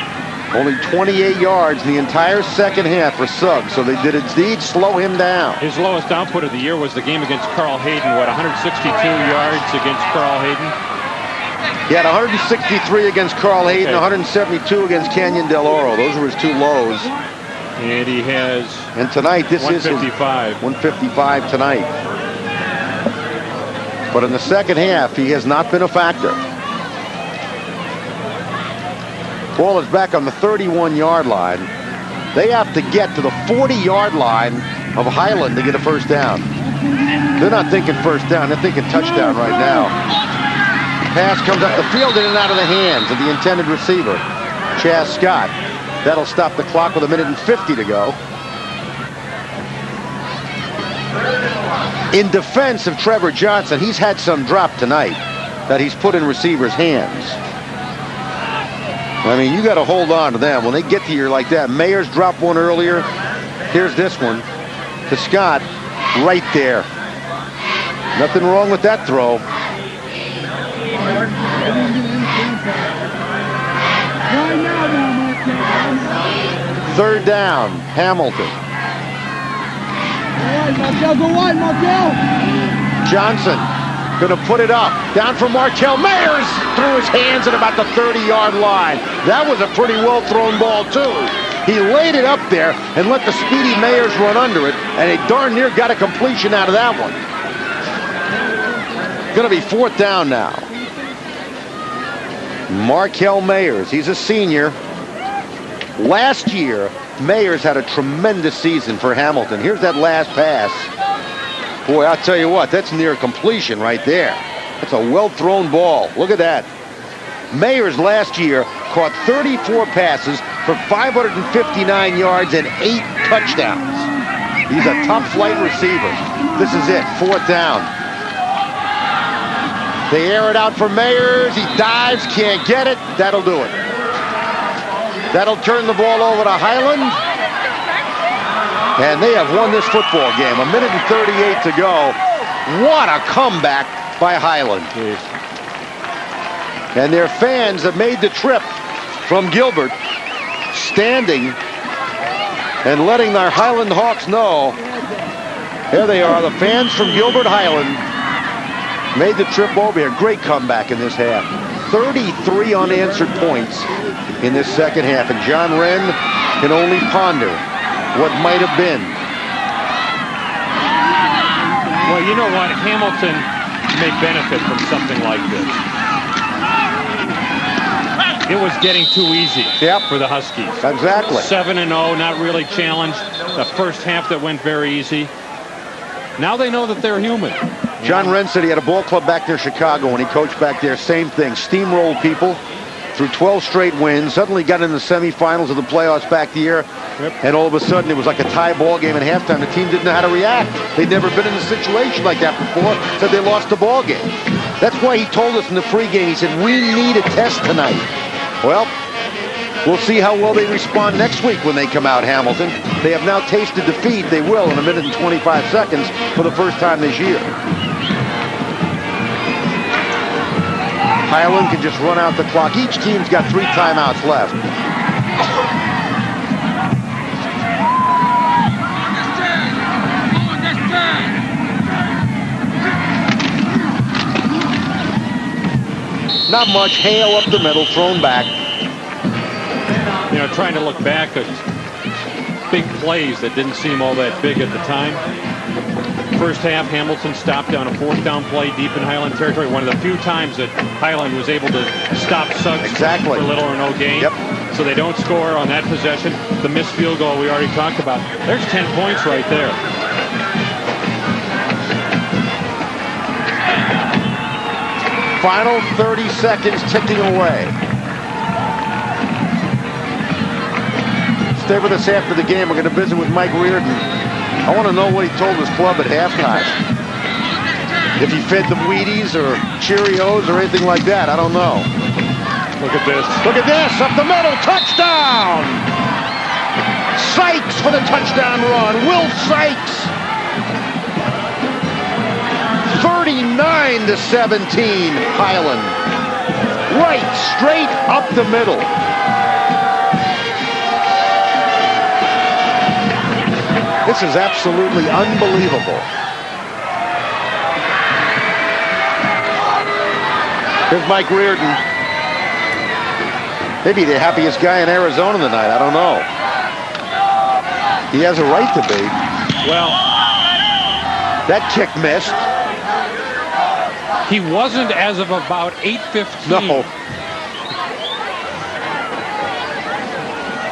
Only 28 yards in the entire second half for Suggs, so they did indeed slow him down. His lowest output of the year was the game against Carl Hayden. What, 162 yards against Carl Hayden? He had 163 against Carl Hayden, 172 against Canyon Del Oro. Those were his 2 lows. And he has. And tonight, this is 155. 155 tonight. But in the second half, he has not been a factor. Ball is back on the 31-yard line. They have to get to the 40-yard line of Highland to get a first down. They're not thinking first down. They're thinking touchdown right now. pass comes up the field in and out of the hands of the intended receiver, Chaz Scott. That'll stop the clock with 1:50 to go. In defense of Trevor Johnson, he's had some drop tonight that he's put in receivers' hands. I mean, you got to hold on to them when they get to you like that. Mayers dropped one earlier. Here's this one to Scott right there. Nothing wrong with that throw. Third down, Hamilton. Go wide, Markel. Johnson gonna put it up. Down for Markel. Mayers threw his hands at about the 30-yard line. That was a pretty well-thrown ball, too. He laid it up there and let the speedy Mayers run under it, and he darn near got a completion out of that one. Gonna be 4th down now. Markel Mayers, he's a senior. Last year, Mayers had a tremendous season for Hamilton. Here's that last pass. Boy, I'll tell you what, that's near completion right there. That's a well-thrown ball. Look at that. Mayers last year caught 34 passes for 559 yards and 8 touchdowns. He's a top-flight receiver. This is it, 4th down. They air it out for Mayers. He dives, can't get it. That'll do it. That'll turn the ball over to Highland. And they have won this football game. 1:38 to go. What a comeback by Highland. And their fans have made the trip from Gilbert, standing and letting their Highland Hawks know. There they are, the fans from Gilbert Highland made the trip over here. Great comeback in this half. 33 unanswered points in this second half, and John Wren can only ponder what might have been. Well, you know what? Hamilton may benefit from something like this. It was getting too easy for the Huskies. Exactly. 7-0, not really challenged. The first half that went very easy. Now they know that they're human. John Wren said he had a ball club back there in Chicago when he coached back there. Same thing. Steamrolled people through 12 straight wins. Suddenly got in the semifinals of the playoffs back here. And all of a sudden it was like a tie ball game at halftime. The team didn't know how to react. They'd never been in a situation like that before, so they lost the ball game. That's why he told us in the pregame, he said, we need a test tonight. Well, we'll see how well they respond next week when they come out, Hamilton. They have now tasted defeat. They will in 1:25 for the first time this year. Highland can just run out the clock. Each team's got 3 timeouts left. Not much. Hale up the middle, thrown back. You know, trying to look back at big plays that didn't seem all that big at the time. First half, Hamilton stopped down a 4th down play deep in Highland territory. One of the few times that Highland was able to stop Suggs for little or no gain. So they don't score on that possession. The missed field goal we already talked about. There's 10 points right there. Final 30 seconds ticking away. Stay with us after the game. We're going to visit with Mike Reardon. I want to know what he told his club at halftime. If he fed them Wheaties or Cheerios or anything like that, I don't know. Look at this. Look at this, up the middle, touchdown! Sykes for the touchdown run. Will Sykes. 39-17, Highland. Right, straight up the middle. This is absolutely unbelievable. Here's Mike Reardon. Maybe the happiest guy in Arizona tonight. I don't know. He has a right to be. Well, that kick missed. He wasn't as of about 8:15. No.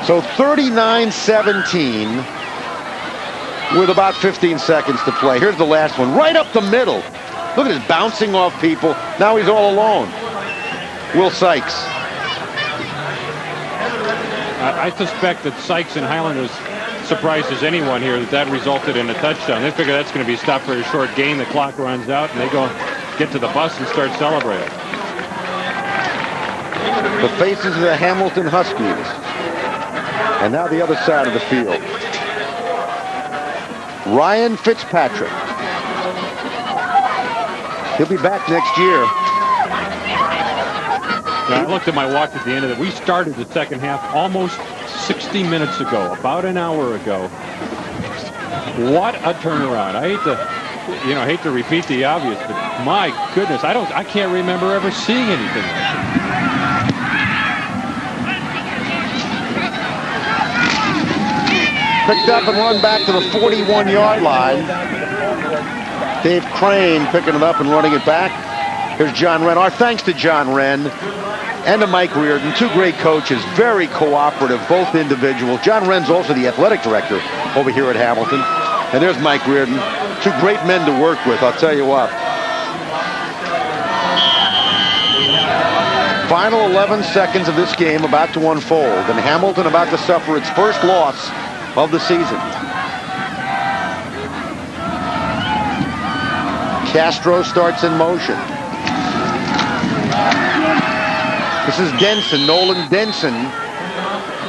So 39-17 with about 15 seconds to play. Here's the last one. Right up the middle. Look at his bouncing off people. Now he's all alone. Will Sykes. I suspect that Sykes and Highland was surprised as anyone here that resulted in a touchdown. They figure that's going to be stopped for a short gain. The clock runs out, and they go get to the bus and start celebrating. The faces of the Hamilton Huskies. And now the other side of the field. Ryan Fitzpatrick. He'll be back next year. Now, I looked at my watch at the end of it. We started the second half almost 60 minutes ago, about an hour ago. What a turnaround! I hate to repeat the obvious, but my goodness, I can't remember ever seeing anything like that. Picked up and run back to the 41-yard line. Dave Crane picking it up and running it back. Here's John Wren. Our thanks to John Wren and to Mike Reardon, two great coaches, very cooperative, both individuals. John Wren's also the athletic director over here at Hamilton. And there's Mike Reardon, two great men to work with, I'll tell you what. Final 11 seconds of this game about to unfold, and Hamilton about to suffer its first loss of the season. Castro starts in motion. This is Denson, Nolan Denson,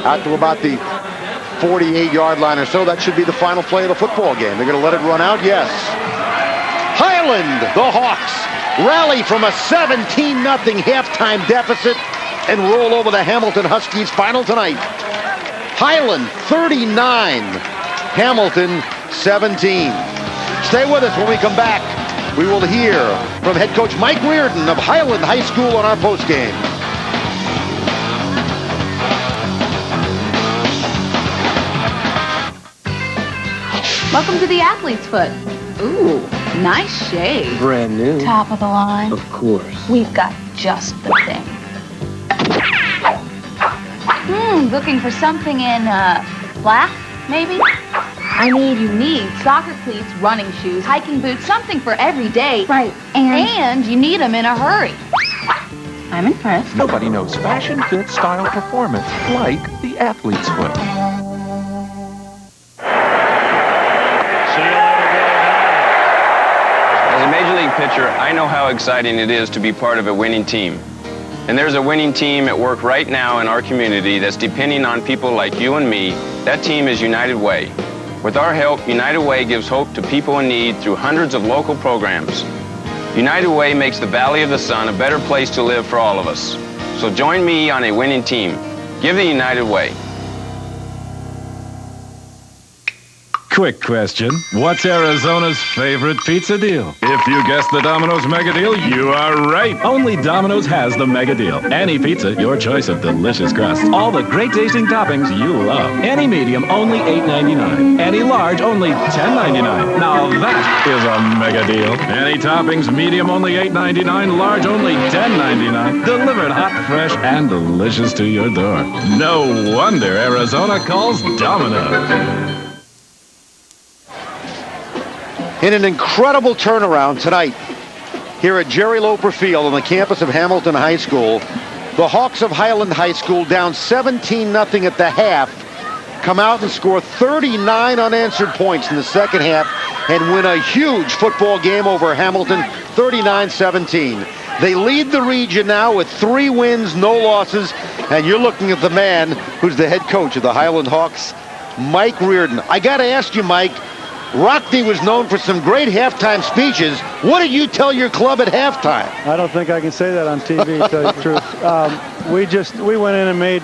out to about the 48-yard line or so. That should be the final play of the football game. They're going to let it run out? Yes. Highland, the Hawks, rally from a 17-0 halftime deficit and roll over the Hamilton Huskies. Final tonight. Highland 39, Hamilton 17. Stay with us when we come back. We will hear from head coach Mike Reardon of Highland High School on our postgame. Welcome to the Athlete's Foot. Ooh, nice shave. Brand new. Top of the line. Of course. We've got just the thing. Looking for something in black, maybe? You need soccer cleats, running shoes, hiking boots, something for every day. Right, And you need them in a hurry. I'm impressed. Nobody knows fashion, fit, style, performance like the athlete's foot. As a Major League pitcher, I know how exciting it is to be part of a winning team. And there's a winning team at work right now in our community that's depending on people like you and me. That team is United Way. With our help, United Way gives hope to people in need through hundreds of local programs. United Way makes the Valley of the Sun a better place to live for all of us. So join me on a winning team. Give the United Way. Quick question. What's Arizona's favorite pizza deal? If you guessed the Domino's Mega Deal, you are right. Only Domino's has the Mega Deal. Any pizza, your choice of delicious crust. All the great tasting toppings you love. Any medium, only $8.99. Any large, only $10.99. Now that is a mega deal. Any toppings, medium, only $8.99. Large, only $10.99. Delivered hot, fresh, and delicious to your door. No wonder Arizona calls Domino's. In an incredible turnaround tonight here at Jerry Loper Field on the campus of Hamilton High School, the Hawks of Highland High School, down 17-0 at the half, come out and score 39 unanswered points in the second half and win a huge football game over Hamilton, 39-17. They lead the region now with 3 wins, no losses, and you're looking at the man who's the head coach of the Highland Hawks, Mike Reardon. I got to ask you, Mike, Rockney was known for some great halftime speeches. What did you tell your club at halftime? I don't think I can say that on TV, to tell you the truth. We went in and made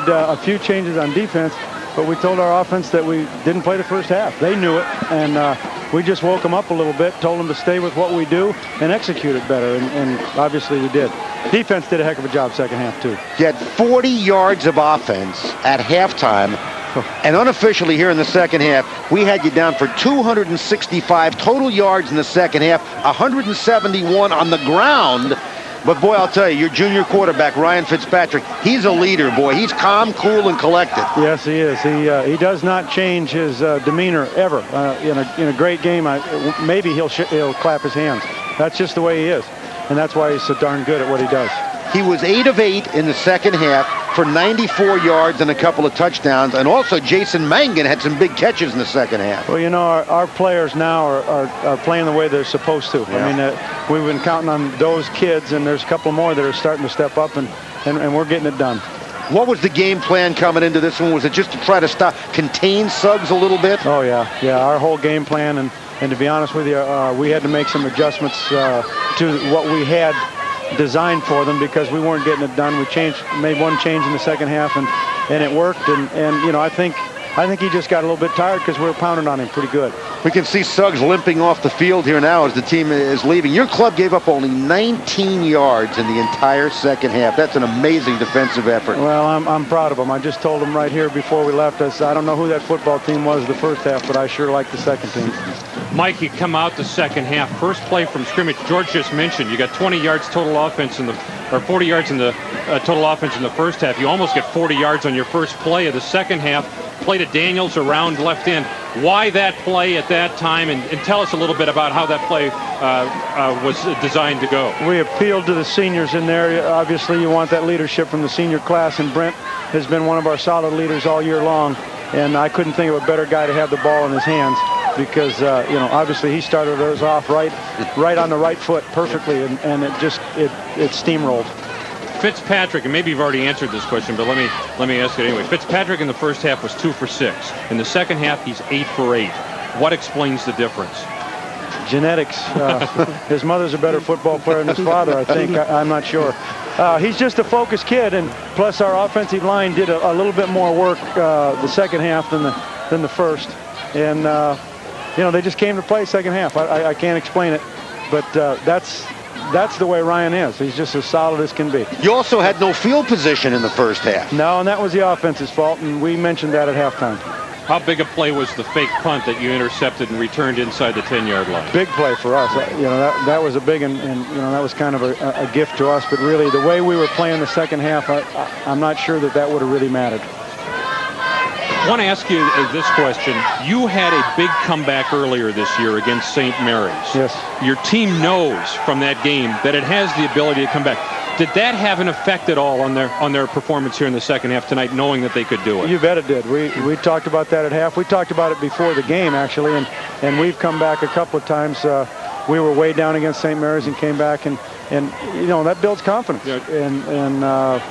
a few changes on defense, but we told our offense that we didn't play the first half. They knew it, and we just woke them up a little bit, told them to stay with what we do and execute it better, and obviously we did. Defense did a heck of a job second half, too. You had 40 yards of offense at halftime. And unofficially here in the second half, we had you down for 265 total yards in the second half, 171 on the ground. But boy, I'll tell you, your junior quarterback, Ryan Fitzpatrick, he's a leader, boy. He's calm, cool, and collected. Yes, he is. He does not change his demeanor ever. In a great game, maybe he'll clap his hands. That's just the way he is. And that's why he's so darn good at what he does. He was 8 of 8 in the second half for 94 yards and a couple of touchdowns. And also, Jason Mangan had some big catches in the second half. Well, you know, our players now are playing the way they're supposed to. Yeah. I mean, we've been counting on those kids, and there's a couple more that are starting to step up, and we're getting it done. What was the game plan coming into this one? Was it just to try to contain Suggs a little bit? Oh, yeah. Yeah, our whole game plan, and to be honest with you, we had to make some adjustments to what we had designed for them because we weren't getting it done. We made one change in the second half, and it worked. And you know, I think he just got a little bit tired because we were pounding on him pretty good. We can see Suggs limping off the field here now as the team is leaving. Your club gave up only 19 yards in the entire second half. That's an amazing defensive effort. Well, I'm proud of them. I just told them right here before we left us, I don't know who that football team was the first half, but I sure like the second team. Mike, you come out the second half. First play from scrimmage, George just mentioned, you got 20 yards total offense or 40 yards in the total offense in the first half. You almost get 40 yards on your first play of the second half. Play to Daniels around left end. Why that play at that time? And tell us a little bit about how that play was designed to go. We appealed to the seniors in there. Obviously, you want that leadership from the senior class, and Brent has been one of our solid leaders all year long. And I couldn't think of a better guy to have the ball in his hands because, you know, obviously he started us off right on the right foot perfectly, and it steamrolled. Fitzpatrick, and maybe you've already answered this question, but let me ask it anyway. Fitzpatrick in the first half was 2 for 6. In the second half, he's 8 for 8. What explains the difference? Genetics. His mother's a better football player than his father, I think. I'm not sure. He's just a focused kid, and plus our offensive line did a little bit more work the second half than the first. And, you know, they just came to play second half. I can't explain it, but that's the way Ryan is. He's just as solid as can be. You also had no field position in the first half. No, and that was the offense's fault, and we mentioned that at halftime. How big a play was the fake punt that you intercepted and returned inside the 10-yard line? Big play for us. You know, that was a big, and you know, that was kind of a gift to us. But really, the way we were playing the second half, I'm not sure that would have really mattered. I want to ask you this question. You had a big comeback earlier this year against St. Mary's. Yes. Your team knows from that game that it has the ability to come back. Did that have an effect at all on their performance here in the second half tonight, knowing that they could do it? You bet it did. We talked about that at half. We talked about it before the game, actually, and we've come back a couple of times. We were way down against St. Mary's and came back, and you know, that builds confidence. Yeah. And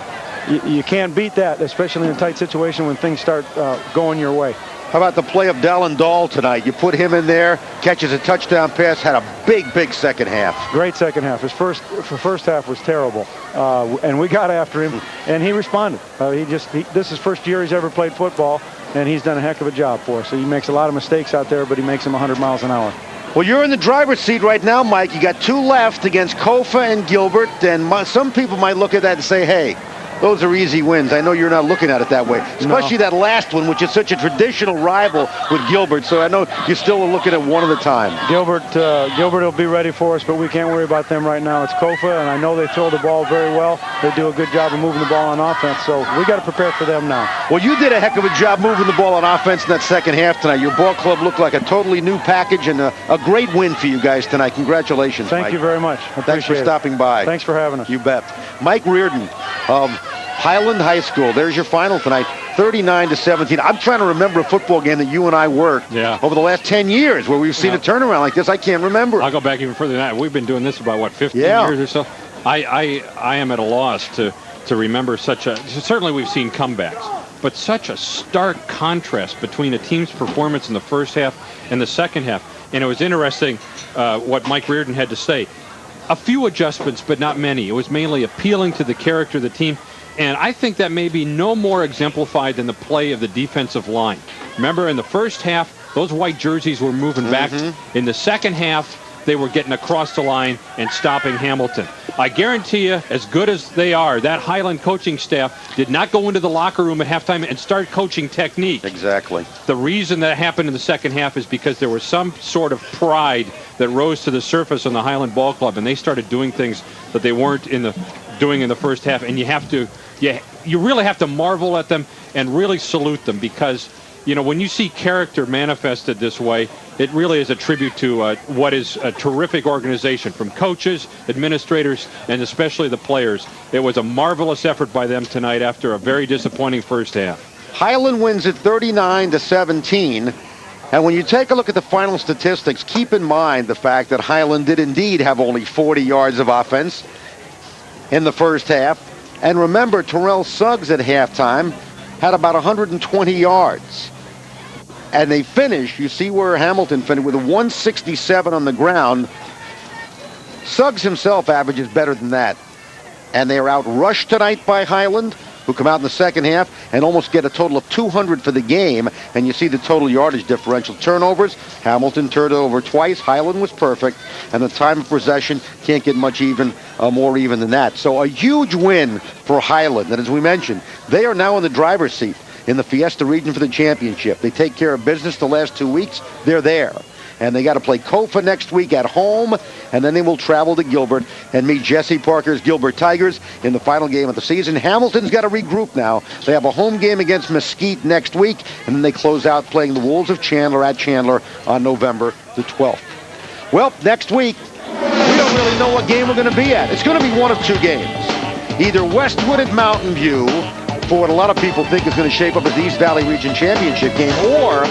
you can't beat that, especially in a tight situation when things start going your way. How about the play of Dallin Dahl tonight? You put him in there, catches a touchdown pass, had a big second half. Great second half. His first half was terrible, and we got after him, and he responded. This is first year he's ever played football, and he's done a heck of a job for us. So he makes a lot of mistakes out there, but he makes them 100 miles an hour. Well, you're in the driver's seat right now, Mike. You got 2 left against Kofa and Gilbert, and some people might look at that and say, hey, those are easy wins. I know you're not looking at it that way, especially that last one, which is such a traditional rival with Gilbert. So I know you're still looking at one at a time. Gilbert will be ready for us, but we can't worry about them right now. It's Kofa, and I know they throw the ball very well. They do a good job of moving the ball on offense, so we got to prepare for them now. Well, you did a heck of a job moving the ball on offense in that second half tonight. Your ball club looked like a totally new package, and a great win for you guys tonight. Congratulations, Mike. Thank you very much. Thanks for stopping by. Thanks for having us. You bet. Mike Reardon of Highland High School. There's your final tonight, 39-17. I'm trying to remember a football game that you and I worked over the last 10 years where we've seen a turnaround like this. I can't remember. I'll go back even further than that. We've been doing this about, what, 15 years or so? I am at a loss to remember certainly we've seen comebacks, but such a stark contrast between a team's performance in the first half and the second half. And it was interesting what Mike Reardon had to say. A few adjustments, but not many. It was mainly appealing to the character of the team. And I think that may be no more exemplified than the play of the defensive line. Remember, in the first half, those white jerseys were moving back. In the second half, they were getting across the line and stopping Hamilton. I guarantee you, as good as they are, that Highland coaching staff did not go into the locker room at halftime and start coaching technique. Exactly. The reason that happened in the second half is because there was some sort of pride that rose to the surface on the Highland Ball Club, and they started doing things that they weren't doing in the first half. And you really have to marvel at them and really salute them, because you know, when you see character manifested this way, it really is a tribute to what is a terrific organization, from coaches, administrators, and especially the players. It was a marvelous effort by them tonight after a very disappointing first half. Highland wins it 39-17. And when you take a look at the final statistics, keep in mind the fact that Highland did indeed have only 40 yards of offense in the first half. And remember, Terrell Suggs at halftime had about 120 yards. And they finished, you see where Hamilton finished, with a 167 on the ground. Suggs himself averages better than that. And they are outrushed tonight by Highland, who come out in the second half and almost get a total of 200 for the game. And you see the total yardage differential. Turnovers, Hamilton turned it over twice. Highland was perfect. And the time of possession can't get much more even than that. So a huge win for Highland. And as we mentioned, they are now in the driver's seat in the Fiesta region for the championship. They take care of business the last 2 weeks. They're there. And they got to play Kofa next week at home, and then they will travel to Gilbert and meet Jesse Parker's Gilbert Tigers in the final game of the season. Hamilton's got to regroup now. They have a home game against Mesquite next week, and then they close out playing the Wolves of Chandler at Chandler on November the 12th. Well, next week, we don't really know what game we're going to be at. It's going to be one of two games. Either Westwood at Mountain View, for what a lot of people think is going to shape up as the East Valley Region Championship game, or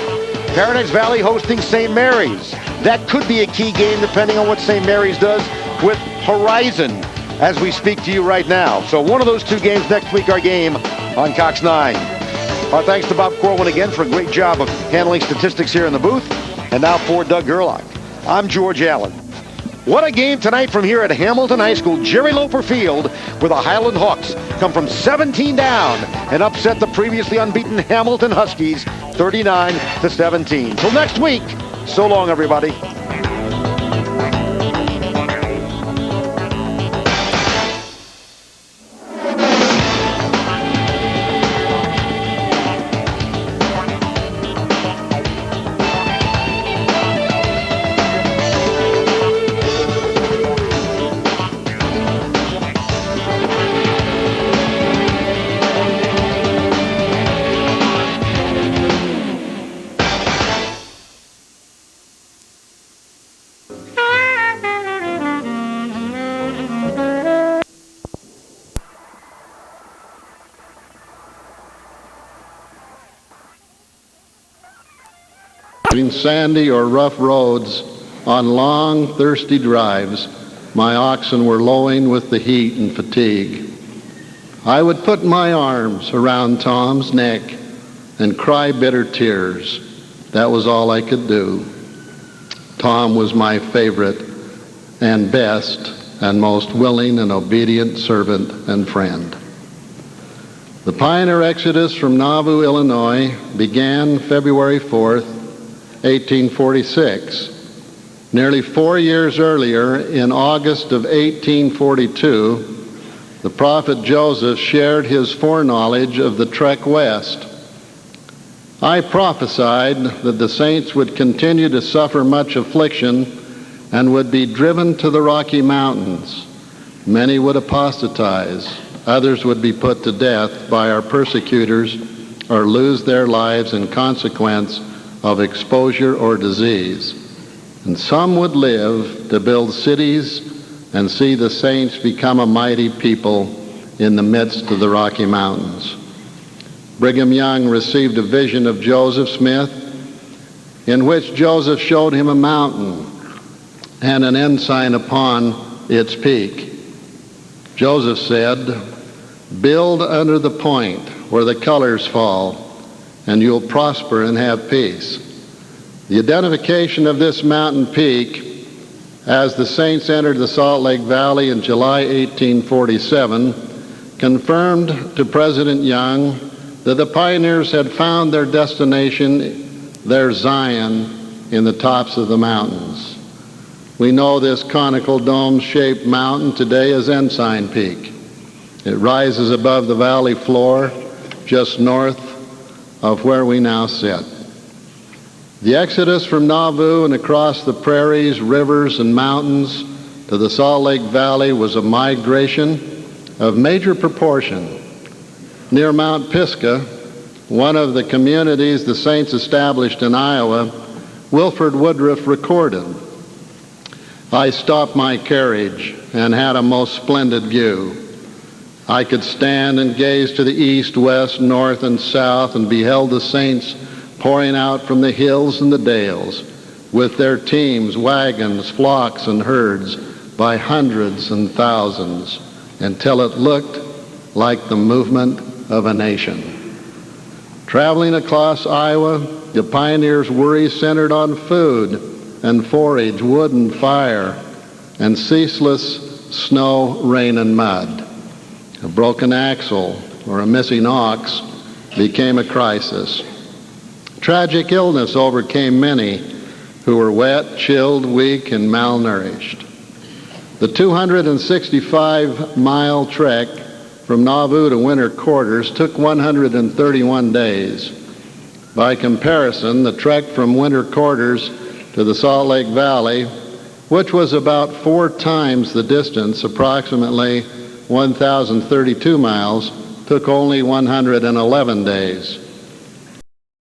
Paradise Valley hosting St. Mary's. That could be a key game depending on what St. Mary's does with Horizon as we speak to you right now. So one of those two games next week, our game on Cox 9. Our thanks to Bob Corwin again for a great job of handling statistics here in the booth. And now for Doug Gerlach, I'm George Allen. What a game tonight from here at Hamilton High School, Jerry Loper Field, where the Highland Hawks come from 17 down and upset the previously unbeaten Hamilton Huskies 39-17. Till next week, so long, everybody. Sandy or rough roads, on long, thirsty drives, my oxen were lowing with the heat and fatigue. I would put my arms around Tom's neck and cry bitter tears. That was all I could do. Tom was my favorite and best and most willing and obedient servant and friend. The pioneer exodus from Nauvoo, Illinois began February 4th, 1846. Nearly 4 years earlier, in August of 1842, the prophet Joseph shared his foreknowledge of the trek west. I prophesied that the saints would continue to suffer much affliction and would be driven to the Rocky Mountains. Many would apostatize. Others would be put to death by our persecutors or lose their lives in consequence of exposure or disease. And some would live to build cities and see the saints become a mighty people in the midst of the Rocky Mountains. Brigham Young received a vision of Joseph Smith in which Joseph showed him a mountain and an ensign upon its peak. Joseph said, "Build under the point where the colors fall, and you'll prosper and have peace." The identification of this mountain peak as the saints entered the Salt Lake Valley in July 1847 confirmed to President Young that the pioneers had found their destination, their Zion, in the tops of the mountains. We know this conical dome-shaped mountain today as Ensign Peak. It rises above the valley floor just north of where we now sit. The exodus from Nauvoo and across the prairies, rivers, and mountains to the Salt Lake Valley was a migration of major proportion. Near Mount Pisgah, one of the communities the Saints established in Iowa, Wilford Woodruff recorded, "I stopped my carriage and had a most splendid view. I could stand and gaze to the east, west, north, and south, and beheld the Saints pouring out from the hills and the dales, with their teams, wagons, flocks, and herds, by hundreds and thousands, until it looked like the movement of a nation." Traveling across Iowa, the pioneers' worries centered on food and forage, wood and fire, and ceaseless snow, rain, and mud. A broken axle or a missing ox became a crisis. Tragic illness overcame many who were wet, chilled, weak, and malnourished. The 265-mile trek from Nauvoo to winter quarters took 131 days. By comparison, the trek from winter quarters to the Salt Lake Valley, which was about 4 times the distance, approximately 1,032 miles, took only 111 days.